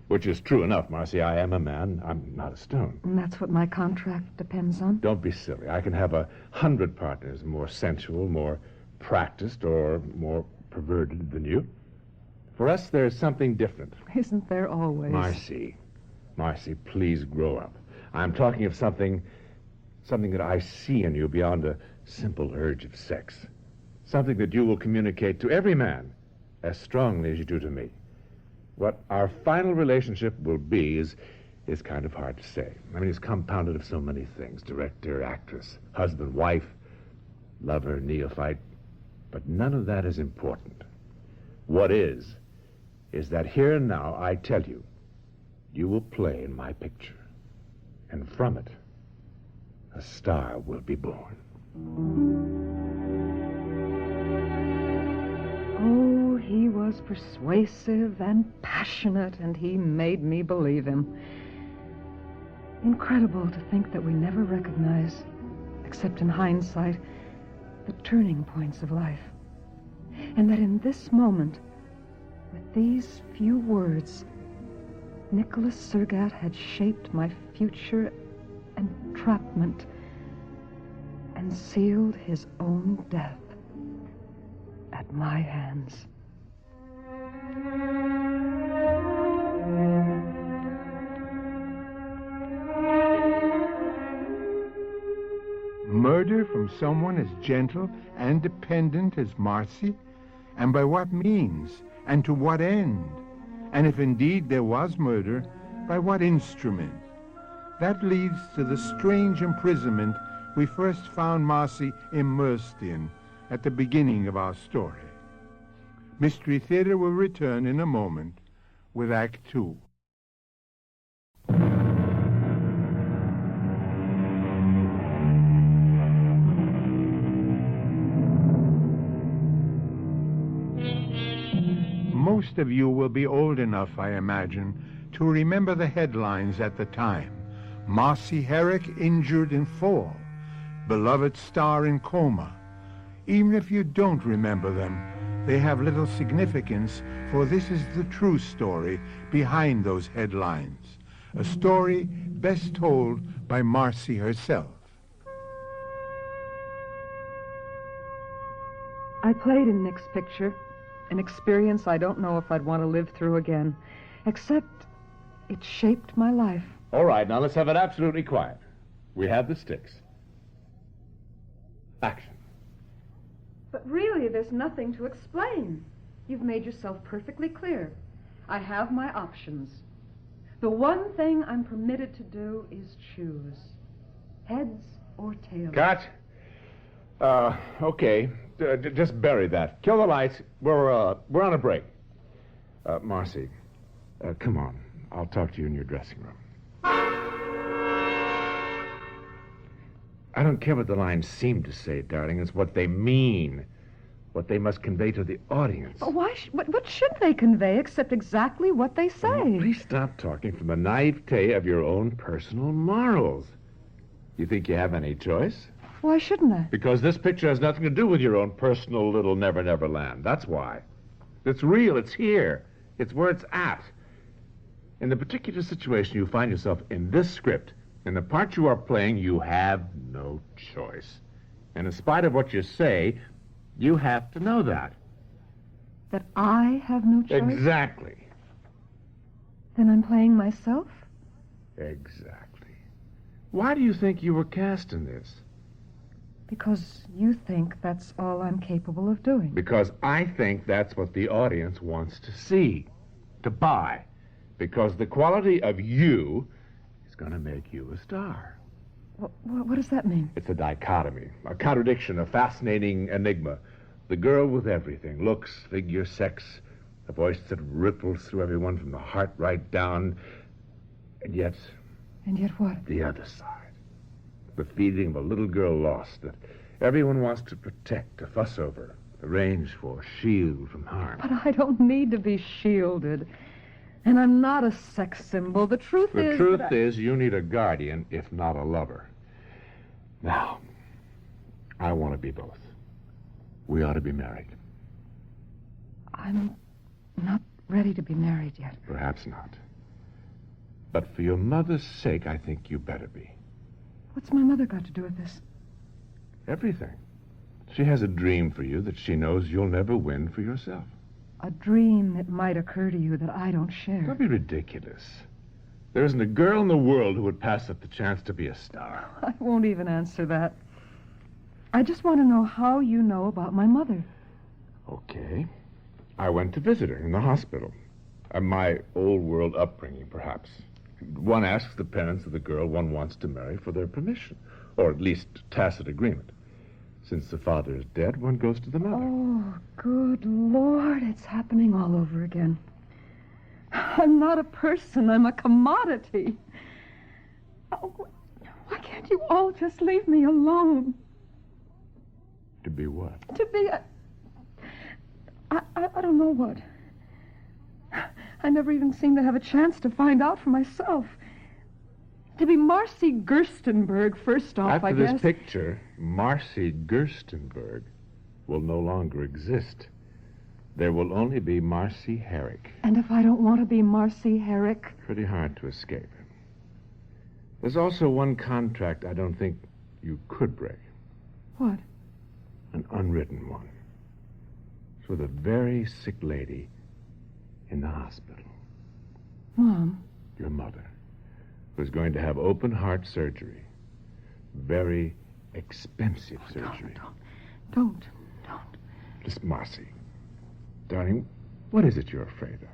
Which is true enough, Marcy. I am a man. I'm not a stone. And that's what my contract depends on? Don't be silly. I can have 100 partners, more sensual, more practiced, or more perverted than you. For us, there's something different. Isn't there always? Marcy, please grow up. I'm talking of something that I see in you beyond a simple urge of sex. Something that you will communicate to every man as strongly as you do to me. What our final relationship will be is kind of hard to say. I mean, it's compounded of so many things. Director, actress, husband, wife, lover, neophyte. But none of that is important. What is that here and now I tell you, you will play in my picture. And from it, a star will be born. Oh, he was persuasive and passionate, and he made me believe him. Incredible to think that we never recognize, except in hindsight, the turning points of life. And that in this moment, with these few words, Nicholas Surgat had shaped my future entrapment and sealed his own death at my hands. Murder from someone as gentle and dependent as Marcy? And by what means? And to what end? And if indeed there was murder, by what instrument? That leads to the strange imprisonment we first found Marcy immersed in at the beginning of our story. Mystery Theater will return in a moment with Act Two. Most of you will be old enough, I imagine, to remember the headlines at the time. Marcy Herrick injured in fall. Beloved star in coma. Even if you don't remember them, they have little significance, for this is the true story behind those headlines. A story best told by Marcy herself. I played in Nick's picture, an experience I don't know if I'd want to live through again, except it shaped my life. All right, now let's have it absolutely quiet. We have the sticks. Action. But really, there's nothing to explain. You've made yourself perfectly clear. I have my options. The one thing I'm permitted to do is choose. Heads or tails. Cut. Okay. Just bury that. Kill the lights. We're on a break. Marcy, come on. I'll talk to you in your dressing room. I don't care what the lines seem to say, darling. It's what they mean. What they must convey to the audience. But what should they convey except exactly what they say? Oh, please stop talking from the naivete of your own personal morals. You think you have any choice? Why shouldn't I? Because this picture has nothing to do with your own personal little Never Never Land. That's why. It's real. It's here. It's where it's at. In the particular situation you find yourself in this script, in the part you are playing, you have no choice. And in spite of what you say, you have to know that. That I have no choice? Exactly. Then I'm playing myself? Exactly. Why do you think you were cast in this? Because you think that's all I'm capable of doing. Because I think that's what the audience wants to see, to buy. Because the quality of you is going to make you a star. What does that mean? It's a dichotomy, a contradiction, a fascinating enigma. The girl with everything, looks, figure, sex, A voice that ripples through everyone from the heart right down. And yet... And yet what? The other side. The feeling of a little girl lost that everyone wants to protect, to fuss over, arrange for, shield from harm. But I don't need to be shielded. And I'm not a sex symbol. The truth is... The truth is you need a guardian, if not a lover. Now, I want to be both. We ought to be married. I'm not ready to be married yet. Perhaps not. But for your mother's sake, I think you better be. What's my mother got to do with this? Everything. She has a dream for you that she knows you'll never win for yourself. A dream that might occur to you that I don't share. Don't be ridiculous. There isn't a girl in the world who would pass up the chance to be a star. I won't even answer that. I just want to know how you know about my mother. Okay. I went to visit her in the hospital. My old world upbringing, perhaps. One asks the parents of the girl one wants to marry for their permission, or at least tacit agreement. Since the father is dead, one goes to the mother. Oh, good Lord, it's happening all over again. I'm not a person, I'm a commodity. Oh, why can't you all just leave me alone? To be what? To be a... I don't know what. I never even seem to have a chance to find out for myself. To be Marcy Gerstenberg, first off, I guess. After this picture, Marcy Gerstenberg will no longer exist. There will only be Marcy Herrick. And if I don't want to be Marcy Herrick? Pretty hard to escape. There's also one contract I don't think you could break. What? An unwritten one. It's with a very sick lady in the hospital. Mom? Your mother, who's going to have open heart surgery. Very expensive surgery. Don't. Listen, Marcy. Darling, what is it you're afraid of?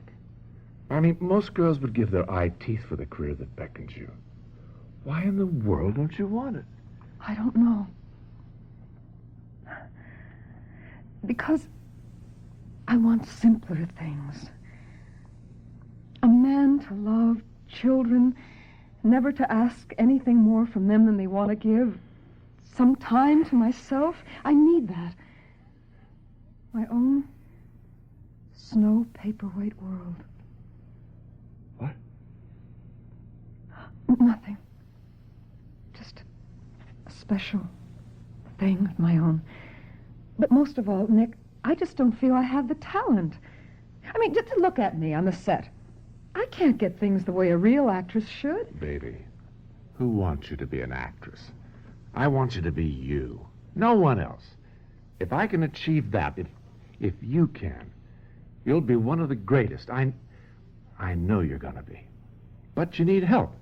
I mean, most girls would give their eye teeth for the career that beckons you. Why in the world don't you want it? I don't know. Because I want simpler things. A man to love, children, never to ask anything more from them than they want to give. Some time to myself. I need that. My own snow paperweight world. What? Nothing. Just a special thing of my own. But most of all, Nick, I just don't feel I have the talent. I mean, just to look at me on the set. I can't get things the way a real actress should. Baby, who wants you to be an actress? I want you to be you. No one else. If I can achieve that, if you can, you'll be one of the greatest. I know you're going to be. But you need help.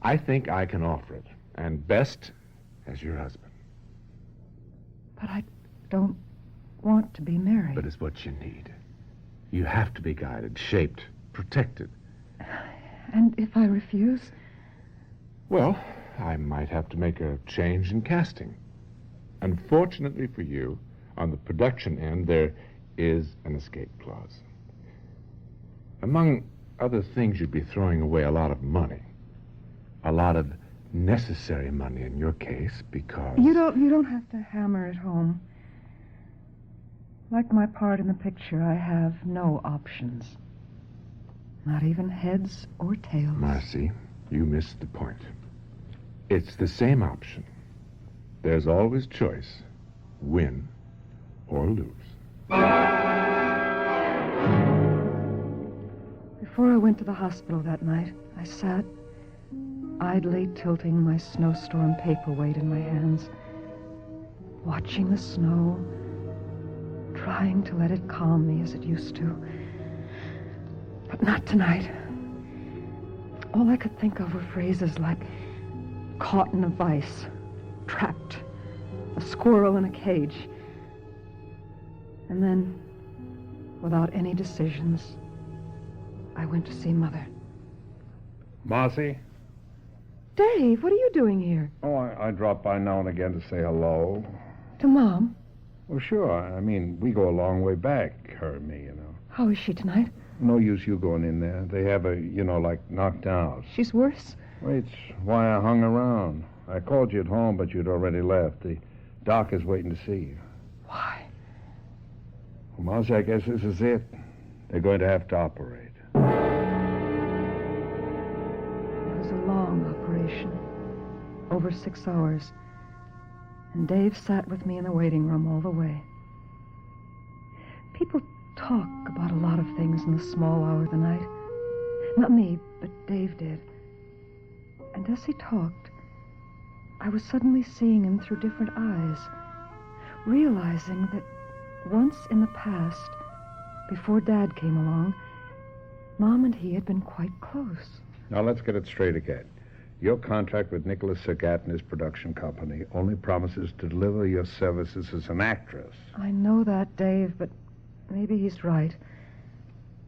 I think I can offer it. And best as your husband. But I don't want to be married. But it's what you need. You have to be guided, shaped, protected. And if I refuse? Well, I might have to make a change in casting. Unfortunately for you, on the production end, there is an escape clause. Among other things, you'd be throwing away a lot of money. A lot of necessary money in your case, because... You don't have to hammer it home. Like my part in the picture, I have no options. Not even heads or tails. Marcy, you missed the point. It's the same option. There's always choice. Win or lose. Before I went to the hospital that night, I sat, idly tilting my snowstorm paperweight in my hands, watching the snow, trying to let it calm me as it used to. But not tonight. All I could think of were phrases like caught in a vice, trapped, a squirrel in a cage. And then, without any decisions, I went to see Mother. Marcy? Dave, what are you doing here? Oh, I drop by now and again to say hello. To Mom? Well, sure. I mean, we go a long way back, her and me, you know. How is she tonight? No use you going in there. They have her, like knocked out. She's worse? Well, it's why I hung around. I called you at home, but you'd already left. The doc is waiting to see you. Why? Well, Marcy, I guess this is it. They're going to have to operate. It was a long operation. Over 6 hours. And Dave sat with me in the waiting room all the way. People talk about a lot of things in the small hour of the night. Not me, but Dave did. And as he talked, I was suddenly seeing him through different eyes, realizing that once in the past, before Dad came along, Mom and he had been quite close. Now, let's get it straight again. Your contract with Nicholas Sagat and his production company only promises to deliver your services as an actress. I know that, Dave, but maybe he's right.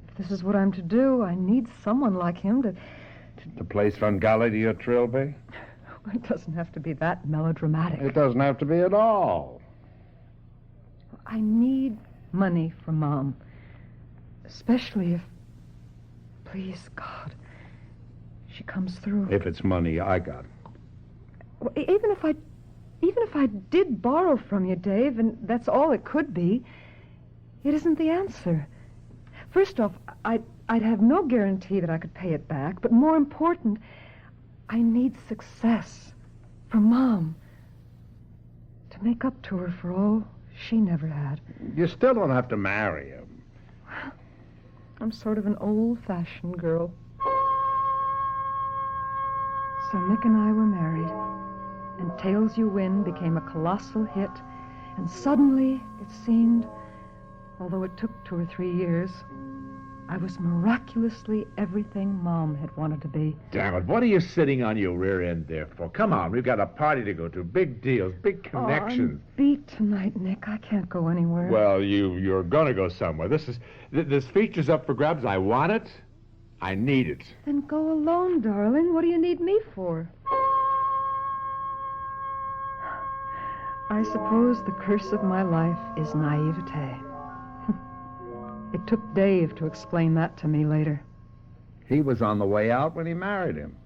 If this is what I'm to do, I need someone like him to... The place Svengali to your Trilby? It doesn't have to be that melodramatic. It doesn't have to be at all. I need money for Mom. Especially if... Please, God... she comes through. If it's money, I got it. Well, even if I did borrow from you, Dave, and that's all it could be, it isn't the answer. First off, I'd have no guarantee that I could pay it back, but more important, I need success for Mom to make up to her for all she never had. You still don't have to marry him. I'm sort of an old-fashioned girl. So Nick and I were married, and Tales You Win became a colossal hit, and suddenly, it seemed, although it took 2 or 3 years, I was miraculously everything Mom had wanted to be. Damn it, what are you sitting on your rear end there for? Come on, we've got a party to go to, big deals, big connections. I'm beat tonight, Nick. I can't go anywhere. Well, you're going to go somewhere. This feature's up for grabs. I want it. I need it. Then go alone, darling. What do you need me for? I suppose the curse of my life is naivete. It took Dave to explain that to me later. He was on the way out when he married him.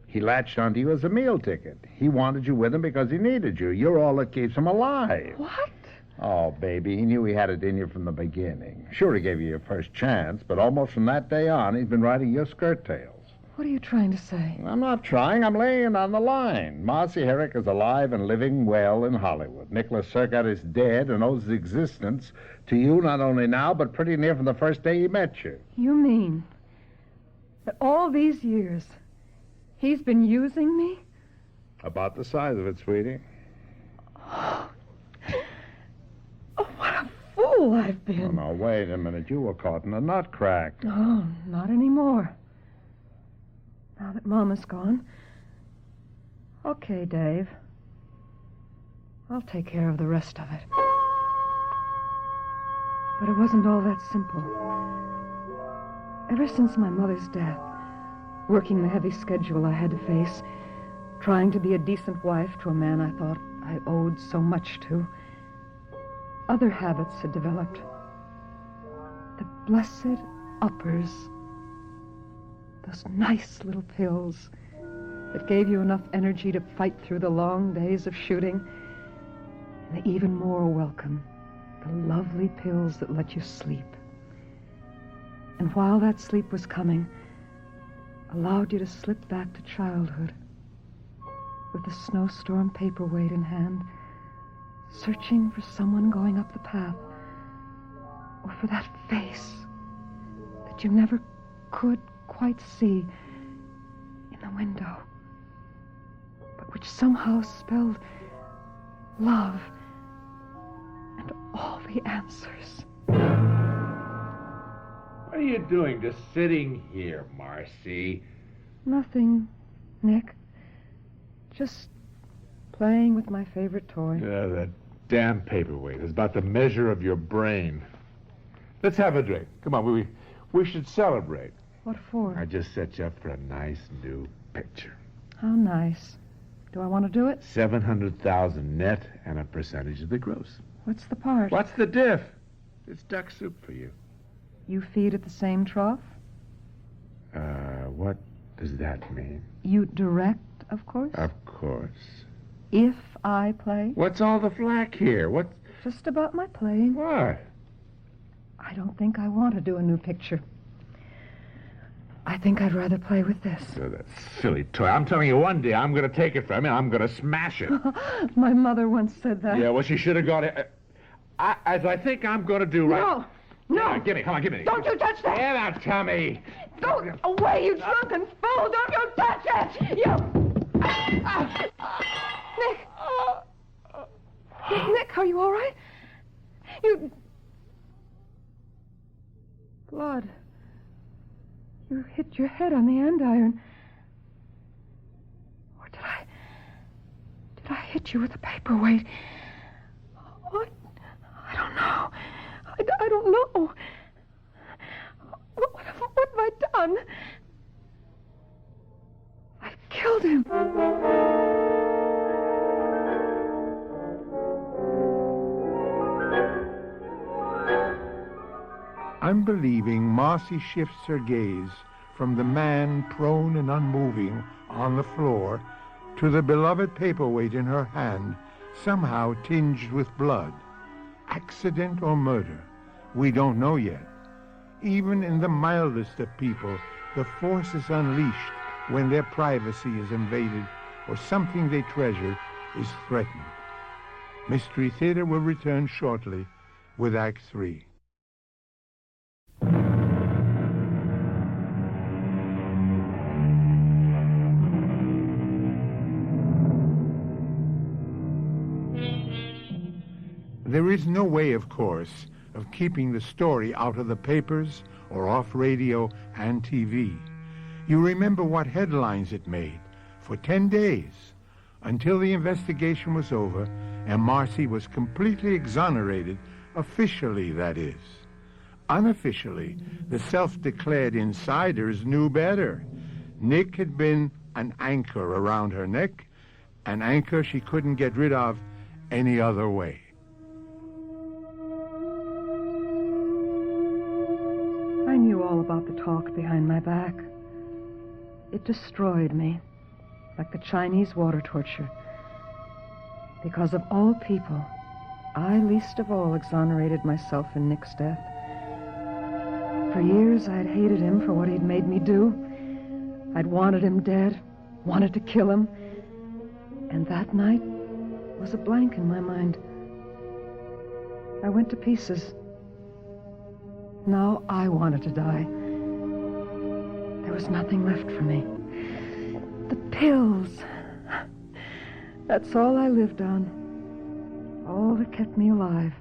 He latched onto you as a meal ticket. He wanted you with him because he needed you. You're all that keeps him alive. What? Oh, baby, he knew he had it in you from the beginning. Sure, he gave you your first chance, but almost from that day on, he's been riding your skirt tails. What are you trying to say? I'm not trying. I'm laying it on the line. Marcy Herrick is alive and living well in Hollywood. Nicholas Sagat is dead and owes his existence to you not only now, but pretty near from the first day he met you. You mean that all these years he's been using me? About the size of it, sweetie. Oh, what a fool I've been. Oh, now, wait a minute. You were caught in a nutcrack. Oh, not anymore. Now that Mama's gone. Okay, Dave. I'll take care of the rest of it. But it wasn't all that simple. Ever since my mother's death, working the heavy schedule I had to face, trying to be a decent wife to a man I thought I owed so much to, other habits had developed. The blessed uppers. Those nice little pills that gave you enough energy to fight through the long days of shooting. And the even more welcome, the lovely pills that let you sleep. And while that sleep was coming, allowed you to slip back to childhood with the snowstorm paperweight in hand, searching for someone going up the path, or for that face that you never could quite see in the window, but which somehow spelled love and all the answers. What are you doing just sitting here, Marcy? Nothing, Nick. Just playing with my favorite toy. That damn paperweight is about the measure of your brain. Let's have a drink. Come on, we should celebrate. What for? I just set you up for a nice new picture. How nice. Do I want to do it? 700,000 net and a percentage of the gross. What's the part? What's the diff? It's duck soup for you. You feed at the same trough? What does that mean? You direct, of course? Of course. If I play? What's all the flack here? What? Just about my playing. What? I don't think I want to do a new picture. I think I'd rather play with this. Oh, that silly toy. I'm telling you, one day I'm going to take it from you and I'm going to smash it. My mother once said that. Yeah, well, she should have got it. As I think I'm going to do right... No! Yeah, give me, come on, give me. Don't you touch that! Get out, Tommy! Go away, you drunken fool! Don't you touch it! Nick, are you all right? Blood. You hit your head on the andiron. Or did I hit you with a paperweight? What? I don't know. I don't know. What have I done? I've killed him. Unbelieving, Marcy shifts her gaze from the man prone and unmoving on the floor to the beloved paperweight in her hand, somehow tinged with blood. Accident or murder? We don't know yet. Even in the mildest of people, the force is unleashed when their privacy is invaded or something they treasure is threatened. Mystery Theater will return shortly with Act 3. There is no way, of course, of keeping the story out of the papers or off radio and TV. You remember what headlines it made for 10 days, until the investigation was over and Marcy was completely exonerated, officially, that is. Unofficially, the self-declared insiders knew better. Nick had been an anchor around her neck, an anchor she couldn't get rid of any other way. I knew all about the talk behind my back. It destroyed me, like the Chinese water torture. Because of all people, I least of all exonerated myself in Nick's death. For years, I'd hated him for what he'd made me do. I'd wanted him dead, wanted to kill him. And that night was a blank in my mind. I went to pieces. Now I wanted to die. There was nothing left for me. The pills. That's all I lived on. All that kept me alive.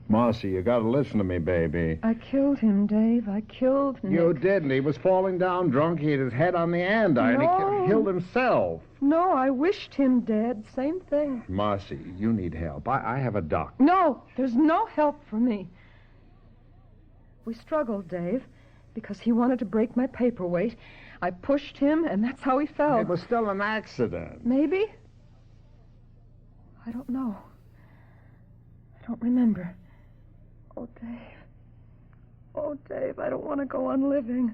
Marcy, you gotta listen to me, baby. I killed him, Dave. I killed Nick. You didn't. He was falling down drunk. He hit his head on the andiron. No. He killed himself. No, I wished him dead. Same thing. Marcy, you need help. I have a doctor. No, there's no help for me. We struggled, Dave, because he wanted to break my paperweight. I pushed him, and that's how he fell. It was still an accident. Maybe? I don't know. I don't remember. Oh, Dave. Oh, Dave, I don't want to go on living.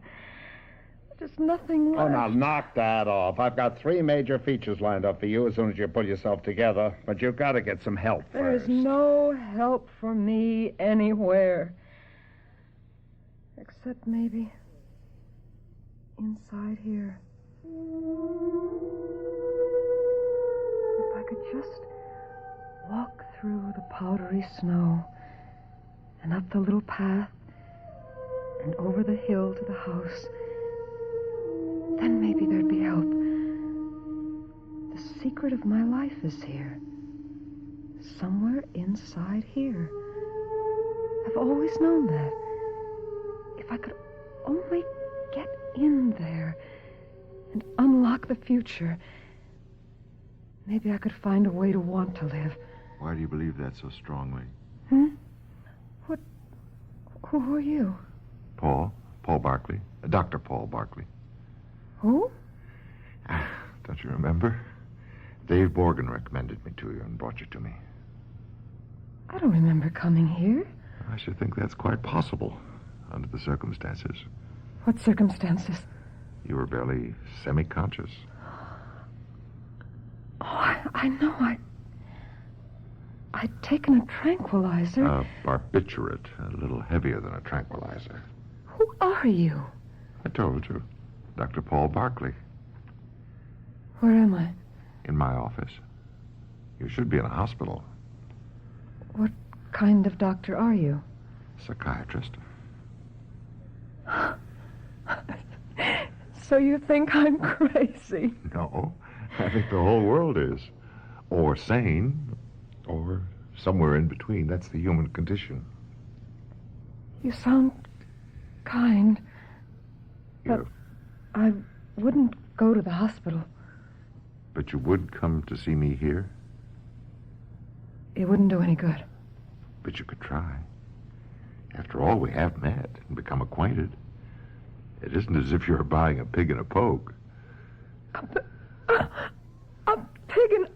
There's nothing left. Oh, now knock that off. I've got 3 major features lined up for you as soon as you pull yourself together. But you've got to get some help There's first. no help for me anywhere. Except maybe inside here. If I could just walk through the powdery snow and up the little path and over the hill to the house, then maybe there'd be help. The secret of my life is here. Somewhere inside here. I've always known that. If I could only get in there and unlock the future, maybe I could find a way to want to live. Why do you believe that so strongly? What? Who are you? Paul Barkley. Dr. Paul Barkley. Who? Don't you remember? Dave Borgen recommended me to you and brought you to me. I don't remember coming here. I should think that's quite possible. under the circumstances. What circumstances? You were barely semi-conscious. Oh, I know. I'd taken a tranquilizer. A barbiturate, a little heavier than a tranquilizer. Who are you? I told you. Dr. Paul Barkley. Where am I? In my office. You should be in a hospital. What kind of doctor are you? Psychiatrist. So you think I'm crazy? No, I think the whole world is. Or sane, or somewhere in between. That's the human condition. You sound kind. But I wouldn't go to the hospital. But you would come to see me here? It wouldn't do any good. But you could try. After all, we have met and become acquainted. It isn't as if you're buying a pig in a poke. A pig in...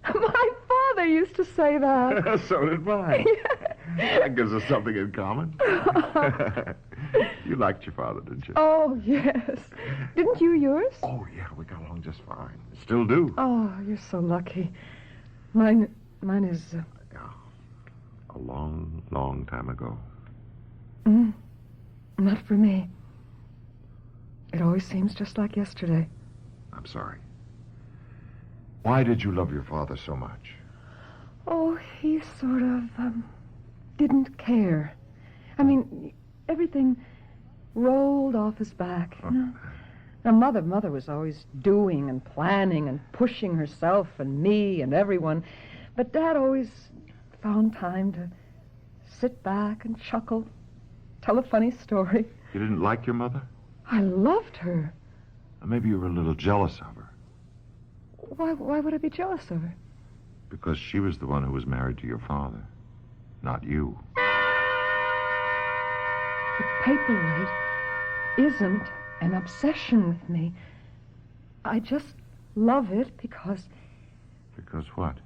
My father used to say that. So did mine. That gives us something in common. You liked your father, didn't you? Oh, yes. Didn't you yours? Oh, yeah, we got along just fine. Still do. Oh, you're so lucky. Mine is... A long, long time ago. Not for me. It always seems just like yesterday. I'm sorry. Why did you love your father so much? Oh, he sort of, didn't care. I mean, everything rolled off his back, you know? Now, Mother was always doing and planning and pushing herself and me and everyone. But Dad always found time to sit back and chuckle, tell a funny story. You didn't like your mother? I loved her. Maybe you were a little jealous of her. Why would I be jealous of her? Because she was the one who was married to your father, not you. The paperweight isn't an obsession with me. I just love it because... Because what?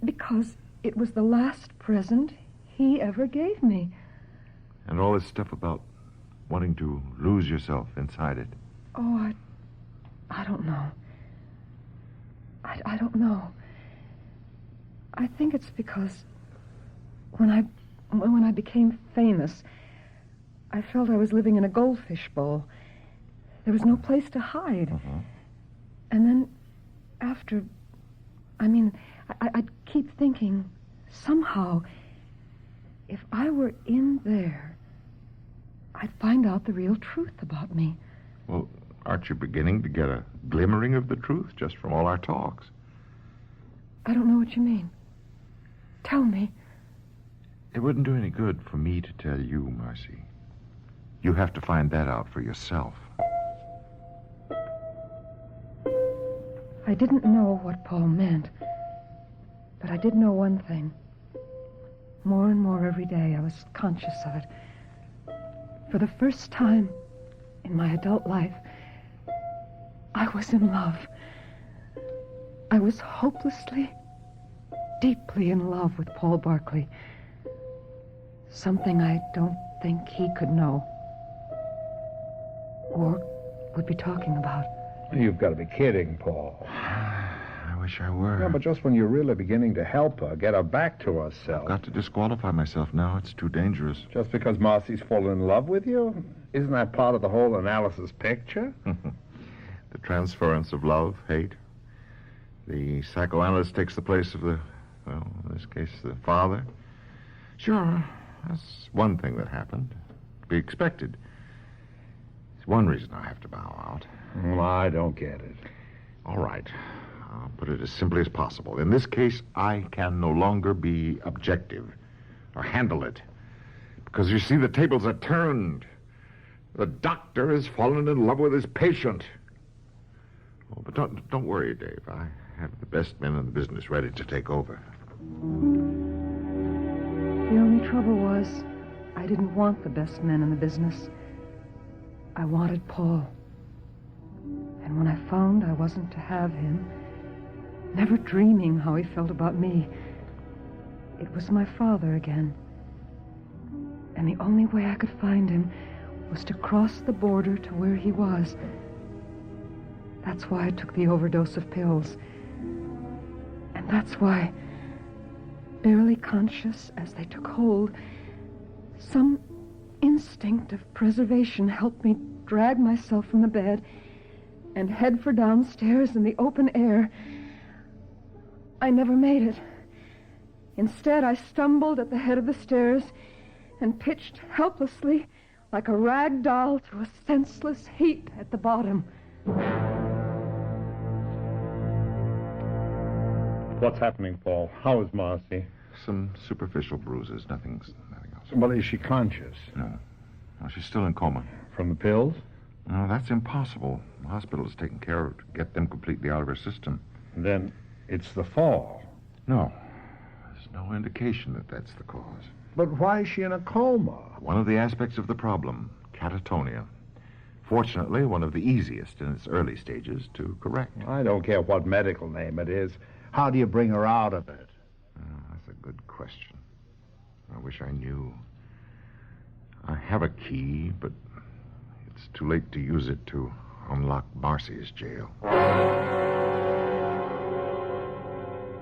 Because it was the last present he ever gave me. And all this stuff about wanting to lose yourself inside it. Oh, I don't know. I don't know. I think it's because when I became famous, I felt I was living in a goldfish bowl. There was no place to hide. And then after, I'd keep thinking, somehow, if I were in there, I'd find out the real truth about me. Well, aren't you beginning to get a glimmering of the truth just from all our talks? I don't know what you mean. Tell me. It wouldn't do any good for me to tell you, Marcy. You have to find that out for yourself. I didn't know what Paul meant, but I did know one thing. More and more every day, I was conscious of it. For the first time in my adult life, I was in love. I was hopelessly, deeply in love with Paul Barkley. Something I don't think he could know. Or would be talking about. You've got to be kidding, Paul. I wish I were. Yeah, but just when you're really beginning to help her, get her back to herself. I've got to disqualify myself now. It's too dangerous. Just because Marcy's fallen in love with you? Isn't that part of the whole analysis picture? The transference of love, hate. The psychoanalyst takes the place of the, well, in this case, the father. Sure, that's one thing that happened. To be expected. It's one reason I have to bow out. Well, I don't get it. All right. I'll put it as simply as possible. In this case, I can no longer be objective or handle it. Because, you see, the tables are turned. The doctor has fallen in love with his patient. Oh, but don't worry, Dave. I have the best men in the business ready to take over. The only trouble was, I didn't want the best men in the business. I wanted Paul. And when I found I wasn't to have him, never dreaming how he felt about me, it was my father again. And the only way I could find him was to cross the border to where he was. That's why I took the overdose of pills. And that's why, barely conscious as they took hold, some instinct of preservation helped me drag myself from the bed and head for downstairs in the open air. I never made it. Instead, I stumbled at the head of the stairs and pitched helplessly like a rag doll to a senseless heap at the bottom. What's happening, Paul? How is Marcy? Some superficial bruises, nothing else. Well, is she conscious? No. No, she's still in coma. From the pills? No, that's impossible. The hospital is taking care of to get them completely out of her system. Then it's the fall. No. There's no indication that that's the cause. But why is she in a coma? One of the aspects of the problem, catatonia. Fortunately, one of the easiest in its early stages to correct. I don't care what medical name it is. How do you bring her out of it? That's a good question. I wish I knew. I have a key, but it's too late to use it to unlock Marcy's jail.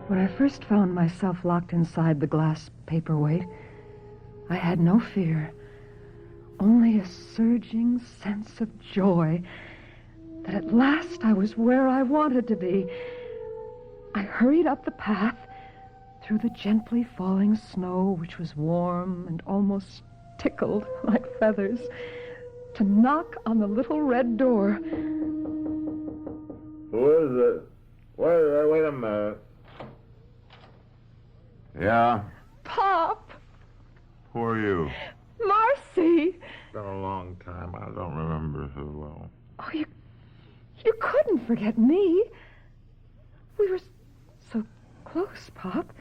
When I first found myself locked inside the glass paperweight, I had no fear, only a surging sense of joy that at last I was where I wanted to be. I hurried up the path through the gently falling snow, which was warm and almost tickled like feathers, to knock on the little red door. Who is it? Wait a minute. Yeah? Pop! Who are you? Marcy! It's been a long time. I don't remember so well. Oh, you couldn't forget me. We were so close, Pop.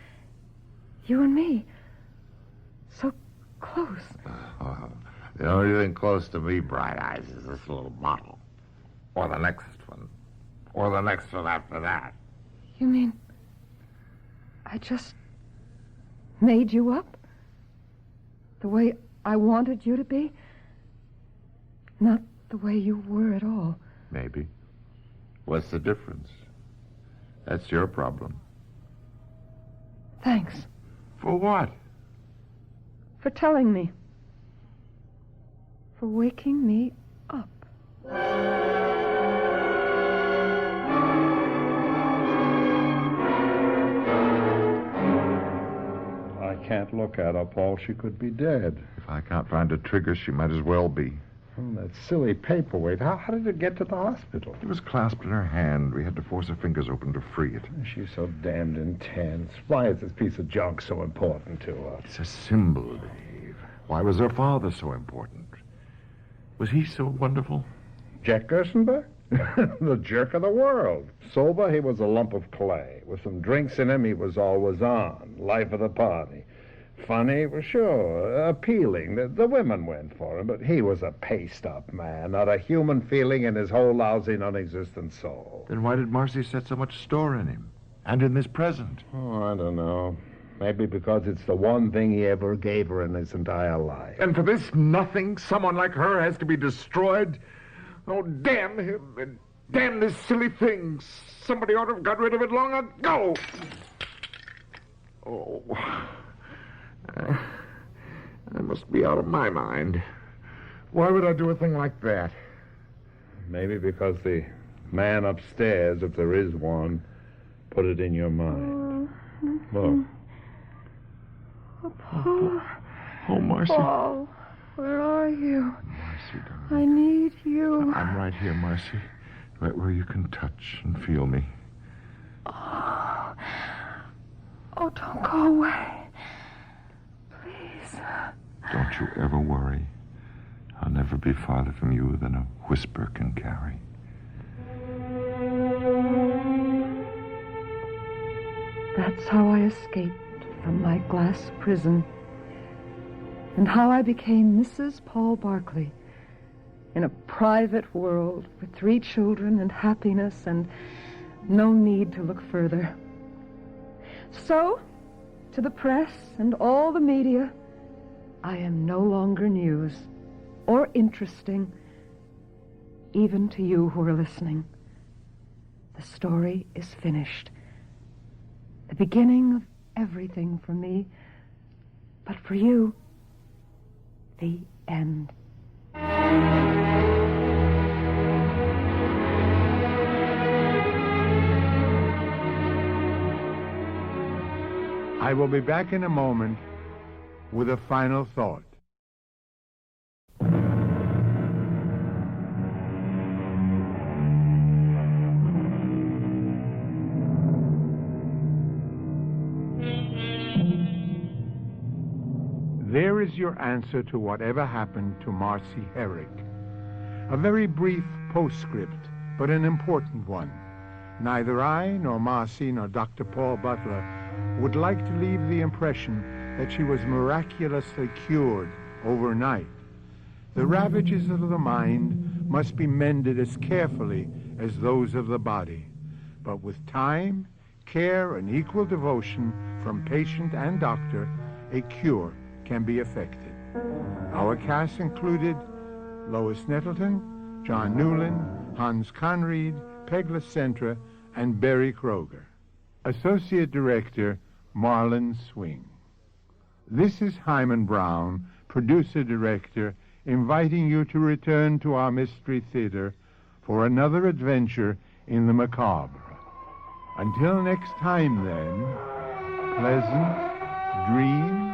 You and me. So close. The only thing close to me, Bright Eyes, is this little bottle. Or the next one. Or the next one after that. You mean I just made you up? The way I wanted you to be? Not the way you were at all. Maybe. What's the difference? That's your problem. Thanks. For what? For telling me. For waking me up. I can't look at her, Paul. She could be dead. If I can't find a trigger, she might as well be. Oh, that silly paperweight. How did it get to the hospital? It was clasped in her hand. We had to force her fingers open to free it. She's so damned intense. Why is this piece of junk so important to her? It's a symbol, Dave. Why was her father so important? Was he so wonderful? Jack Gerstenberg? The jerk of the world. Sober, he was a lump of clay. With some drinks in him, he was always on. Life of the party. Funny, well, sure. Appealing. The women went for him, but he was a paste-up man. Not a human feeling in his whole lousy, non-existent soul. Then why did Marcy set so much store in him? And in this present? Oh, I don't know. Maybe because it's the one thing he ever gave her in his entire life. And for this nothing, someone like her has to be destroyed? Oh, damn him, and damn this silly thing. Somebody ought to have got rid of it long ago. Oh, I must be out of my mind. Why would I do a thing like that? Maybe because the man upstairs, if there is one, put it in your mind. Look. Oh, Paul. Oh, Marcy. Paul, where are you? Marcy, darling. I need you. I'm right here, Marcy. Right where you can touch and feel me. Oh, don't go away. Please. Don't you ever worry. I'll never be farther from you than a whisper can carry. That's how I escaped from my glass prison, and how I became Mrs. Paul Barkley in a private world with 3 children and happiness and no need to look further. So, to the press and all the media, I am no longer news or interesting, even to you who are listening. The story is finished. The beginning of everything for me, but for you, the end. I will be back in a moment with a final thought. There is your answer to whatever happened to Marcy Herrick. A very brief postscript, but an important one. Neither I, nor Marcy, nor Dr. Paul Butler would like to leave the impression that she was miraculously cured overnight. The ravages of the mind must be mended as carefully as those of the body. But with time, care, and equal devotion from patient and doctor, a cure can be effected. Our cast included Lois Nettleton, John Newland, Hans Conried, Peg Lecentra, and Barry Kroger. Associate Director, Marlon Swing. This is Hyman Brown, Producer-Director, inviting you to return to our Mystery Theater for another adventure in the macabre. Until next time, then, pleasant dreams.